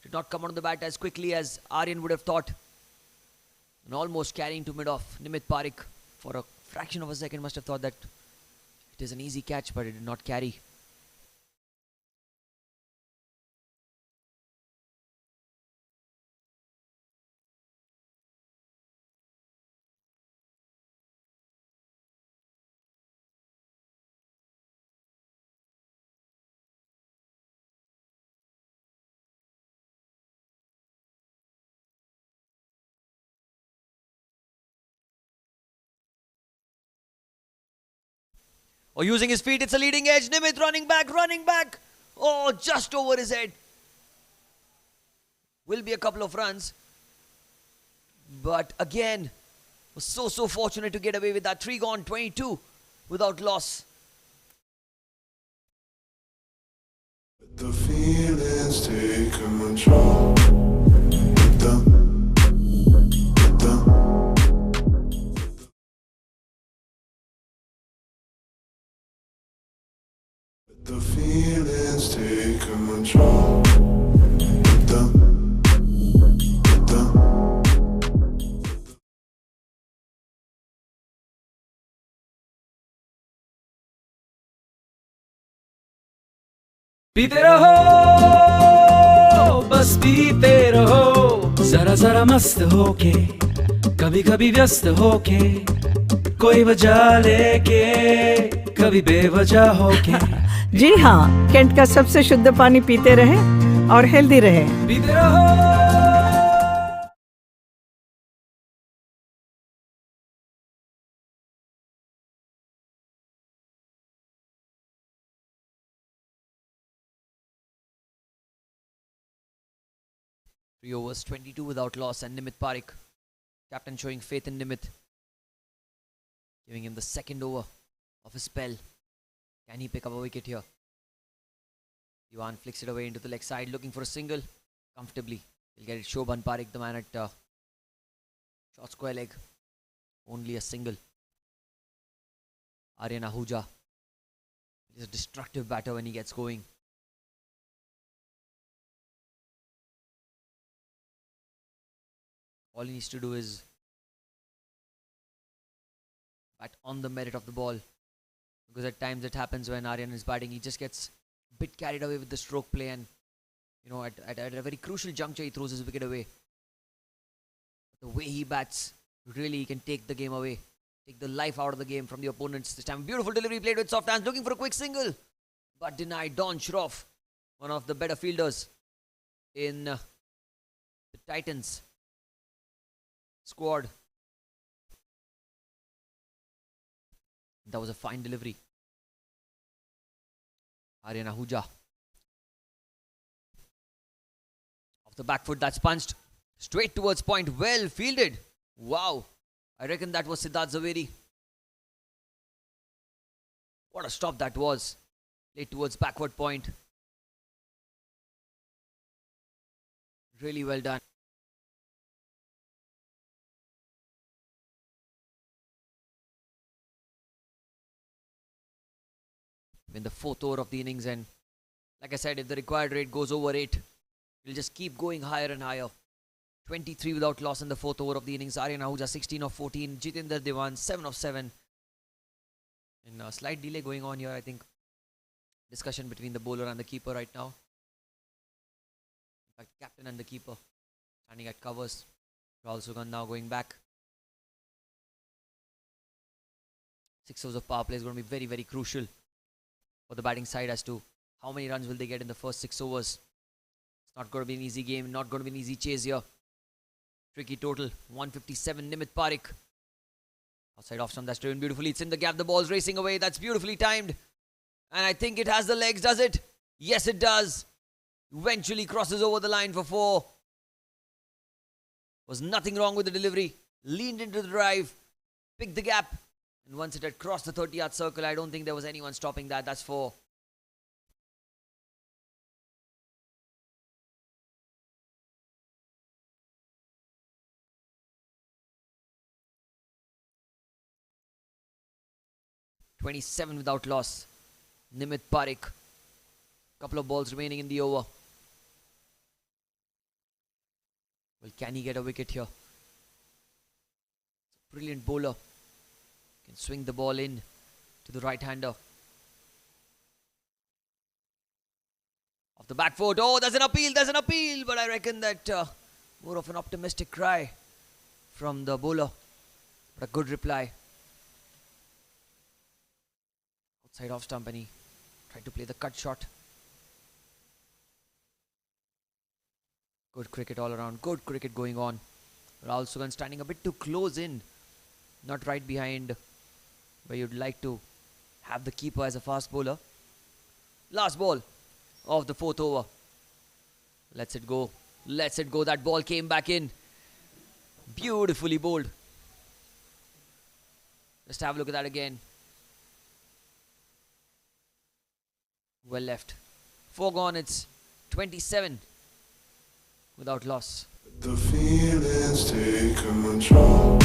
Did not come onto the bat as quickly as Aryan would have thought. And almost carrying to mid-off. Nimit Parikh, for a fraction of a second, must have thought that it is an easy catch, but it did not carry. Or using his feet, it's a leading edge. Nimit running back. Oh, just over his head. Will be a couple of runs. But again, was so fortunate to get away with that. 3 gone, 22 without loss. The feelings take control. The feelings take control. पीते रहो बस पीते रहो जरा जरा मस्त होके कभी कभी व्यस्त होके कोई वजह लेके कभी बेवजह होके जी हाँ, कैंट का सबसे शुद्ध पानी पीते रहे और हेल्दी रहे। पीते रहो। Three overs, 22 without loss, and Nimit Parikh, captain, showing faith in Nimit, giving him the second over of his spell. Can he pick up a wicket here? Dewan flicks it away into the leg side, looking for a single comfortably. He'll get it. Shobhan Parikh, the man at short square leg. Only a single. Aryan Ahuja. He's a destructive batter when he gets going. All he needs to do is bat on the merit of the ball. Because at times it happens when Aryan is batting, he just gets a bit carried away with the stroke play, and you know, at a very crucial juncture he throws his wicket away. But the way he bats, really he can take the game away, take the life out of the game from the opponents. This time beautiful delivery played with soft hands, looking for a quick single, but denied. Don Shroff, one of the better fielders in the Titans squad. That was a fine delivery. Aryan Ahuja. Off the back foot, that's punched straight towards point. Well fielded. Wow. I reckon that was Siddharth Zaveri. What a stop that was. Played towards backward point. Really well done. In the fourth over of the innings, and like I said, if the required rate goes over 8, it'll just keep going higher and higher. 23 without loss in the fourth over of the innings. Aryan Ahuja 16 of 14. Jitendra Dewan 7 of 7. And a slight delay going on here, I think. Discussion between the bowler and the keeper right now. Captain and the keeper standing at covers. Rahul Sugan now going back. 6 overs of power play is going to be very, very crucial for the batting side as to how many runs will they get in the first 6 overs. It's not going to be an easy game, not going to be an easy chase here. Tricky total, 157. Nimit Parikh. Outside off stump, that's driven beautifully. It's in the gap, the ball's racing away. That's beautifully timed. And I think it has the legs, does it? Yes, it does. Eventually crosses over the line for 4. Was nothing wrong with the delivery. Leaned into the drive, picked the gap. And once it had crossed the 30-yard circle, I don't think there was anyone stopping that. That's 4. (27) without loss. Nimit Parikh. Couple of balls remaining in the over. Well, can he get a wicket here? Brilliant bowler. Can swing the ball in to the right-hander. Off the back foot. Oh, there's an appeal. But I reckon that more of an optimistic cry from the bowler. But a good reply. Outside off stump and he tried to play the cut shot. Good cricket all around. Good cricket going on. Rahul Sugan standing a bit too close in. Not right behind where you'd like to have the keeper as a fast bowler. Last ball of the 4th over. Let's it go. That ball came back in. Beautifully bowled. Just have a look at that again. Well left. 4 gone. It's 27 without loss. The feelings take control.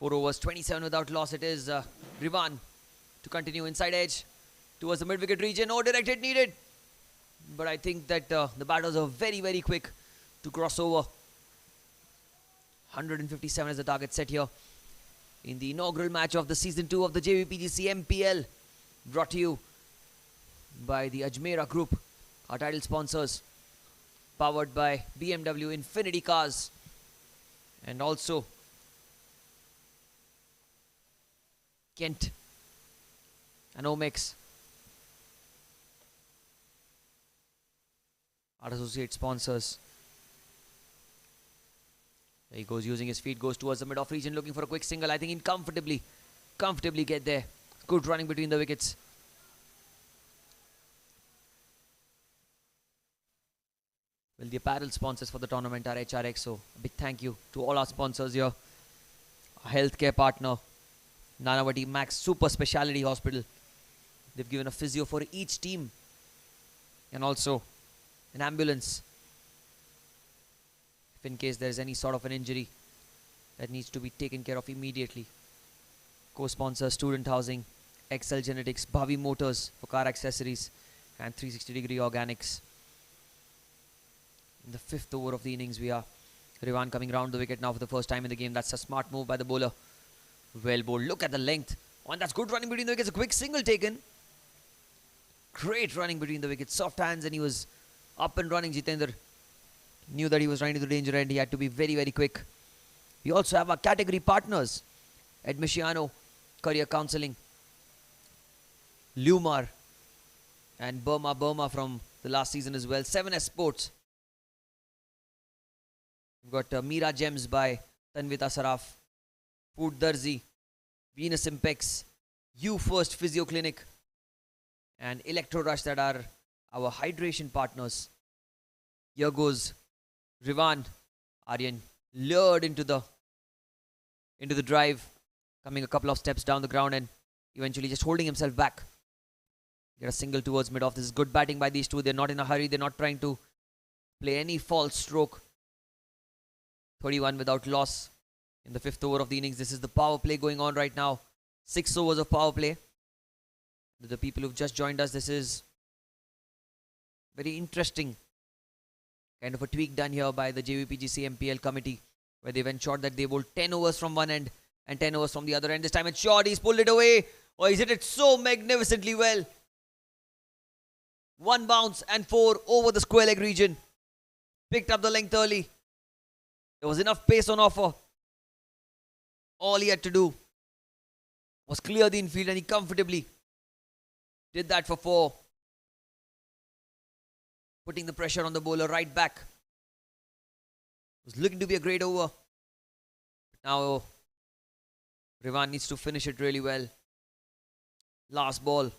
Four overs, 27 without loss. It is Rivan to continue inside edge towards the mid-wicket region. No direct hit needed. But I think that the batters are very, very quick to cross over. 157 is the target set here in the inaugural match of the Season 2 of the Jvpgc MPL. Brought to you by the Ajmera Group, our title sponsors. Powered by BMW Infinity Cars. And also Kent and Omex, our associate sponsors. There he goes, using his feet, goes towards the mid-off region, looking for a quick single. I think he comfortably get there. Good running between the wickets. Well, the apparel sponsors for the tournament are HRX, so a big thank you to all our sponsors here. Our healthcare partner, Nanavati Max Super Speciality Hospital. They've given a physio for each team and also an ambulance if in case there is any sort of an injury that needs to be taken care of immediately. Co-sponsor Student Housing, Excel Genetics, Bhavi Motors for car accessories and 360-degree Organics. In the 5th over of the innings, we are Rivan coming round the wicket now for the first time in the game. That's a smart move by the bowler. Well bowled. Look at the length. And that's good running between the wickets. A quick single taken. Great running between the wickets. Soft hands and he was up and running. Jitendra knew that he was running to the danger end. He had to be very, very quick. We also have our category partners. Admisiano, Career Counselling, Lumar and Burma from the last season as well. 7S Sports. We've got Mira Gems by Tanvita Saraf. Food Darzi, Venus Impex, You First Physio Clinic and Electro Rush that are our hydration partners. Here goes Rivan. Aryan lured into the drive, coming a couple of steps down the ground and eventually just holding himself back. get a single towards mid-off. This is good batting by these two. They're not in a hurry. They're not trying to play any false stroke. 31 without loss in the 5th over of the innings. This is the power play going on right now. 6 overs of power play. To the people who've just joined us, this is very interesting kind of a tweak done here by the Jvpgc MPL committee, where they've ensured that they bowled 10 overs from one end and 10 overs from the other end. This time it's short. He's pulled it away. Oh, he's hit it so magnificently well. 1 bounce and 4 over the square leg region. Picked up the length early. There was enough pace on offer. All he had to do was clear the infield, and he comfortably did that for 4. Putting the pressure on the bowler right back. It was looking to be a great over. Now Rivan needs to finish it really well. Last ball.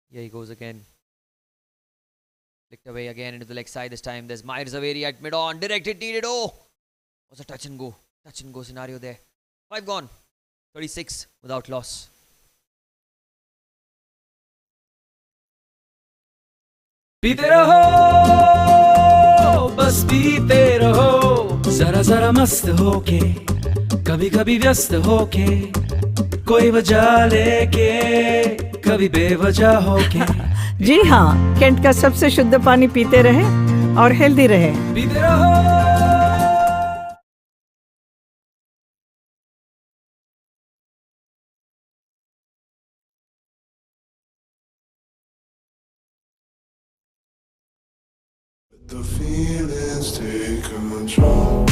Here he goes again. Flicked away again into the leg side this time. There's Mahir Zaveri at mid-on. Direct hit needed. Oh! Was a touch and go. Touch and go scenario there. 5 gone. 36 without loss. पीते रहो बस पीते रहो जरा जरा मस्त होके कभी कभी व्यस्त होके कोई वजह लेके कभी बेवजह होके जी हाँ, कैंट का सबसे शुद्ध पानी पीते रहे और हेल्दी रहे। पीते रहो The feelings take control.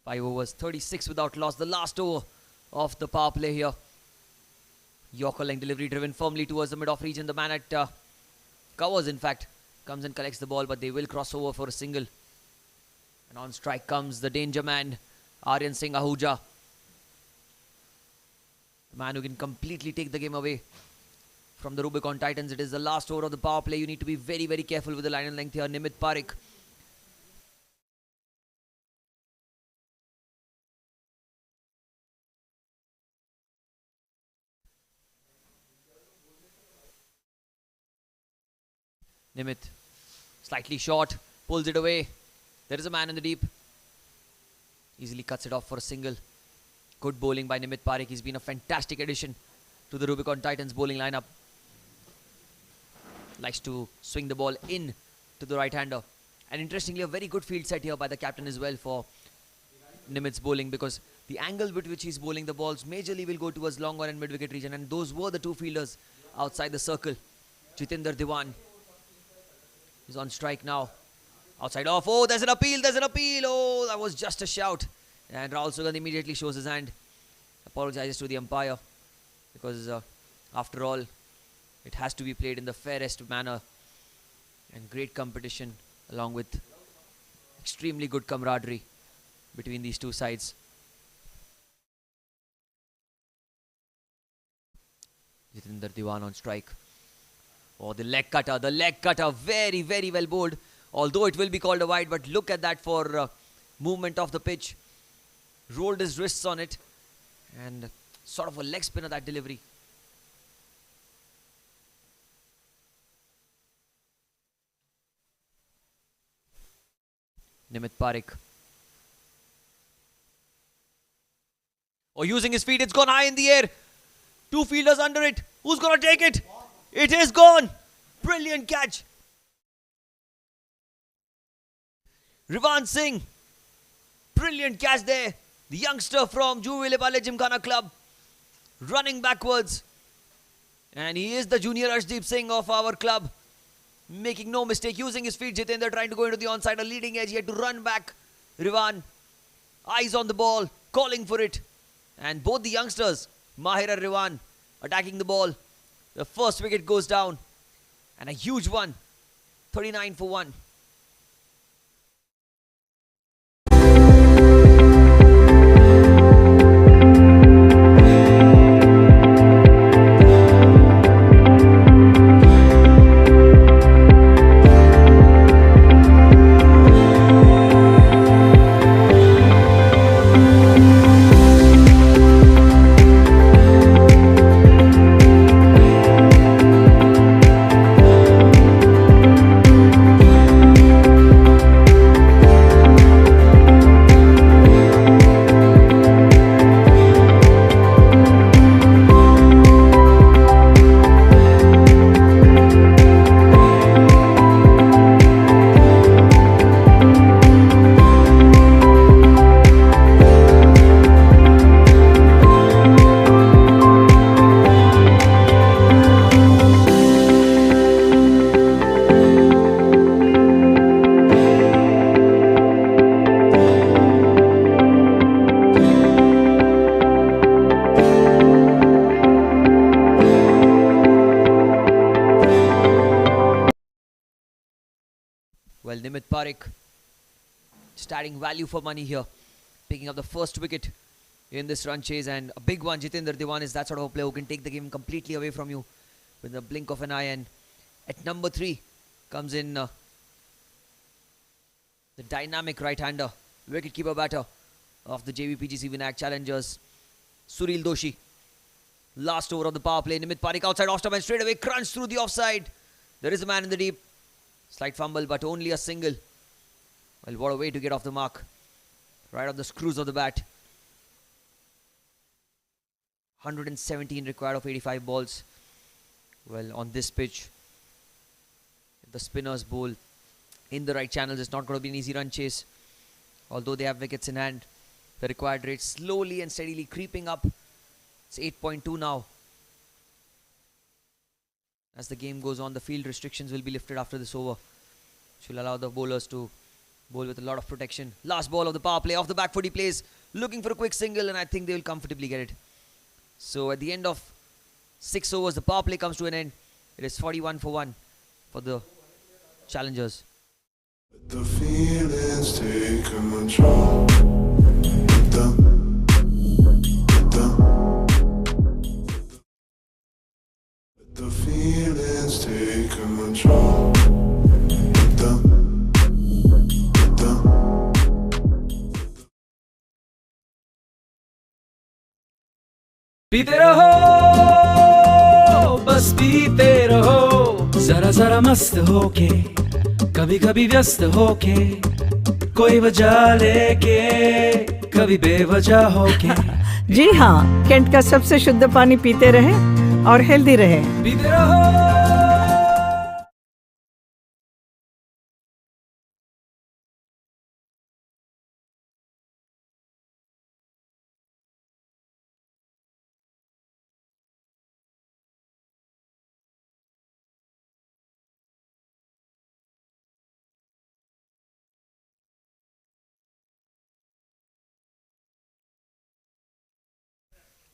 Five overs, 36 without loss. The last over of the power play here. Yorker length delivery driven firmly towards the mid-off region. The man at covers, in fact, comes and collects the ball, but they will cross over for a single. And on strike comes the danger man, Aryan Singh Ahuja. The man who can completely take the game away from the Rubicon Titans. It is the last over of the power play. You need to be very, very careful with the line and length here. Nimit Parikh. Nimit, slightly short, pulls it away. There is a man in the deep. Easily cuts it off for a single. Good bowling by Nimit Parikh. He's been a fantastic addition to the Rubicon Titans bowling lineup. Likes to swing the ball in to the right-hander. And interestingly, a very good field set here by the captain as well for Nimit's bowling, because the angle with which he's bowling the balls majorly will go towards long on and mid-wicket region. And those were the two fielders outside the circle. Jitendra Diwan. He's on strike now. Outside off. Oh, there's an appeal. There's an appeal. Oh, that was just a shout. And Rahul Sugandh immediately shows his hand. Apologizes to the umpire. Because after all, it has to be played in the fairest manner. And great competition along with extremely good camaraderie between these two sides. Jitendra Diwan on strike. Oh, the leg cutter, very, very well bowled. Although it will be called a wide, but look at that for movement of the pitch. Rolled his wrists on it. And sort of a leg spinner, that delivery. Nimit Parikh. Oh, using his feet, it's gone high in the air. Two fielders under it. Who's gonna take it? It is gone. Brilliant catch. Rivan Singh. Brilliant catch there. The youngster from Jvpgc Gymkhana Club. Running backwards. And he is the junior Arshdeep Singh of our club. Making no mistake. Using his feet, Jitendra trying to go into the onside. A leading edge. He had to run back. Rivan. Eyes on the ball. Calling for it. And both the youngsters, Mahir and Rivan, attacking the ball. The first wicket goes down. And a huge one. 39 for 1. Well, Nimit Parikh starting value for money here. Picking up the first wicket in this run chase, and a big one. Jitendra Diwan is that sort of a player who can take the game completely away from you with the blink of an eye. And at number 3 comes in the dynamic right-hander, wicket-keeper batter of the Jvpgc Vinayak challengers, Suril Doshi. Last over of the power play. Nimit Parikh outside off stump and straight away crunch through the offside. There is a man in the deep. Slight fumble, but only a single. Well, what a way to get off the mark. Right on the screws of the bat. 117 required of 85 balls. Well, on this pitch, if the spinners bowl in the right channels, it's not going to be an easy run chase. Although they have wickets in hand, the required rate slowly and steadily creeping up. It's 8.2 now. As the game goes on, the field restrictions will be lifted after this over, which will allow the bowlers to bowl with a lot of protection. Last ball of the power play. Off the back foot he plays, looking for a quick single, and I think they will comfortably get it. So at the end of 6 overs, the power play comes to an end. It is 41 for 1 for the challengers. The feelings take control. The feelings take control. पीते रहो बस पीते रहो जरा जरा मस्त होके कभी कभी व्यस्त होके कोई वजह लेके कभी बेवजह होके जी हाँ, कैंट का सबसे शुद्ध पानी पीते रहे और हेल्दी रहे। पीते रहो।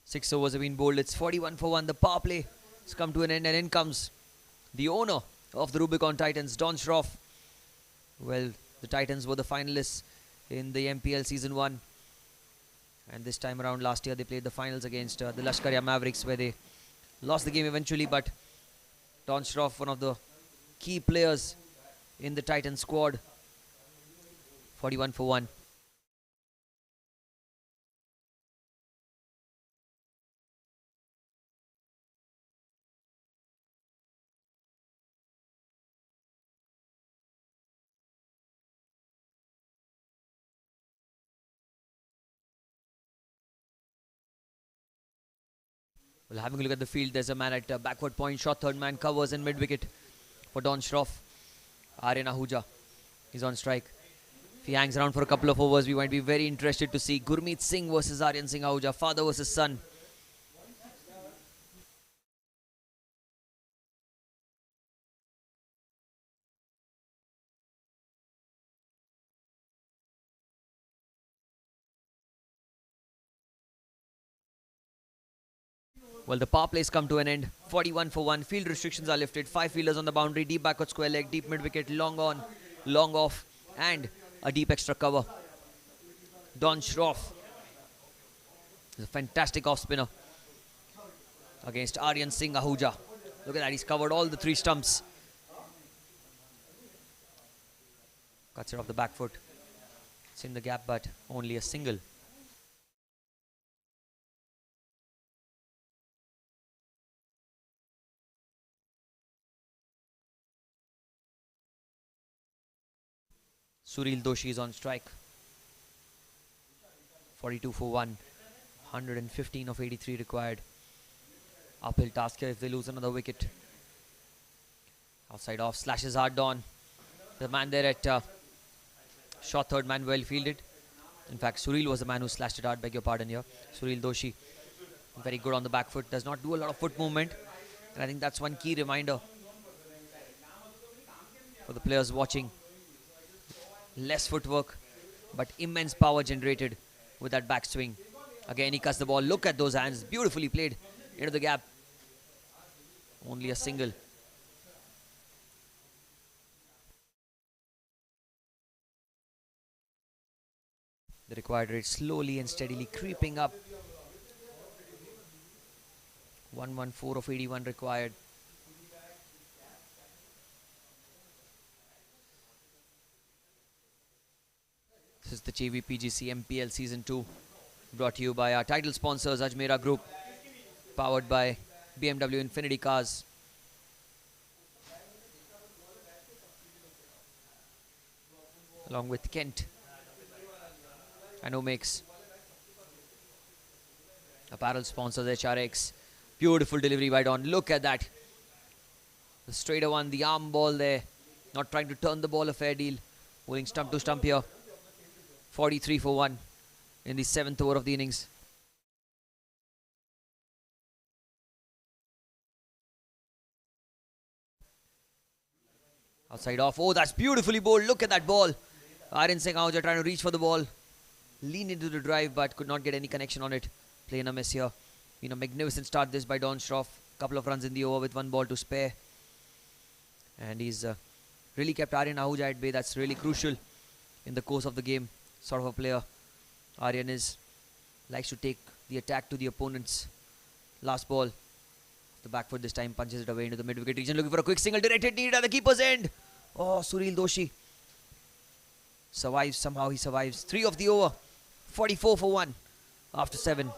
Six overs have been bowled. It's 41 for 1. The power play has come to an end, and in comes the owner of the Rubicon Titans, Don Schroff. Well, the Titans were the finalists in the MPL Season 1. And this time around, last year, they played the finals against the Lashkaria Mavericks, where they lost the game eventually. But Don Schroff, one of the key players in the Titan squad, 41 for 1. Well, having a look at the field, there's a man at backward point. Shot third man covers in mid-wicket for Don Schroff. Aryan Ahuja is on strike. If he hangs around for a couple of overs, we might be very interested to see Gurmeet Singh versus Aryan Singh Ahuja, father versus son. Well, the power plays come to an end. 41 for 1. Field restrictions are lifted. 5 fielders on the boundary. Deep backward square leg. Deep mid wicket. Long on. Long off. And a deep extra cover. Don Schroff is a fantastic off spinner against Aryan Singh Ahuja. Look at that. He's covered all the 3 stumps. Cuts it off the back foot. It's in the gap, but only a single. Suril Doshi is on strike. 42 for 1. 115 of 83 required. Uphill task here if they lose another wicket. Outside off, slashes hard on. The man there at short third man, well fielded. In fact, Suril was the man who slashed it hard, beg your pardon here. Suril Doshi, very good on the back foot. Does not do a lot of foot movement. And I think that's one key reminder for the players watching. Less footwork, but immense power generated with that backswing. Again, he cuts the ball. Look at those hands. Beautifully played into the gap. Only a single. The required rate slowly and steadily creeping up. 114 of 81 required. This is the Jvpgc MPL Season 2, brought to you by our title sponsors Ajmera Group, powered by BMW Infinity Cars. Along with Kent and Omex. Apparel sponsors HRX. Beautiful delivery by Don. Look at that. The straighter one, the arm ball there. Not trying to turn the ball, a fair deal. Bowling stump to stump here. 43 for 1 in the 7th over of the innings. Outside off. Oh, that's beautifully bowled. Look at that ball. Aryan Singh Ahuja trying to reach for the ball. Lean into the drive, but could not get any connection on it. Playing a miss here. Been a magnificent start this by Don Schroff. Couple of runs in the over with 1 ball to spare. And he's really kept Aryan Ahuja at bay. That's really crucial in the course of the game. Sort of a player Aryan is. Likes to take the attack to the opponent's last ball. The back foot this time punches it away into the mid-wicket region. Looking for a quick single directed need at the keeper's end. Oh, Suril Doshi survives. Somehow he survives. 3 of the over. 44 for 1 after 7.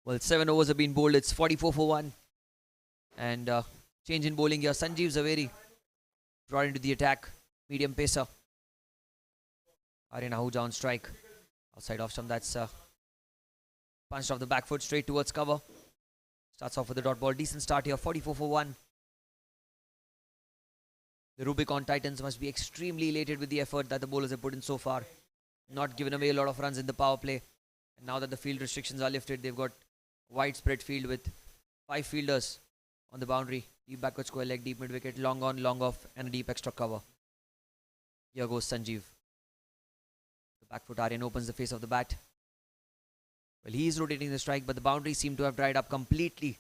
Well, 7 overs have been bowled. It's 44 for 1. And change in bowling here. Sanjeev Zaveri brought into the attack. Medium pacer. Aryan Ahuja on strike. Outside off stump. That's punched off the back foot straight towards cover. Starts off with the dot ball. Decent start here. 44 for 1. The Rubicon Titans must be extremely elated with the effort that the bowlers have put in so far. Not given away a lot of runs in the power play. And now that the field restrictions are lifted, they've got widespread field with 5 fielders on the boundary. Deep backward square leg, deep mid wicket, long on, long off, and a deep extra cover. Here goes Sanjeev. The back foot Aryan opens the face of the bat. Well, he is rotating the strike, but the boundaries seem to have dried up completely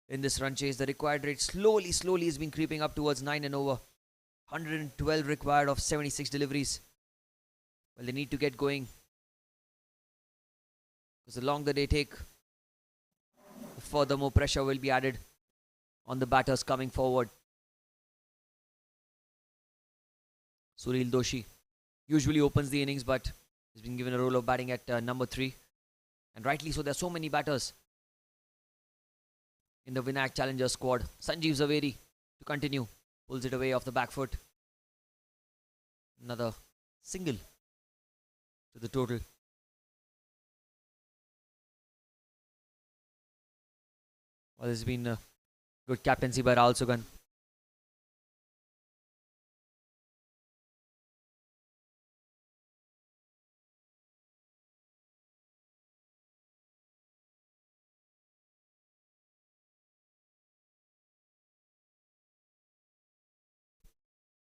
in this run chase. The required rate slowly has been creeping up towards 9 and over. 112 required of 76 deliveries. Well, they need to get going, because the longer they take, the further more pressure will be added on the batters coming forward. Sunil Doshi usually opens the innings, but he's been given a role of batting at number 3. And rightly so, there are so many batters in the Vinayak Challenger squad. Sanjeev Zaveri to continue. Pulls it away off the back foot. Another single to the total. Well, this has been a good captaincy by Rahul Sugan.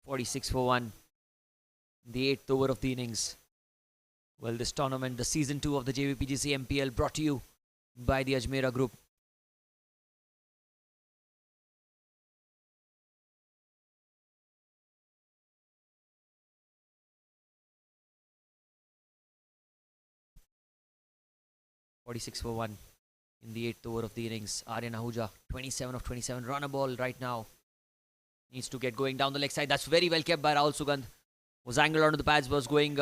.46 for 1. The 8th over of the innings. Well, this tournament, the season 2 of the Jvpgc MPL, brought to you by the Ajmera Group. .46 for 1 in the 8th over of the innings. Aryan Ahuja, 27 of 27, run a ball right now. Needs to get going down the leg side. That's very well kept by Rahul Sugandh. Was angled onto the pads, was going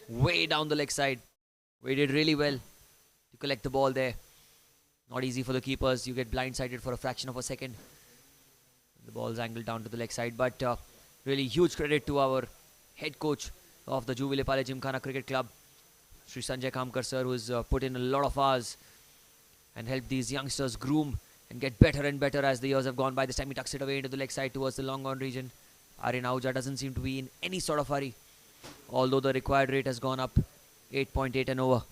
way down the leg side. Waited really well to collect the ball there. Not easy for the keepers. You get blindsided for a fraction of a second. The ball's angled down to the leg side. But really huge credit to our head coach of the Jvpgc Gymkhana Cricket Club, Sri Sanjay Kamkar sir, who's put in a lot of hours and helped these youngsters groom and get better and better as the years have gone by. This time he tucks it away into the leg side towards the long on region. Aryan Ahuja doesn't seem to be in any sort of hurry, although the required rate has gone up 8.8 and over.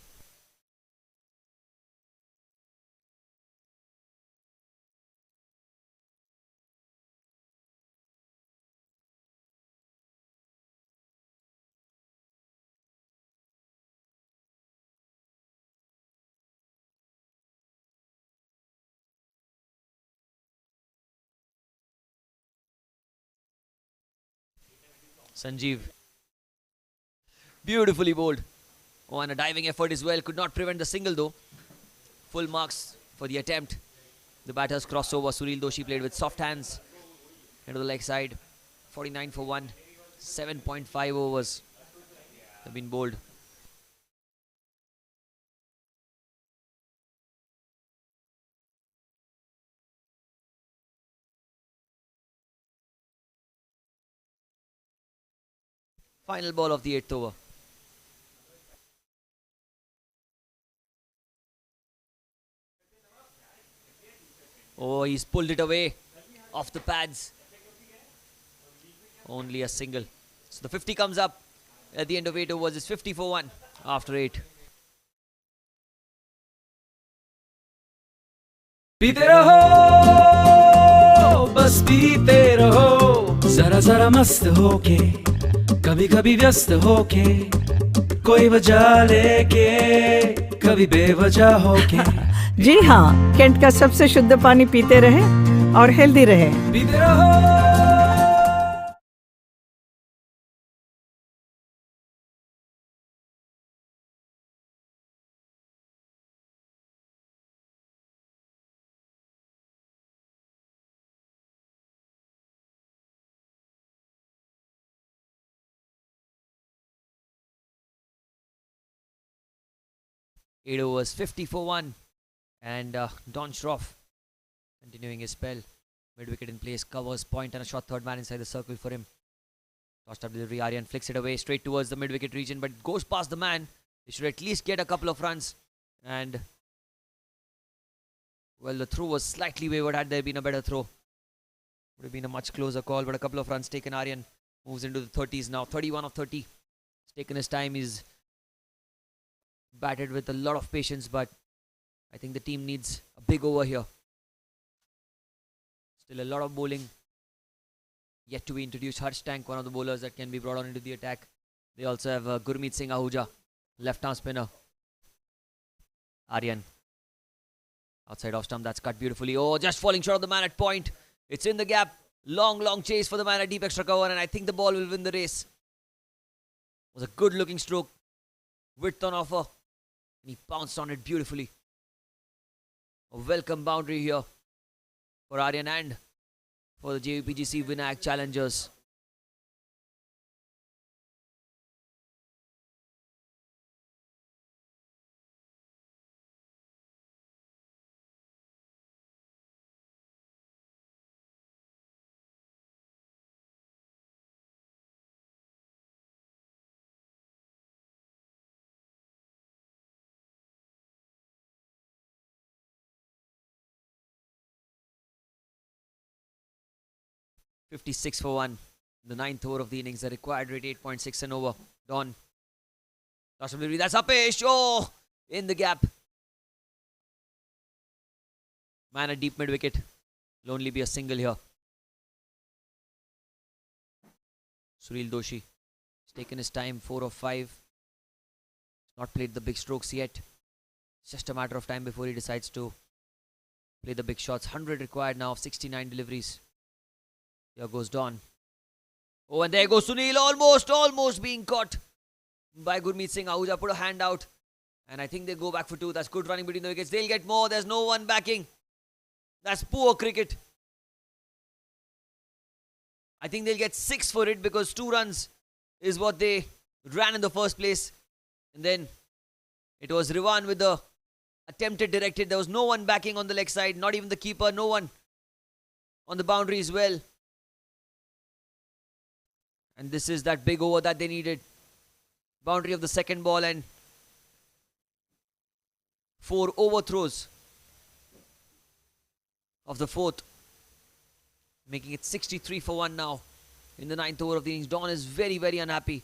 Sanjeev, beautifully bowled. Oh, and a diving effort as well. Could not prevent the single though. Full marks for the attempt. The batters crossover. Sunil Doshi played with soft hands into the leg side. 49 for 1. 7.5 overs have been bowled. Final ball of the 8th over. Oh, he's pulled it away off the pads. Only a single. So the 50 comes up at the end of 8 overs. It's 50 for 1 after 8. पीते रहो बस पीते रहो जरा जरा मस्त होके कभी कभी व्यस्त होके कोई वजह लेके कभी बेवजह होके जी हाँ, कैंट का सबसे शुद्ध पानी पीते रहे और हेल्दी रहे। पीते रहो Eight overs, 50 for 1. And Don Schroff continuing his spell. Mid-wicket in place, covers point and a short third man inside the circle for him. Tossed up delivery, Aryan flicks it away straight towards the mid-wicket region, but it goes past the man. They should at least get a couple of runs. And, well, the throw was slightly wavered. Had there been a better throw, would have been a much closer call, but a couple of runs taken. Aryan moves into the 30s now. 31 of 30. He's taken his time. He's batted with a lot of patience, but I think the team needs a big over here. Still a lot of bowling Yet to be introduced, Harsh Tank, one of the bowlers that can be brought on into the attack. They also have Gurmeet Singh Ahuja, left-arm spinner. Aryan. Outside off stump, that's cut beautifully. Oh, just falling short of the man at point. It's in the gap. Long chase for the man at deep extra cover, and I think the ball will win the race. It was a good-looking stroke. Width on offer. And he pounced on it beautifully. A welcome boundary here for Aryan and for the Jvpgc Vinayak challengers. .56 for 1. The 9th over of the innings. The required rate 8.6 and over. Don. Last delivery. That's Apesh. Oh! In the gap. Man at deep mid wicket. Will only be a single here. Sunil Doshi. He's taken his time. 4 of 5. Not played the big strokes yet. It's just a matter of time before he decides to play the big shots. 100 required now of 69 deliveries. Here goes Don. Oh, and there goes Sunil. Almost being caught by Gurmeet Singh Ahuja. Put a hand out. And I think they go back for 2. That's good running between the wickets. They'll get more. There's no one backing. That's poor cricket. I think they'll get 6 for it because 2 runs is what they ran in the first place. And then it was Rivan with the attempted directed. There was no one backing on the leg side. Not even the keeper. No one on the boundary as well. And this is that big over that they needed. Boundary of the second ball and 4 overthrows of the 4th. Making it 63 for 1 now in the 9th over of the innings. Don is very unhappy.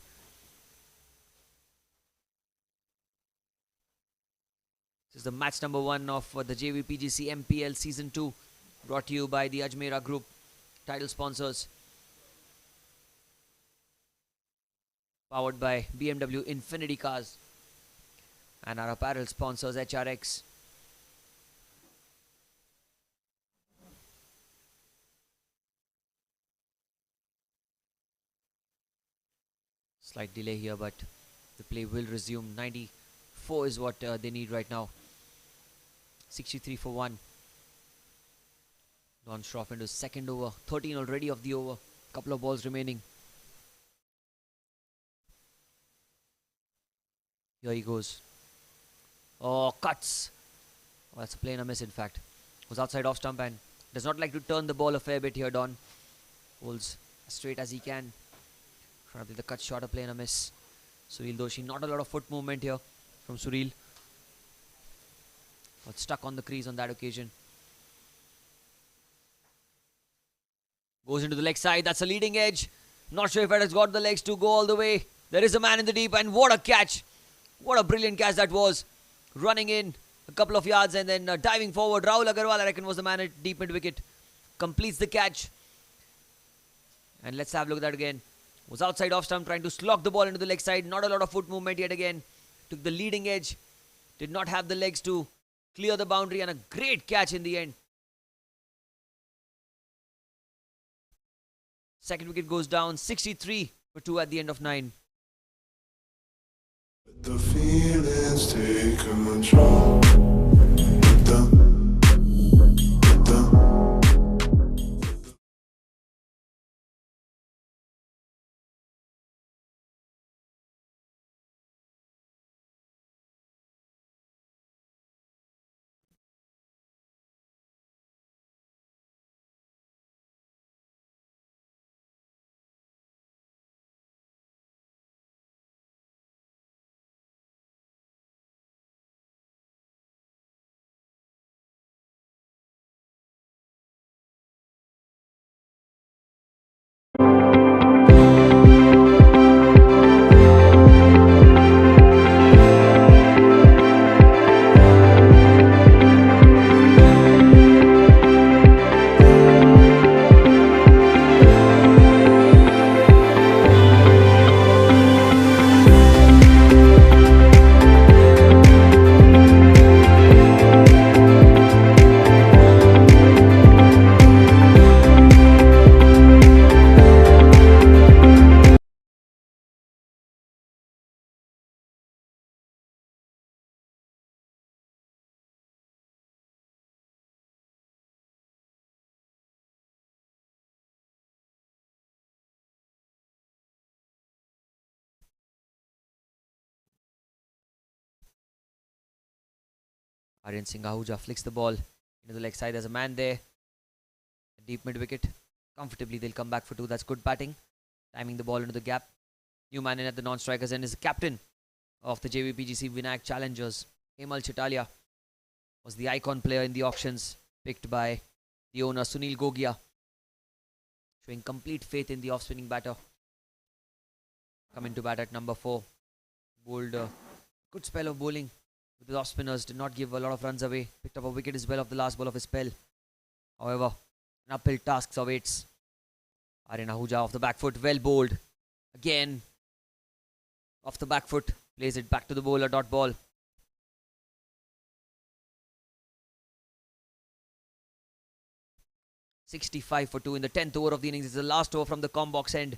This is the match number 1 of the Jvpgc MPL Season 2. Brought to you by the Ajmera Group. Title sponsors. Powered by BMW Infinity Cars. And our apparel sponsors HRX. Slight delay here, but the play will resume. 94 is what they need right now. 63 for 1. Don Shroff into second over. 13 already of the over. Couple of balls remaining. Here he goes. Oh, cuts. Oh, that's a plain a miss, in fact. Was outside off stump and does not like to turn the ball a fair bit here, Don. Holds as straight as he can. Trying to play the cut shot, a plain a miss. Sunil Doshi, not a lot of foot movement here from Sunil. Got stuck on the crease on that occasion. Goes into the leg side. That's a leading edge. Not sure if it has got the legs to go all the way. There is a man in the deep and what a catch. What a brilliant catch that was. Running in a couple of yards and then diving forward. Rahul Agarwal, I reckon, was the man at deep mid wicket. Completes the catch. And let's have a look at that again. Was outside off stump trying to slog the ball into the leg side. Not a lot of foot movement yet again. Took the leading edge. Did not have the legs to clear the boundary and a great catch in the end. Second wicket goes down. 63 for 2 at the end of 9. The feelings take control. Aryan Singh Ahuja flicks the ball into the leg side. There's a man there. Deep mid wicket. Comfortably, they'll come back for two. That's good batting. Timing the ball into the gap. New man in at the non-strikers end is the captain of the Jvpgc Vinayak challengers. Hemal Chitalia was the icon player in the auctions, picked by the owner Sunil Gogia, showing complete faith in the off-spinning batter. Coming to bat at number 4. Bowled a good spell of bowling with the off-spinners. Did not give a lot of runs away. Picked up a wicket as well off the last ball of his spell. However, an uphill task awaits. Aryan Ahuja off the back foot. Well bowled. Again, off the back foot. Plays it back to the bowler. Dot ball. .65 for 2 in the 10th over of the innings. It's the last over from the Combox end.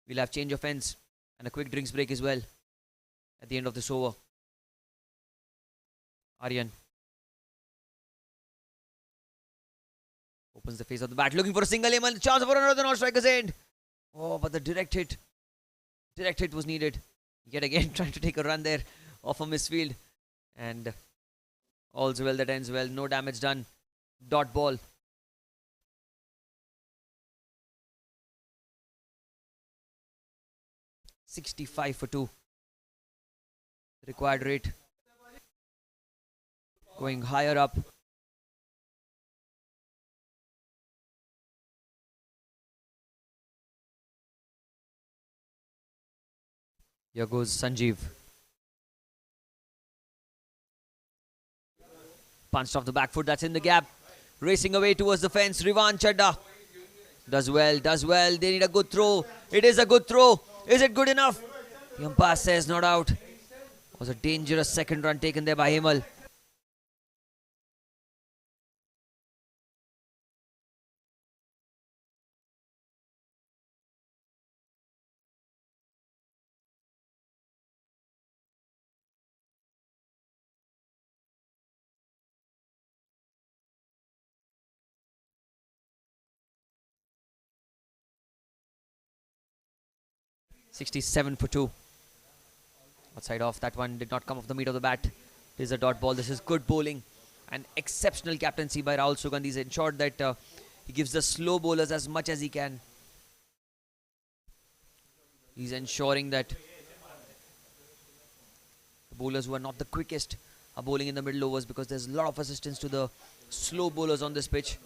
We'll have change of ends and a quick drinks break as well at the end of this over. Aryan opens the face of the bat, looking for a single aim and chance for another non-striker's end. Oh, but the direct hit was needed. Yet again, trying to take a run there off a misfield. And all's well that ends well. No damage done. Dot ball. .65 for 2. Required rate. Going higher up. Here goes Sanjeev. Punched off the back foot. That's in the gap. Racing away towards the fence. Rivan Chadda. Does well. They need a good throw. It is a good throw. Is it good enough? The umpire says not out. Was a dangerous second run taken there by Hemal. .67 for 2. Outside off, that one did not come off the meat of the bat. It is a dot ball. This is good bowling and exceptional captaincy by Rahul Sugandhi. He's ensured that he gives the slow bowlers as much as he can. He's ensuring that the bowlers who are not the quickest are bowling in the middle overs, because there's a lot of assistance to the slow bowlers on this pitch.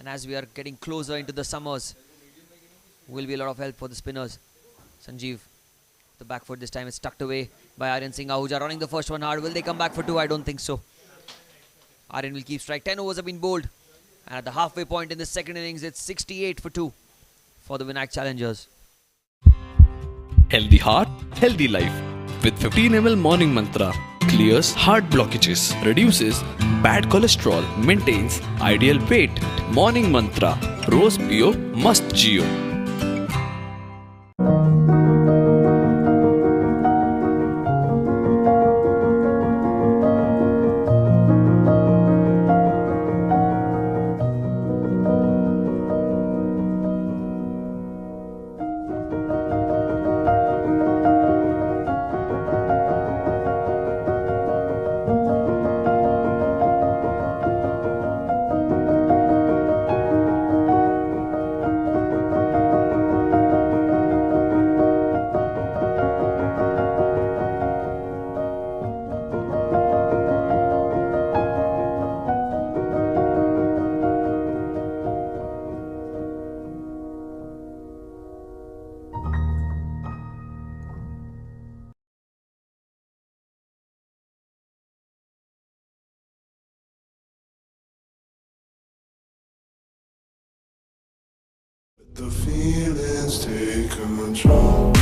And as we are getting closer into the summers, will be a lot of help for the spinners. Sanjeev, the back foot this time is tucked away by Aryan Singh Ahuja, running the first one hard. Will they come back for 2? I don't think so. Aryan will keep strike. 10 overs have been bowled. And at the halfway point in the second innings, it's 68 for 2 for the Vinayak challengers. Healthy heart, healthy life. With 15 ml morning mantra. Clears heart blockages. Reduces bad cholesterol. Maintains ideal weight. Morning mantra. Rose Pio Must Geo. The feelings take control.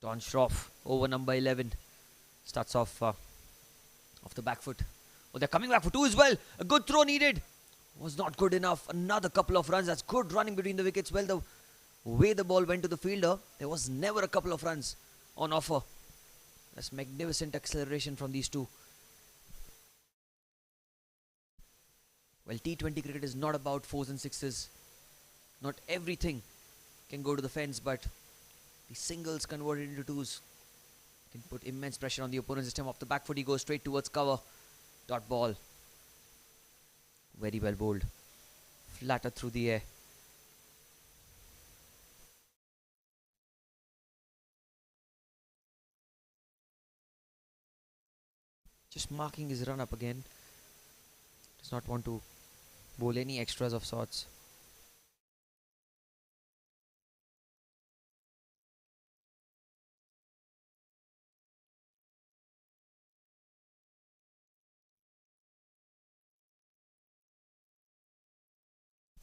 Don Schroff, over number 11, starts off the back foot. Oh, they're coming back for two as well. A good throw needed. Was not good enough. Another couple of runs. That's good running between the wickets. Well, the way the ball went to the fielder, there was never a couple of runs on offer. That's magnificent acceleration from these two. Well, T20 cricket is not about fours and sixes. Not everything can go to the fence, but the singles converted into twos can put immense pressure on the opponent's system. Off the back foot, he goes straight towards cover. Dot ball. Very well bowled. Flatter through the air. Just marking his run up again. Does not want to bowl any extras of sorts.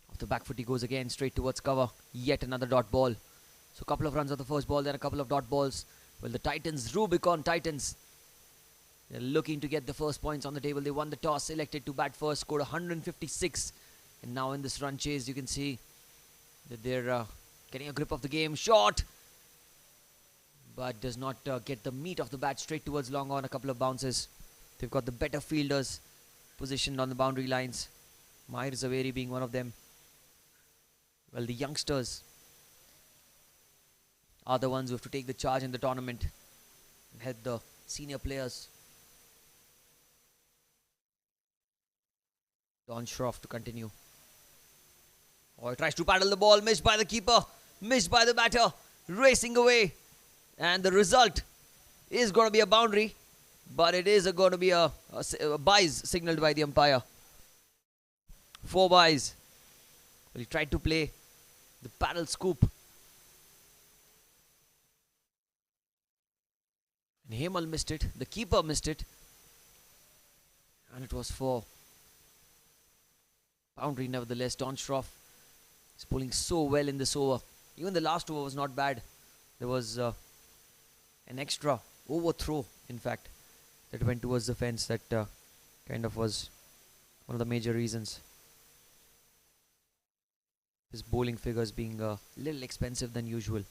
Off the back foot he goes again, straight towards cover. Yet another dot ball. So a couple of runs on the first ball, then a couple of dot balls. Well, the Titans, Rubicon Titans, they're looking to get the first points on the table. They won the toss, elected to bat first, scored 156. And now in this run chase, you can see that they're getting a grip of the game. Shot! But does not get the meat of the bat, straight towards long on. A couple of bounces. They've got the better fielders positioned on the boundary lines. Mahir Zaveri being one of them. Well, the youngsters are the ones who have to take the charge in the tournament and help the senior players. Don Schroff to continue. Oh, he tries to paddle the ball, missed by the keeper, missed by the batter, racing away. And the result is going to be a boundary, but it is going to be a byes signalled by the umpire. 4 byes. Well, he tried to play the paddle scoop. And Hemal missed it, the keeper missed it. And it was 4. Boundary nevertheless. Don Schroff is pulling so well in this over. Even the last over was not bad. There was an extra overthrow, in fact, that went towards the fence. That kind of was one of the major reasons. His bowling figures being a little expensive than usual.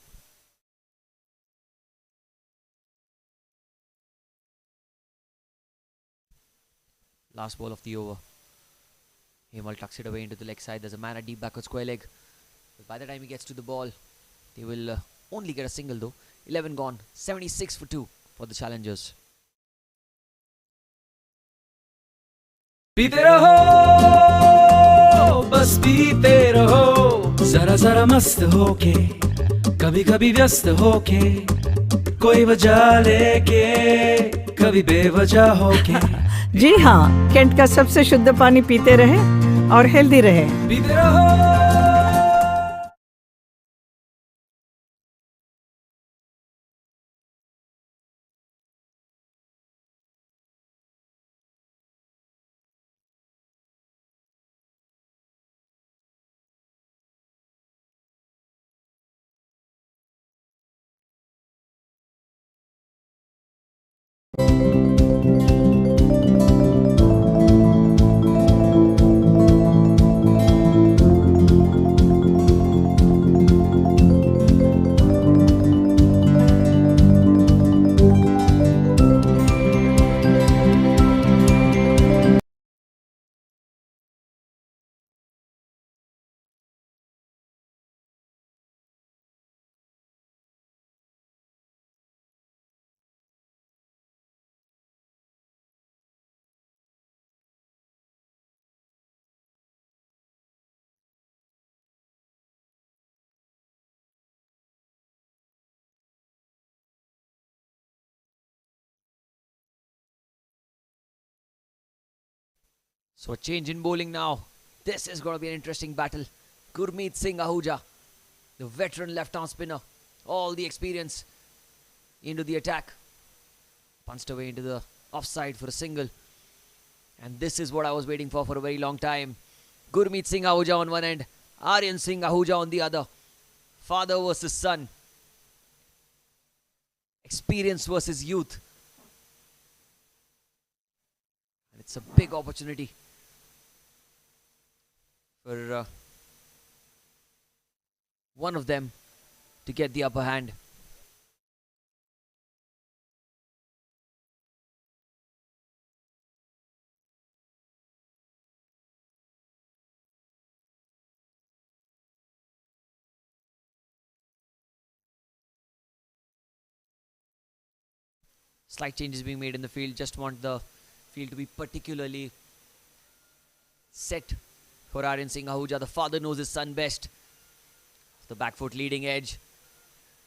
Last ball of the over. Hemal tucks it away into the leg side. There's a man at deep backward square leg. But by the time he gets to the ball, they will only get a single though. 11 gone. 76 for 2 for the challengers. पीते रहो बस पीते रहो जरा जरा मस्त होके कभी कभी व्यस्त होके कोई वजह लेके कभी बेवजह होके जी हाँ, कैंट का सबसे शुद्ध पानी पीते रहे और हेल्दी रहे। पीते रहो So a change in bowling now. This is going to be an interesting battle. Gurmeet Singh Ahuja, the veteran left-arm spinner. All the experience into the attack. Punched away into the offside for a single. And this is what I was waiting for a very long time. Gurmeet Singh Ahuja on one end. Aryan Singh Ahuja on the other. Father versus son. Experience versus youth. And it's a big opportunity for one of them to get the upper hand. Slight changes being made in the field. Just want the field to be particularly set for Aryan Singh Ahuja. The father knows his son best. The back foot leading edge.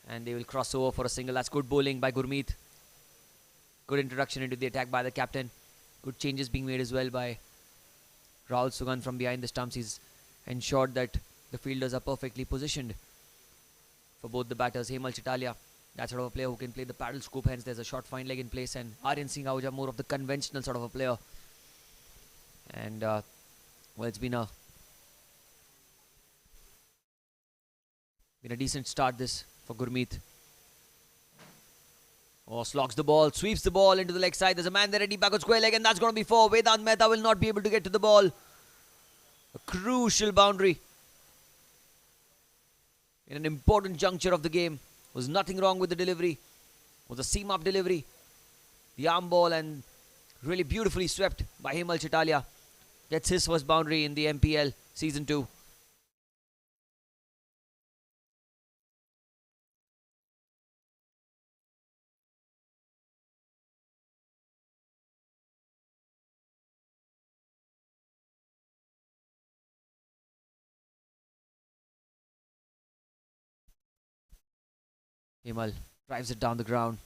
And they will cross over for a single. That's good bowling by Gurmeet. Good introduction into the attack by the captain. Good changes being made as well by Rahul Sugan from behind the stumps. He's ensured that the fielders are perfectly positioned for both the batters. Hemal Chitalia, that sort of a player who can play the paddle scoop, hence there's a short fine leg in place. And Aryan Singh Ahuja, more of the conventional sort of a player. And well, it's been a decent start this for Gurmeet. Oh, slogs the ball, sweeps the ball into the leg side. There's a man there ready back on square leg, and that's going to be 4. Vedant Mehta will not be able to get to the ball. A crucial boundary in an important juncture of the game. Was nothing wrong with the delivery. Was a seam-up delivery. The arm ball, and really beautifully swept by Hemal Chitalia. Gets his first boundary in the MPL Season 2. Hemal drives it down the ground.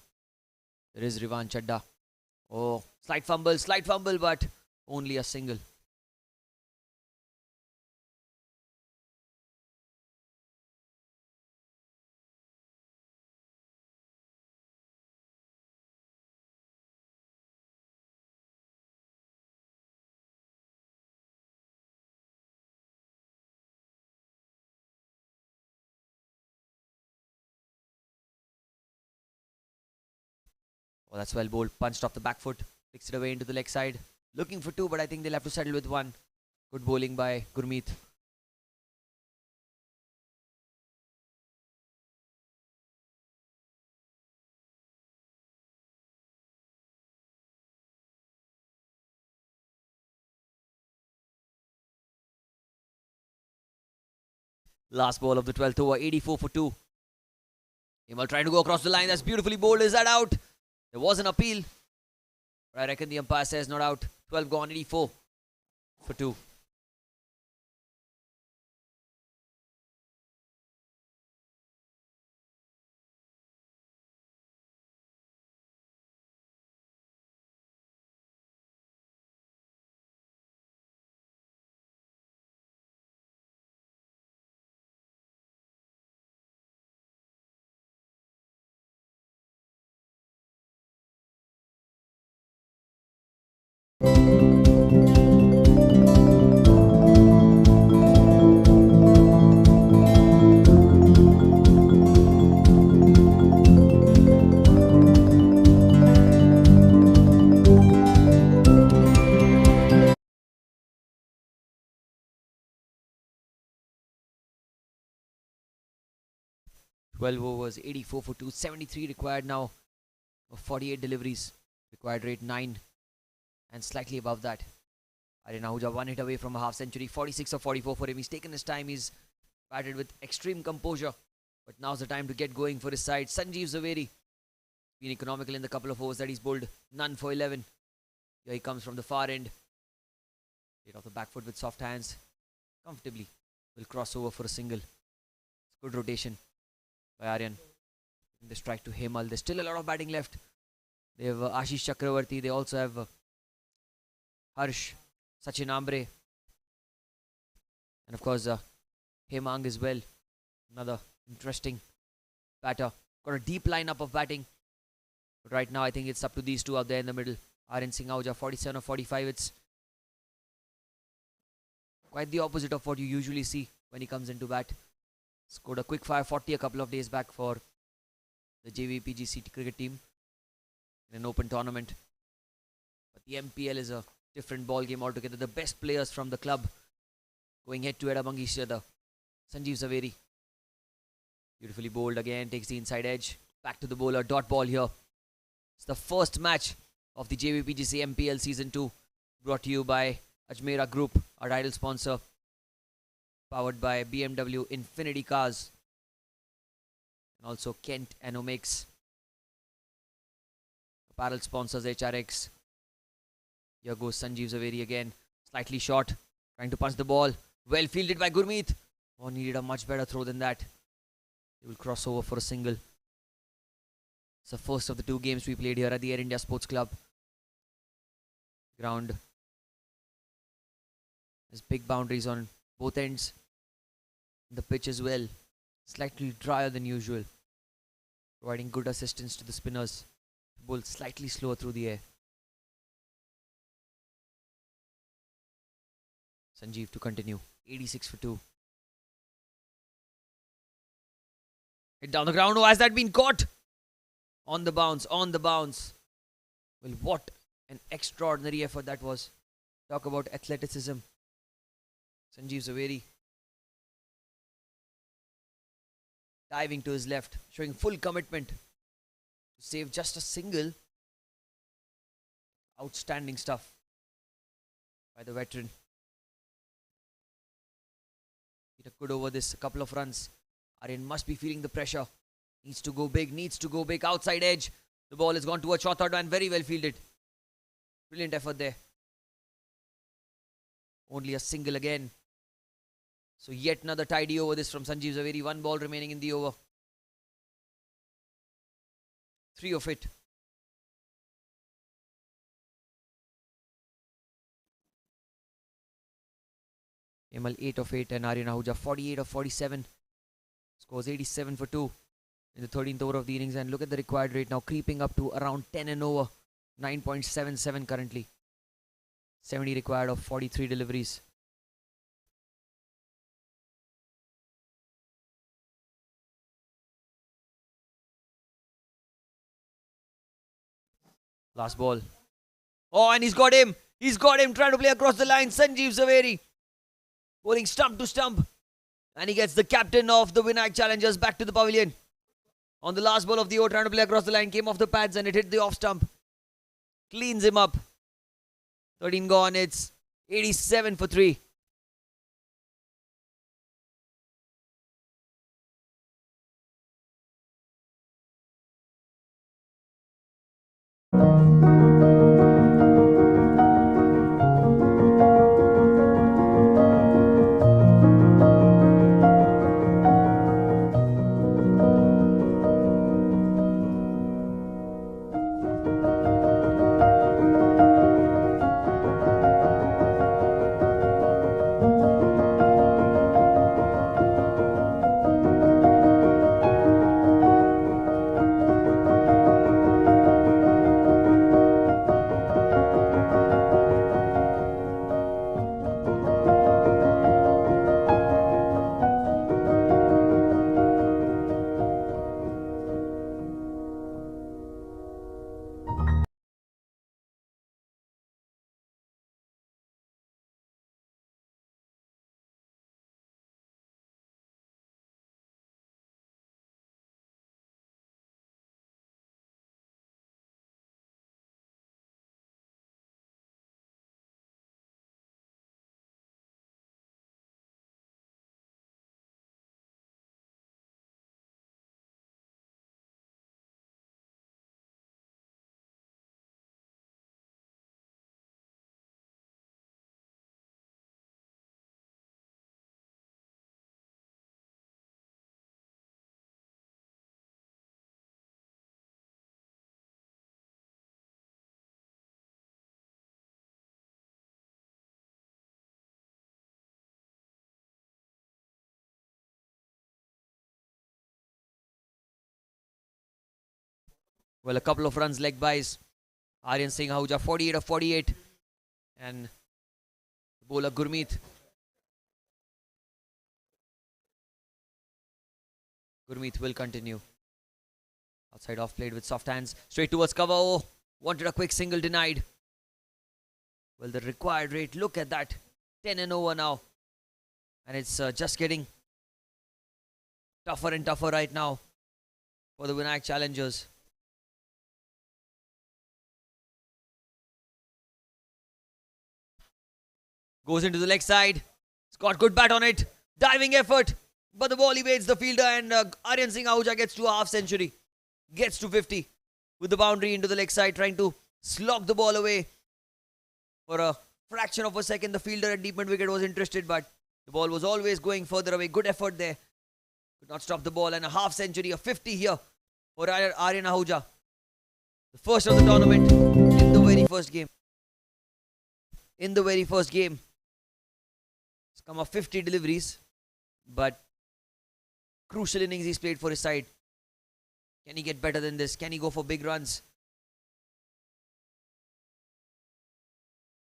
There is Rivan Chadda. Oh, slight fumble, but only a single. Oh, that's well bowled. Punched off the back foot. Picks it away into the leg side. Looking for 2, but I think they'll have to settle with 1. Good bowling by Gurmeet. Last ball of the 12th over. 84 for 2. Hemal trying to go across the line. That's beautifully bowled. Is that out? There was an appeal, but I reckon the umpire says not out. 12 gone, 84 for 2. Overs, 84 for 2, 73 required now. 48 deliveries. Required rate 9 and slightly above that. Aryan Ahuja 1 hit away from a half century. 46 or 44 for him. He's taken his time. He's batted with extreme composure. But now's the time to get going for his side. Sanjeev Zaveri been economical in the couple of overs that he's bowled. None for 11. Here he comes from the far end. Hit off the back foot with soft hands. Comfortably will cross over for a single. Good rotation by Aryan. The strike to Hemal. There's still a lot of batting left. They have Ashish Chakravarti. They also have Harsh, Sachin Ambre, and of course Hemang as well. Another interesting batter. Got a deep lineup of batting. But right now I think it's up to these two out there in the middle. Aryan Singh Ahuja 47 or 45. It's quite the opposite of what you usually see when he comes into bat. Scored a quick fire 40 a couple of days back for the Jvpgc cricket team in an open tournament. But the MPL is a different ball game altogether. The best players from the club going head to head among each other. Sanjeev Zaveri, beautifully bowled again, takes the inside edge. Back to the bowler, dot ball here. It's the first match of the Jvpgc MPL Season 2, brought to you by Ajmera Group, our title sponsor, powered by BMW Infinity Cars, and also Kent and Omex. Apparel sponsors HRX. Here goes Sanjeev Zaveri again, slightly short, trying to punch the ball. Well fielded by Gurmeet. Oh, needed a much better throw than that. He will cross over for a single. It's the first of the 2 games we played here at the Air India Sports Club. Ground has big boundaries on both ends. The pitch as well, slightly drier than usual, providing good assistance to the spinners. Bowl slightly slower through the air. Sanjeev to continue. 86 for 2. Hit down the ground. Oh, has that been caught? On the bounce, on the bounce. Well, what an extraordinary effort that was. Talk about athleticism. Sanjeev Zaveri diving to his left, showing full commitment to save just a single. Outstanding stuff by the veteran. He took good over this, a couple of runs. Aryan must be feeling the pressure. Needs to go big, outside edge. The ball has gone towards short third and very well fielded. Brilliant effort there. Only a single again. So yet another tidy over this from Sanjeev Zaveri. 1 ball remaining in the over. 3 of it. Emal 8 of 8 and Aryan Ahuja 48 of 47. Scores 87 for 2 in the 13th over of the innings. And look at the required rate now, creeping up to around 10 and over. 9.77 currently. 70 required of 43 deliveries. Last ball. Oh, and he's got him. He's got him trying to play across the line. Sanjeev Zaveri bowling stump to stump. And he gets the captain of the Vinayak challengers back to the pavilion. On the last ball of the over, trying to play across the line. Came off the pads and it hit the off stump. Cleans him up. 13 gone. It's 87 for 3. Well, a couple of runs leg bys. Aryan Singh Ahuja 48 of 48. And bowler Gurmeet. Gurmeet will continue. Outside off played with soft hands. Straight towards cover. Oh, wanted a quick single, denied. Well, the required rate, look at that. 10 and over now. And it's just getting tougher and tougher right now for the Vinayak challengers. Goes into the leg side. He's got good bat on it. Diving effort. But the ball evades the fielder and Aryan Singh Ahuja gets to a half century. Gets to 50 with the boundary into the leg side, trying to slog the ball away. For a fraction of a second, the fielder at deep mid wicket was interested, but the ball was always going further away. Good effort there. Could not stop the ball, and a half century, a 50 here for Aryan Ahuja. The first of the tournament in the very first game. In the very first game. It's come off 50 deliveries, but crucial innings he's played for his side. Can he get better than this? Can he go for big runs?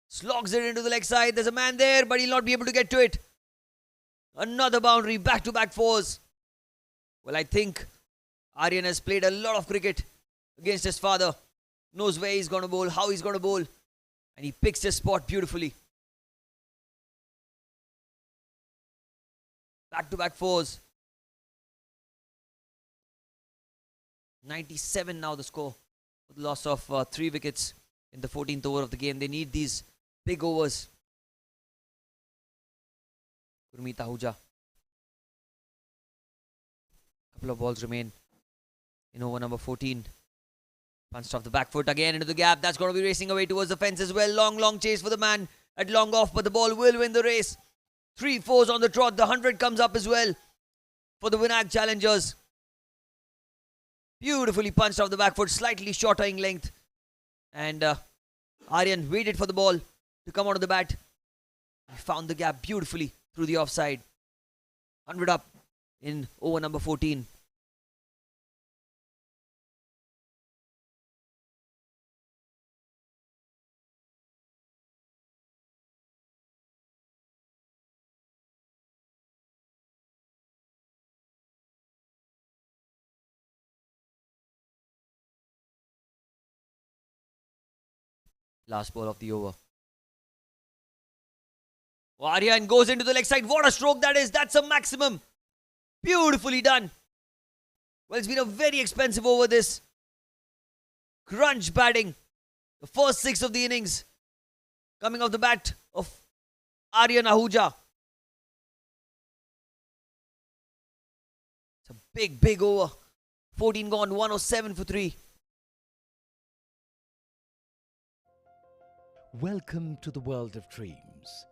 Slogs it into the leg side. There's a man there, but he'll not be able to get to it. Another boundary, back-to-back fours. Well, I think Aryan has played a lot of cricket against his father. Knows where he's going to bowl, how he's going to bowl. And he picks his spot beautifully. Back-to-back fours. 97 now the score. For the loss of 3 wickets in the 14th over of the game. They need these big overs. Gurmeet Ahuja. Couple of balls remain in over number 14. Punched off the back foot again into the gap. That's going to be racing away towards the fence as well. Long chase for the man at long off, but the ball will win the race. 3 fours on the trot. The 100 comes up as well for the Vinayak challengers. Beautifully punched off the back foot, slightly shorter in length. And Aryan waited for the ball to come out of the bat. He found the gap beautifully through the offside. 100 up in over number 14. Last ball of the over. Aryan goes into the leg side. What a stroke that is. That's a maximum. Beautifully done. Well, it's been a very expensive over this. Crunch batting. The first 6 of the innings coming off the bat of Aryan Ahuja. It's a big over. 14 gone, 107 for 3. Welcome to the world of dreams.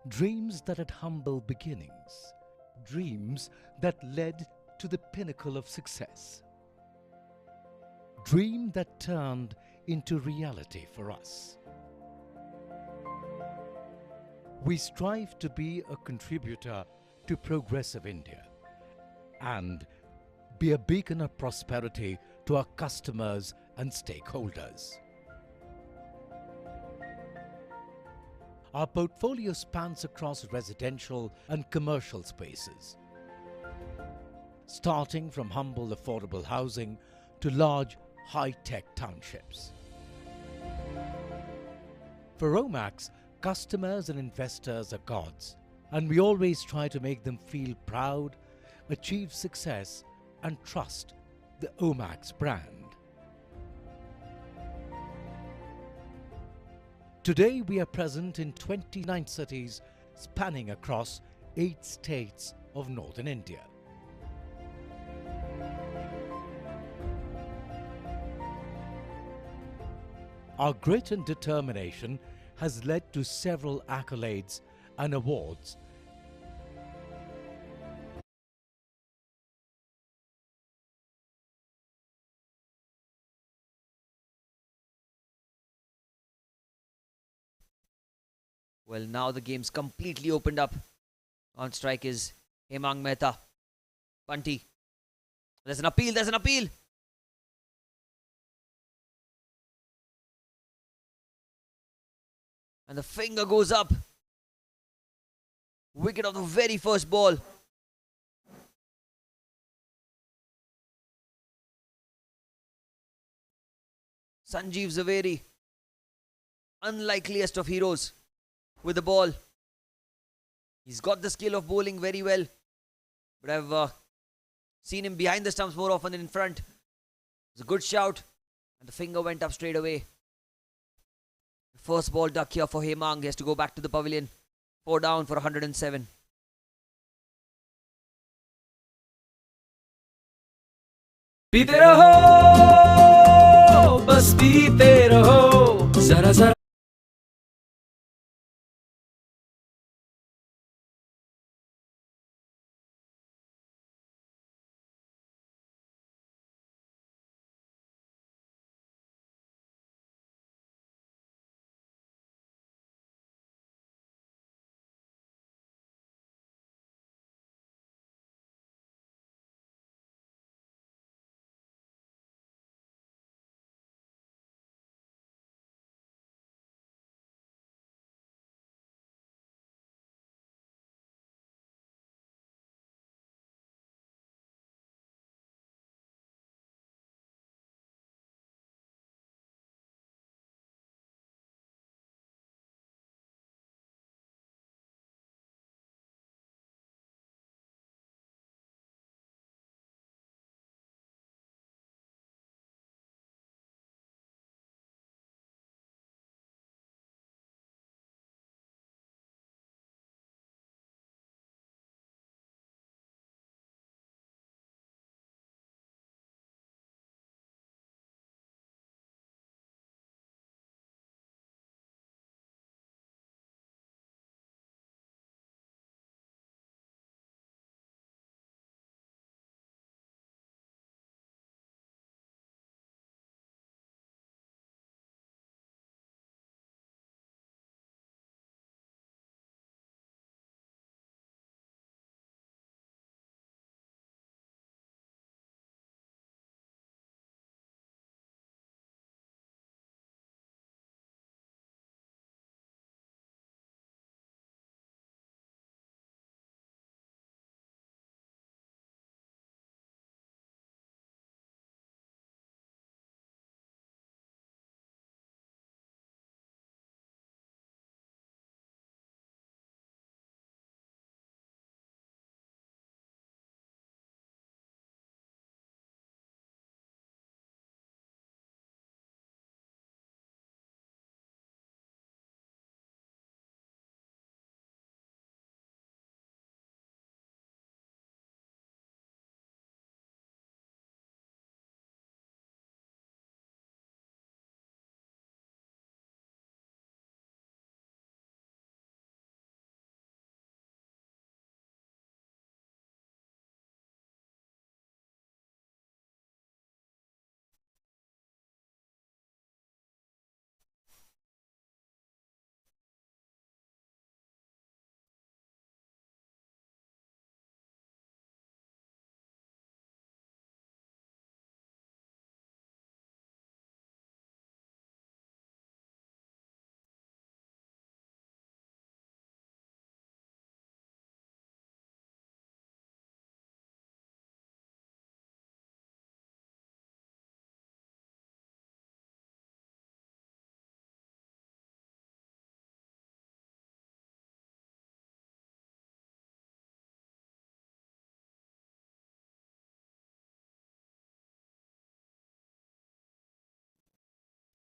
Dreams that had humble beginnings. Dreams that led to the pinnacle of success. Dream that turned into reality for us. We strive to be a contributor to progressive India and be a beacon of prosperity to our customers and stakeholders. Our portfolio spans across residential and commercial spaces, starting from humble affordable housing to large high-tech townships. For Omax, customers and investors are gods, and we always try to make them feel proud, achieve success, and trust the Omax brand. Today we are present in 29 cities spanning across 8 states of northern India. Our grit and determination has led to several accolades and awards. Well, now the game's completely opened up. On strike is Hemang Mehta. Bunty. There's an appeal, there's an appeal. And the finger goes up. Wicket of the very first ball. Sanjeev Zaveri, unlikeliest of heroes with the ball. He's got the skill of bowling very well, but I've seen him behind the stumps more often than in front. It's a good shout, and the finger went up straight away. The first ball duck here for Hemang. He has to go back to the pavilion. 4 down for 107. पीते रहो बस पीते रहो जरा जरा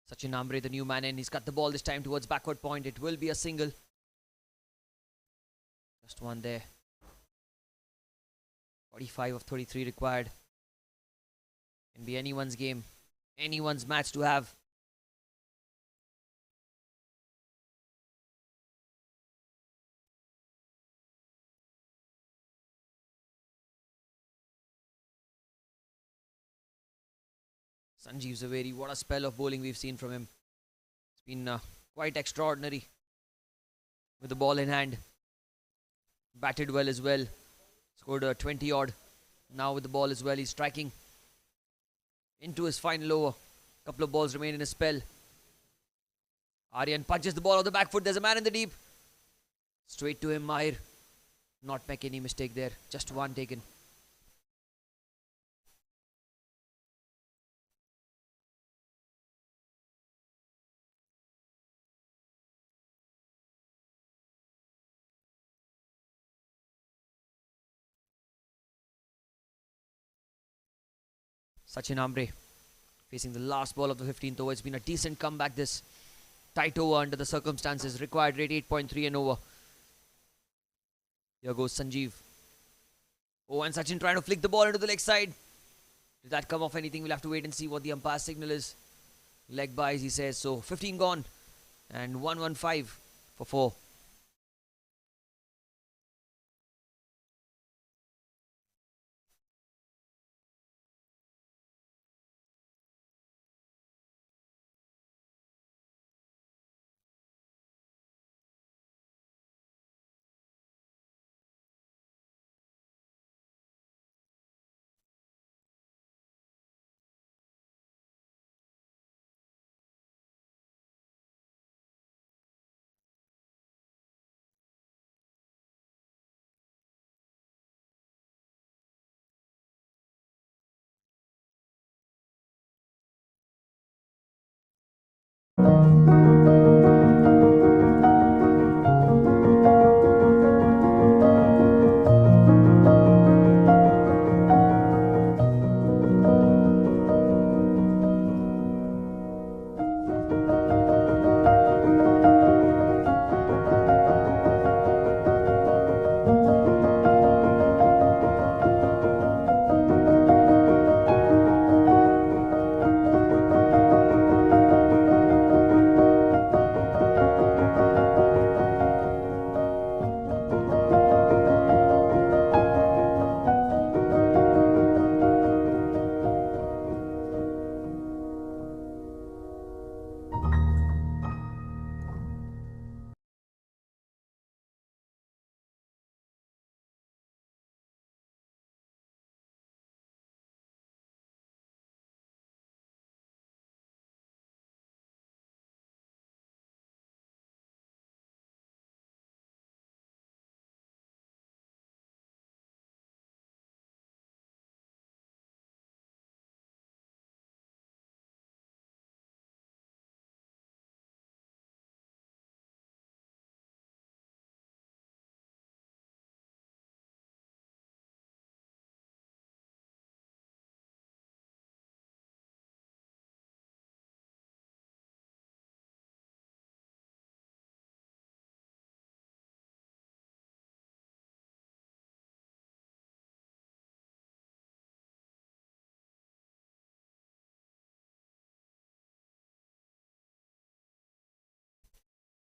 Sachin Ambre, the new man in. He's got the ball this time towards backward point. It will be a single. Just one there. 45 of 33 required. Can be anyone's game. Anyone's match to have. Sanjeev Zaveri, what a spell of bowling we've seen from him. It's been quite extraordinary. With the ball in hand. Batted well as well. Scored a 20 odd. Now with the ball as well, he's striking into his final over. Couple of balls remain in his spell. Aryan punches the ball off the back foot. There's a man in the deep. Straight to him, Mahir. Not make any mistake there. Just one taken. Sachin Ambre facing the last ball of the 15th over. It's been a decent comeback, this tight over under the circumstances. Required rate 8.3 and over. Here goes Sanjeev. Oh, and Sachin trying to flick the ball into the leg side. Did that come off anything? We'll have to wait and see what the umpire signal is. Leg buys, he says. So 15 gone and 115 for 4.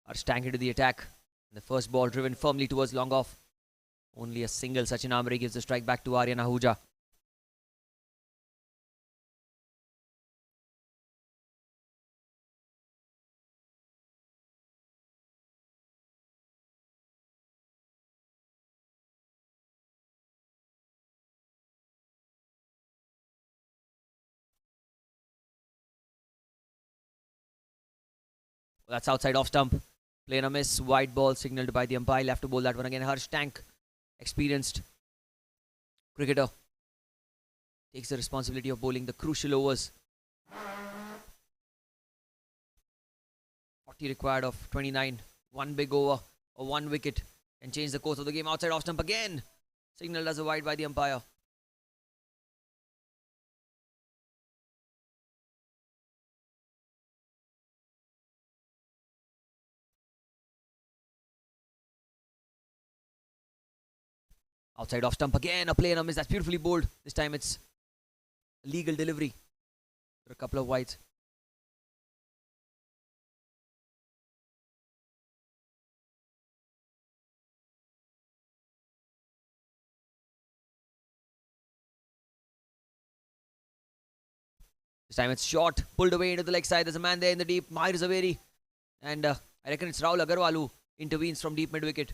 Harsh Tank into the attack. The first ball driven firmly towards long off. Only a single. Sachin Ambre gives the strike back to Aryan Ahuja. That's outside off stump. Playing a miss. Wide ball signaled by the umpire. Left to bowl that one again. Harsh Tank, experienced cricketer, takes the responsibility of bowling the crucial overs. 40 required of 29. One big over or one wicket can change the course of the game. Outside off stump again. Signaled as a wide by the umpire. Outside off stump again, a play and a miss. That's beautifully bowled. This time it's legal delivery for a couple of wides. This time it's short, pulled away into the leg side. There's a man there in the deep. Mahir Zaveri. And I reckon it's Rahul Agarwal who intervenes from deep mid wicket.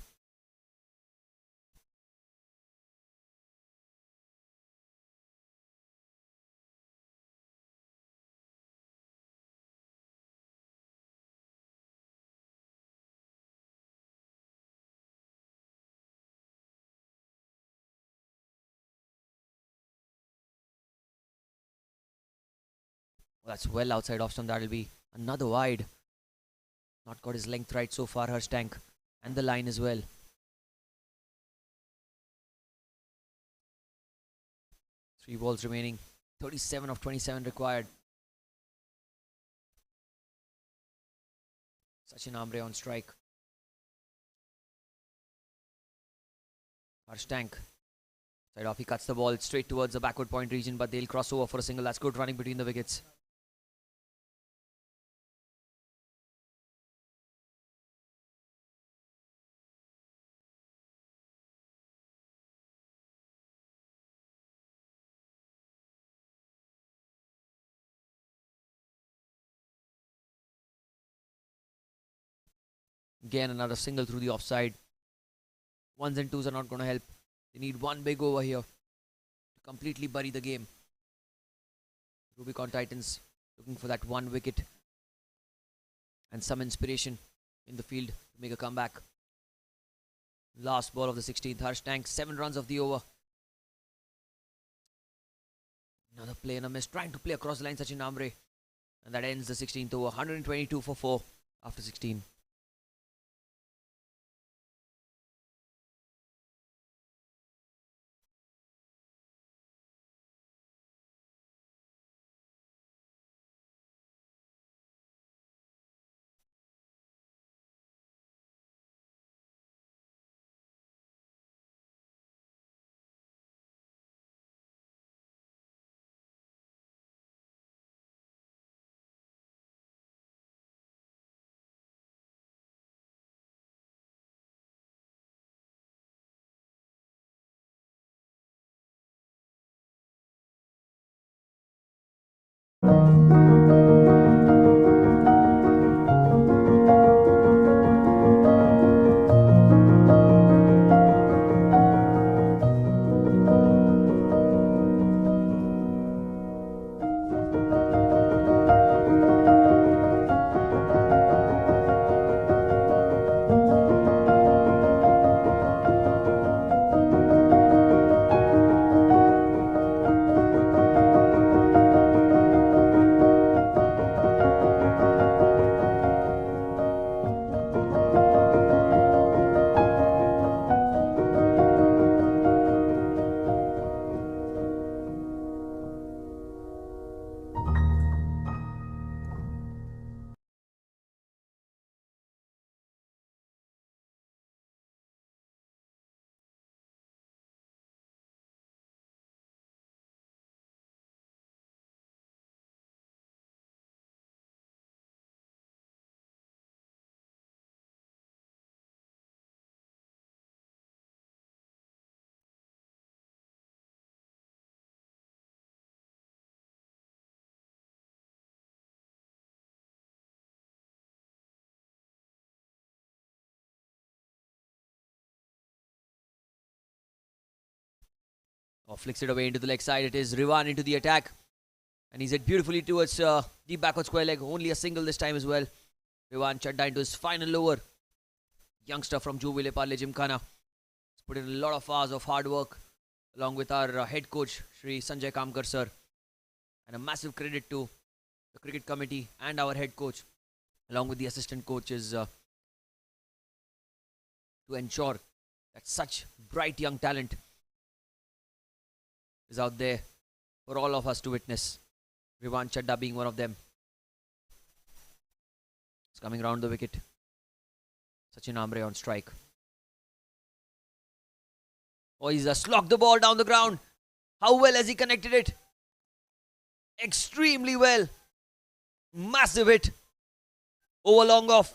That's well outside off stump. That'll be another wide. Not got his length right so far, Harsh Tank. And the line as well. 3 balls remaining. 37 of 27 required. Sachin Ambre on strike. Harsh Tank. Side off, he cuts the ball straight towards the backward point region, but they'll cross over for a single. That's good running between the wickets. Again, another single through the offside. Ones and twos are not going to help. They need one big over here to completely bury the game. Rubicon Titans looking for that one wicket and some inspiration in the field to make a comeback. Last ball of the 16th. Harsh Tank, 7 runs of the over. Another play and a miss. Trying to play across the line, Sachin Ambre. And that ends the 16th over. 122 for 4 after 16. Flicks it away into the leg side. It is Rivan into the attack. And he's hit beautifully towards deep backward square leg. Only a single this time as well. Rivan Chadda into his final over. Youngster from Jvpgc Gymkhana. He's put in a lot of hours of hard work along with our head coach, Shri Sanjay Kamkar sir. And a massive credit to the cricket committee and our head coach along with the assistant coaches to ensure that such bright young talent is out there for all of us to witness. Rivan Chadda being one of them. It's coming round the wicket. Sachin Ambre on strike. Oh, he's slogged the ball down the ground. How well has he connected it? Extremely well. Massive hit. Over long off.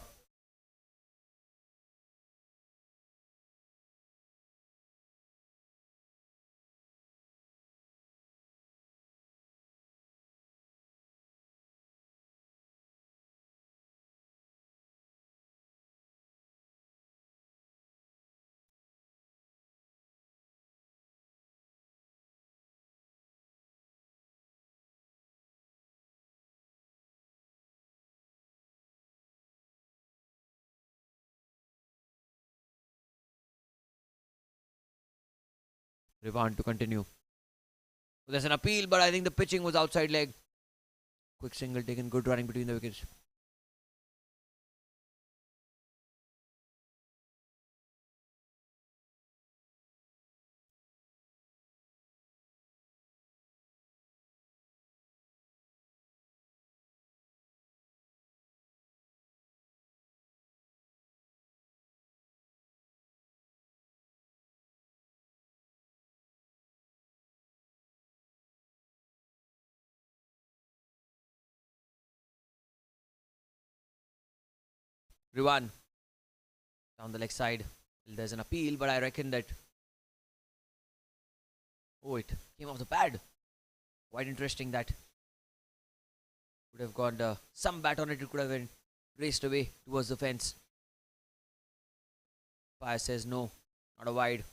Rivan to continue. There's an appeal, but I think the pitching was outside leg. Quick single taken, good running between the wickets. Rivan down the leg side. Well, there's an appeal, but I reckon that. Oh, it came off the pad. Quite interesting that. Would have got some bat on it. It could have been raced away towards the fence. Umpire says no, not a wide.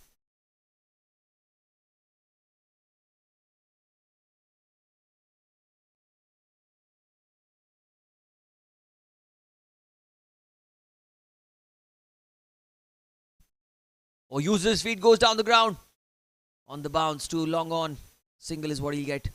Oh, uses his feet, goes down the ground. On the bounce, too long on. Single is what he'll get.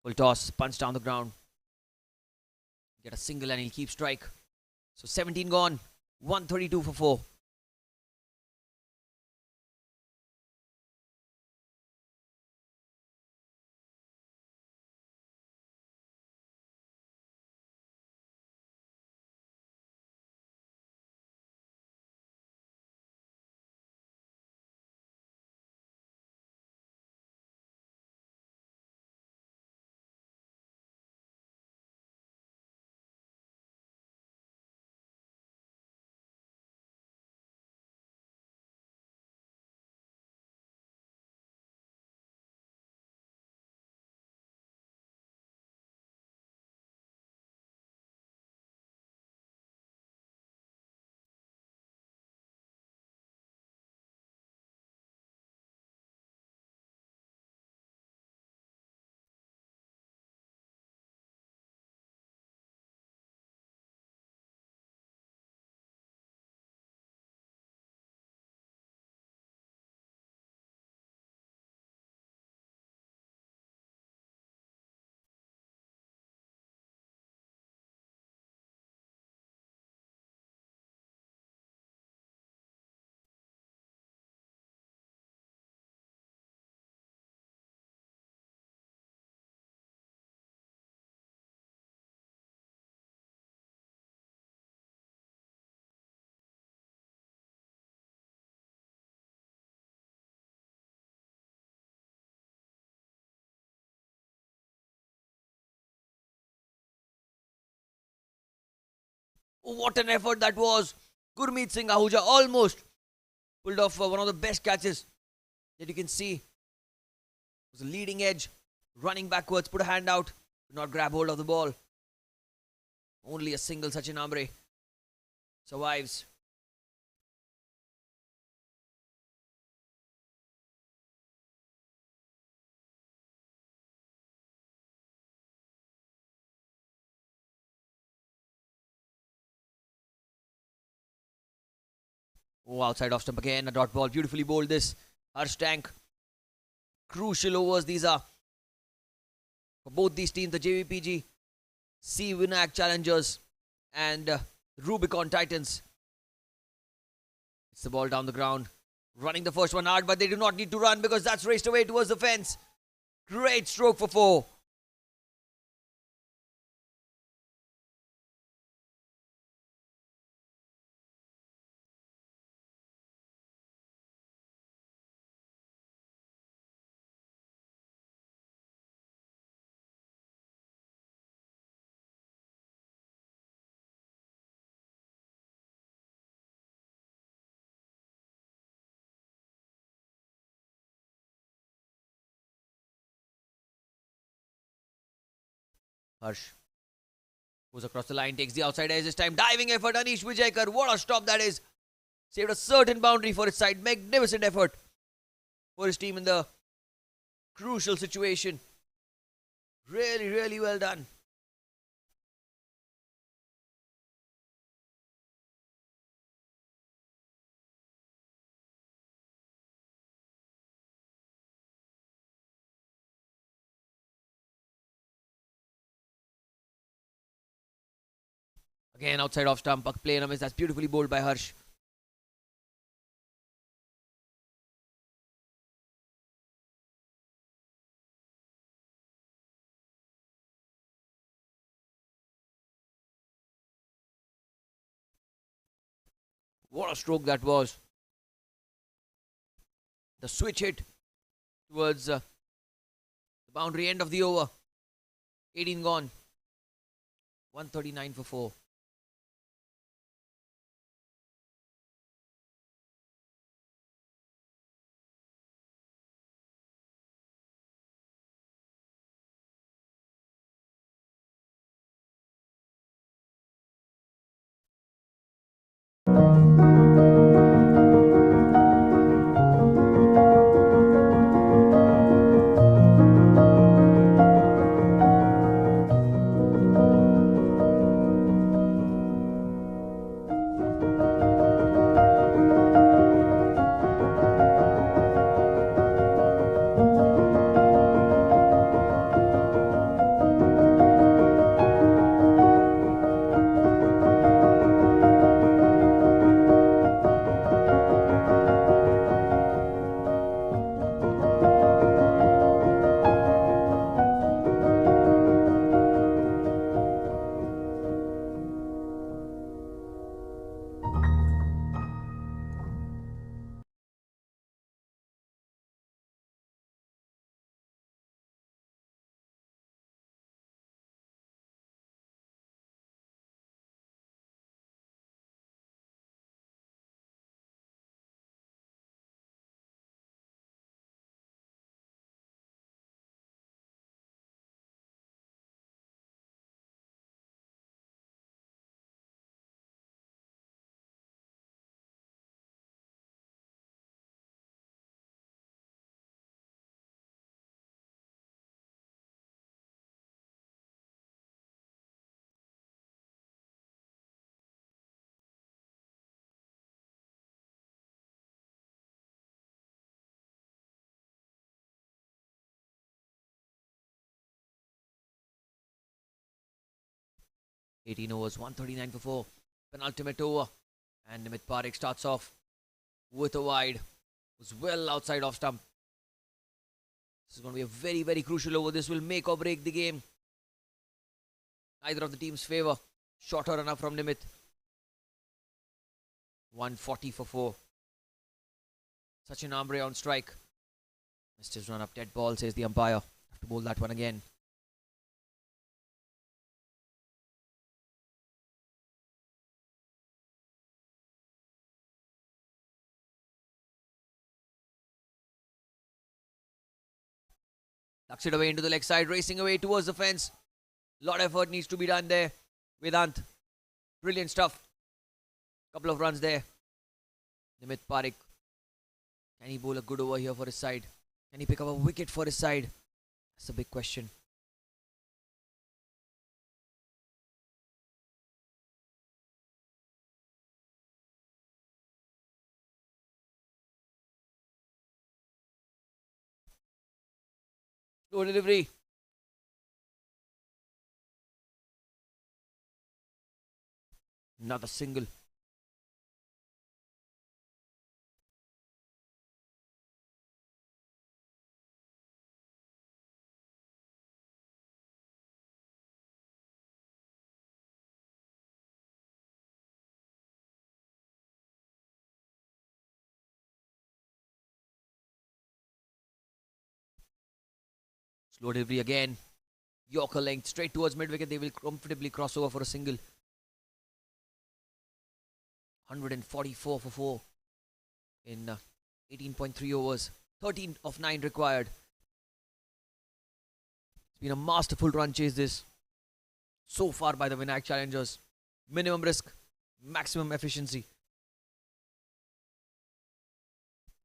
Full toss, punch down the ground. Get a single and he'll keep strike. So 17 gone, 132 for 4. Oh, what an effort that was. Gurmeet Singh Ahuja almost pulled off one of the best catches that you can see. It was a leading edge, running backwards, put a hand out, did not grab hold of the ball. Only a single Sachin Ambre survives. Oh, outside off stump again, a dot ball, beautifully bowled this. Harsh Tank. Crucial overs these are for both these teams, the JVPG, Vinayak Challengers and Rubicon Titans. It's the ball down the ground. Running the first one hard, but they do not need to run because that's raced away towards the fence. Great stroke for 4. Harsh goes across the line, takes the outside edge this time. Diving effort, Anish Vijayakar. What a stop that is. Saved a certain boundary for his side. Magnificent effort for his team in the crucial situation. Really, really well done. Again, outside off stump, a play and a miss. That's beautifully bowled by Harsh. What a stroke that was. The switch hit towards the boundary end of the over. 18 gone. 139 for 4. Eighteen overs, 139 for 4. Penultimate over. And Nimit Parekh starts off with a wide. Was well outside off stump. This is going to be a very, very crucial over. This will make or break the game. Neither of the team's favour. Shorter run up from Nimit. 140 for 4. Sachin Ambre on strike. Missed his run up. Dead ball, says the umpire. Have to bowl that one again. Tucks it away into the leg side, racing away towards the fence. Lot of effort needs to be done there. Vedant, brilliant stuff. Couple of runs there. Nimit Parekh, can he bowl a good over here for his side? Can he pick up a wicket for his side? That's a big question. Slow delivery. Another single. Slow delivery again. Yorker length straight towards mid wicket. They will comfortably cross over for a single. 144 for 4 in 18.3 overs. 13 of 9 required. It's been a masterful run chase this so far by the Vinayak challengers. Minimum risk, maximum efficiency.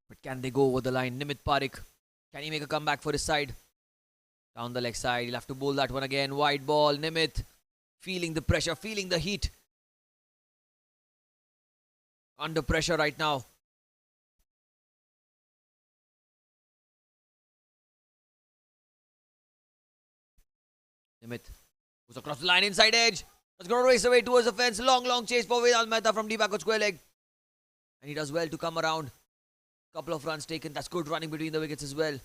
But can they go over the line? Nimit Parekh, can he make a comeback for his side? Down the leg side, he'll have to bowl that one again. Wide ball, Nimit feeling the pressure, feeling the heat. Under pressure right now. Nimit goes across the line, inside edge. It's going to race away towards the fence. Long chase for Vedant Mehta from deep backward square leg. And he does well to come around. Couple of runs taken. That's good running between the wickets as well.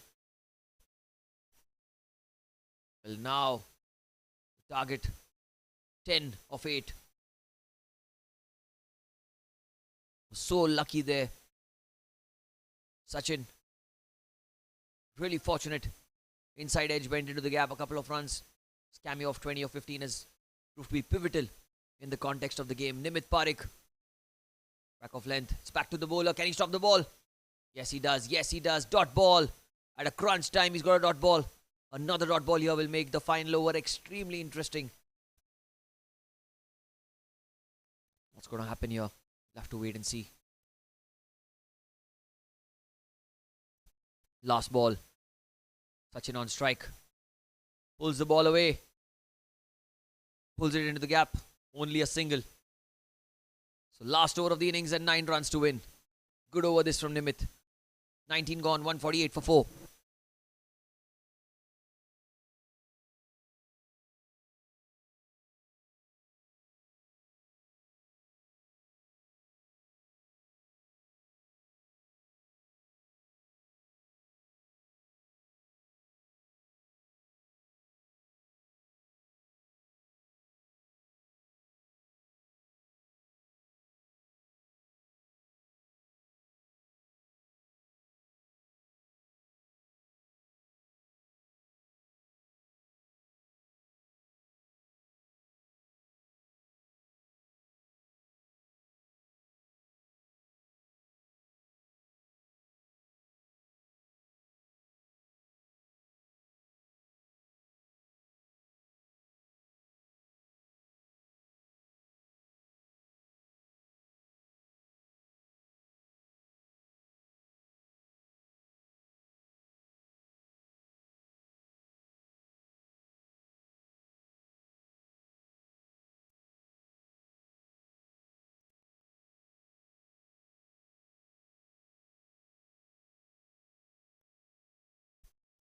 Well, now, target 10 of 8. So lucky there. Sachin. Really fortunate. Inside edge went into the gap. A couple of runs. His cameo of 20 or 15 has proved to be pivotal in the context of the game. Nimit Parikh. Back of length. It's back to the bowler. Can he stop the ball? Yes, he does. Yes, he does. Dot ball. At a crunch time, he's got a dot ball. Another dot ball here will make the final over extremely interesting. What's going to happen here? We'll have to wait and see. Last ball. Sachin on strike. Pulls the ball away. Pulls it into the gap. Only a single. So last over of the innings and 9 runs to win. Good over this from Nimit. 19 gone, 148 for 4.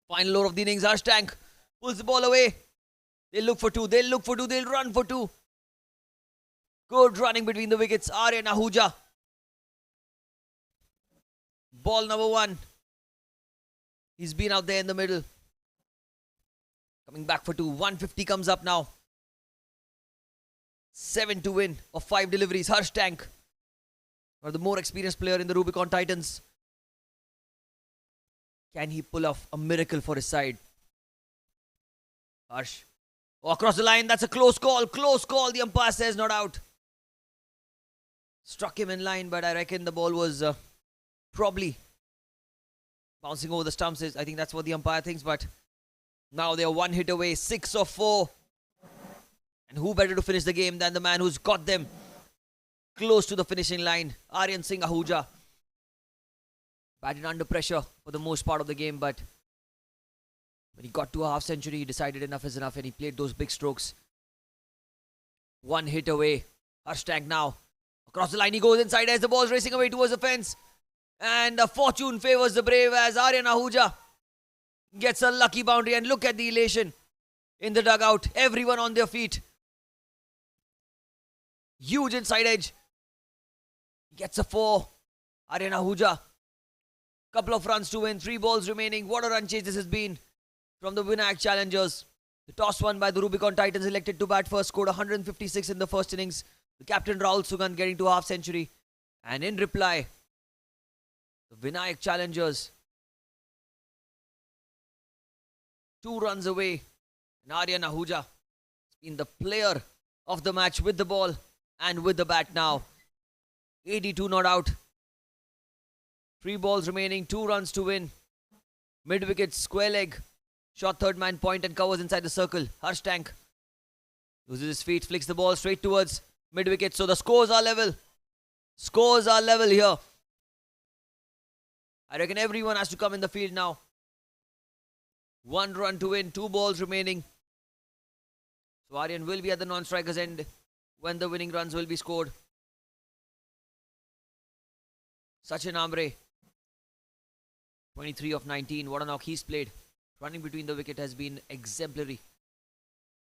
Final over of the innings. Harsh Tank pulls the ball away. They'll look for 2. They'll look for 2. They'll run for 2. Good running between the wickets. Aryan Ahuja. Ball number 1. He's been out there in the middle. Coming back for 2. 150 comes up now. 7 to win of 5 deliveries. Harsh Tank, or the more experienced player in the Rubicon Titans. Can he pull off a miracle for his side? Harsh. Oh, across the line. That's a close call. Close call. The umpire says not out. Struck him in line, but I reckon the ball was probably bouncing over the stumps. I think that's what the umpire thinks, but now they're 1 hit away. 6 of 4. And who better to finish the game than the man who's got them close to the finishing line? Aryan Singh Ahuja. Batted under pressure for the most part of the game, but when he got to a half century, he decided enough is enough and he played those big strokes. 1 hit away. Harsh Tank now. Across the line he goes inside as the ball's racing away towards the fence. And fortune favours the brave as Aryan Ahuja gets a lucky boundary. And look at the elation in the dugout. Everyone on their feet. Huge inside edge. Gets a 4. Aryan Ahuja. Couple of runs to win. 3 balls remaining. What a run chase this has been from the Vinayak challengers. The toss won by the Rubicon Titans, elected to bat first, scored 156 in the first innings. The captain Rahul Sugan getting to half century. And in reply, the Vinayak challengers 2 runs away. And Aryan Ahuja has been the player of the match with the ball and with the bat now. 82 not out. 3 balls remaining, 2 runs to win. Mid-wicket, square leg. Shot third man point and covers inside the circle. Harsh Tank loses his feet, flicks the ball straight towards mid-wicket. So the scores are level. Scores are level here. I reckon everyone has to come in the field now. 1 run to win, 2 balls remaining. So Aryan will be at the non-strikers end when the winning runs will be scored. Sachin Ambre, 23 of 19. What a knock he's played. Running between the wicket has been exemplary.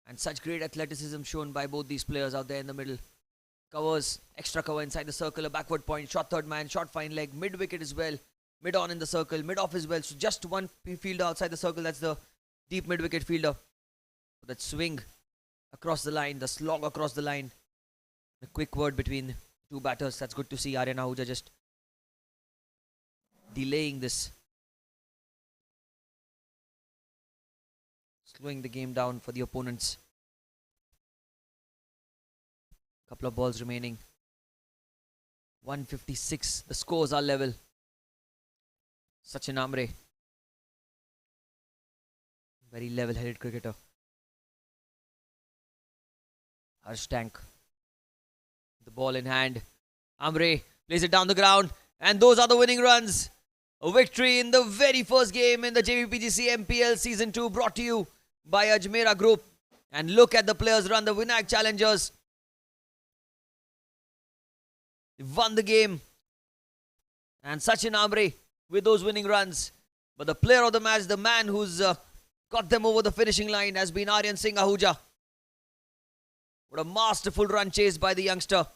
And such great athleticism shown by both these players out there in the middle. Covers, extra cover inside the circle, a backward point, short third man, short fine leg, mid wicket as well, mid on in the circle, mid off as well. So just one fielder outside the circle, that's the deep mid wicket fielder. That swing across the line, the slog across the line. A quick word between two batters, that's good to see. Aryan Ahuja just delaying this. Slowing the game down for the opponents. Couple of balls remaining. 156. The scores are level. Sachin Amre. Very level-headed cricketer. Harsh Tank. The ball in hand. Amre plays it down the ground. And those are the winning runs. A victory in the very first game in the Jvpgc MPL Season 2, brought to you by Ajmera Group. And look at the players run, the Vinayak challengers. They won the game. And Sachin Amre with those winning runs. But the player of the match, the man who's got them over the finishing line, has been Aryan Singh Ahuja. What a masterful run chase by the youngster.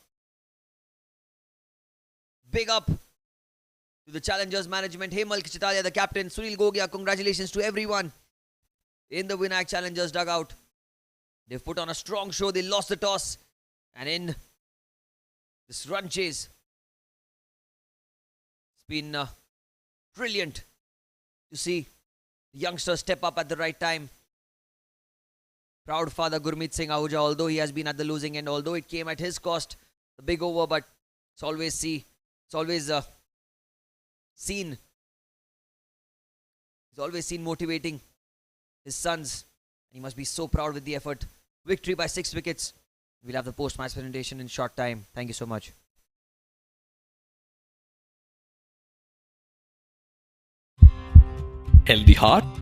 Big up to the challengers management, Hemal Kichitalia, the captain, Sunil Gogia. Congratulations to everyone in the Vinayak challengers dugout. They've put on a strong show. They lost the toss. And in this run chase, it's been brilliant to see the youngsters step up at the right time. Proud father Gurmeet Singh Ahuja, although he has been at the losing end, although it came at his cost, the big over, but it's always seen. He's always seen motivating his sons. He must be so proud with the effort. Victory by 6 wickets. We'll have the post-match presentation in short time. Thank you so much. Healthy heart,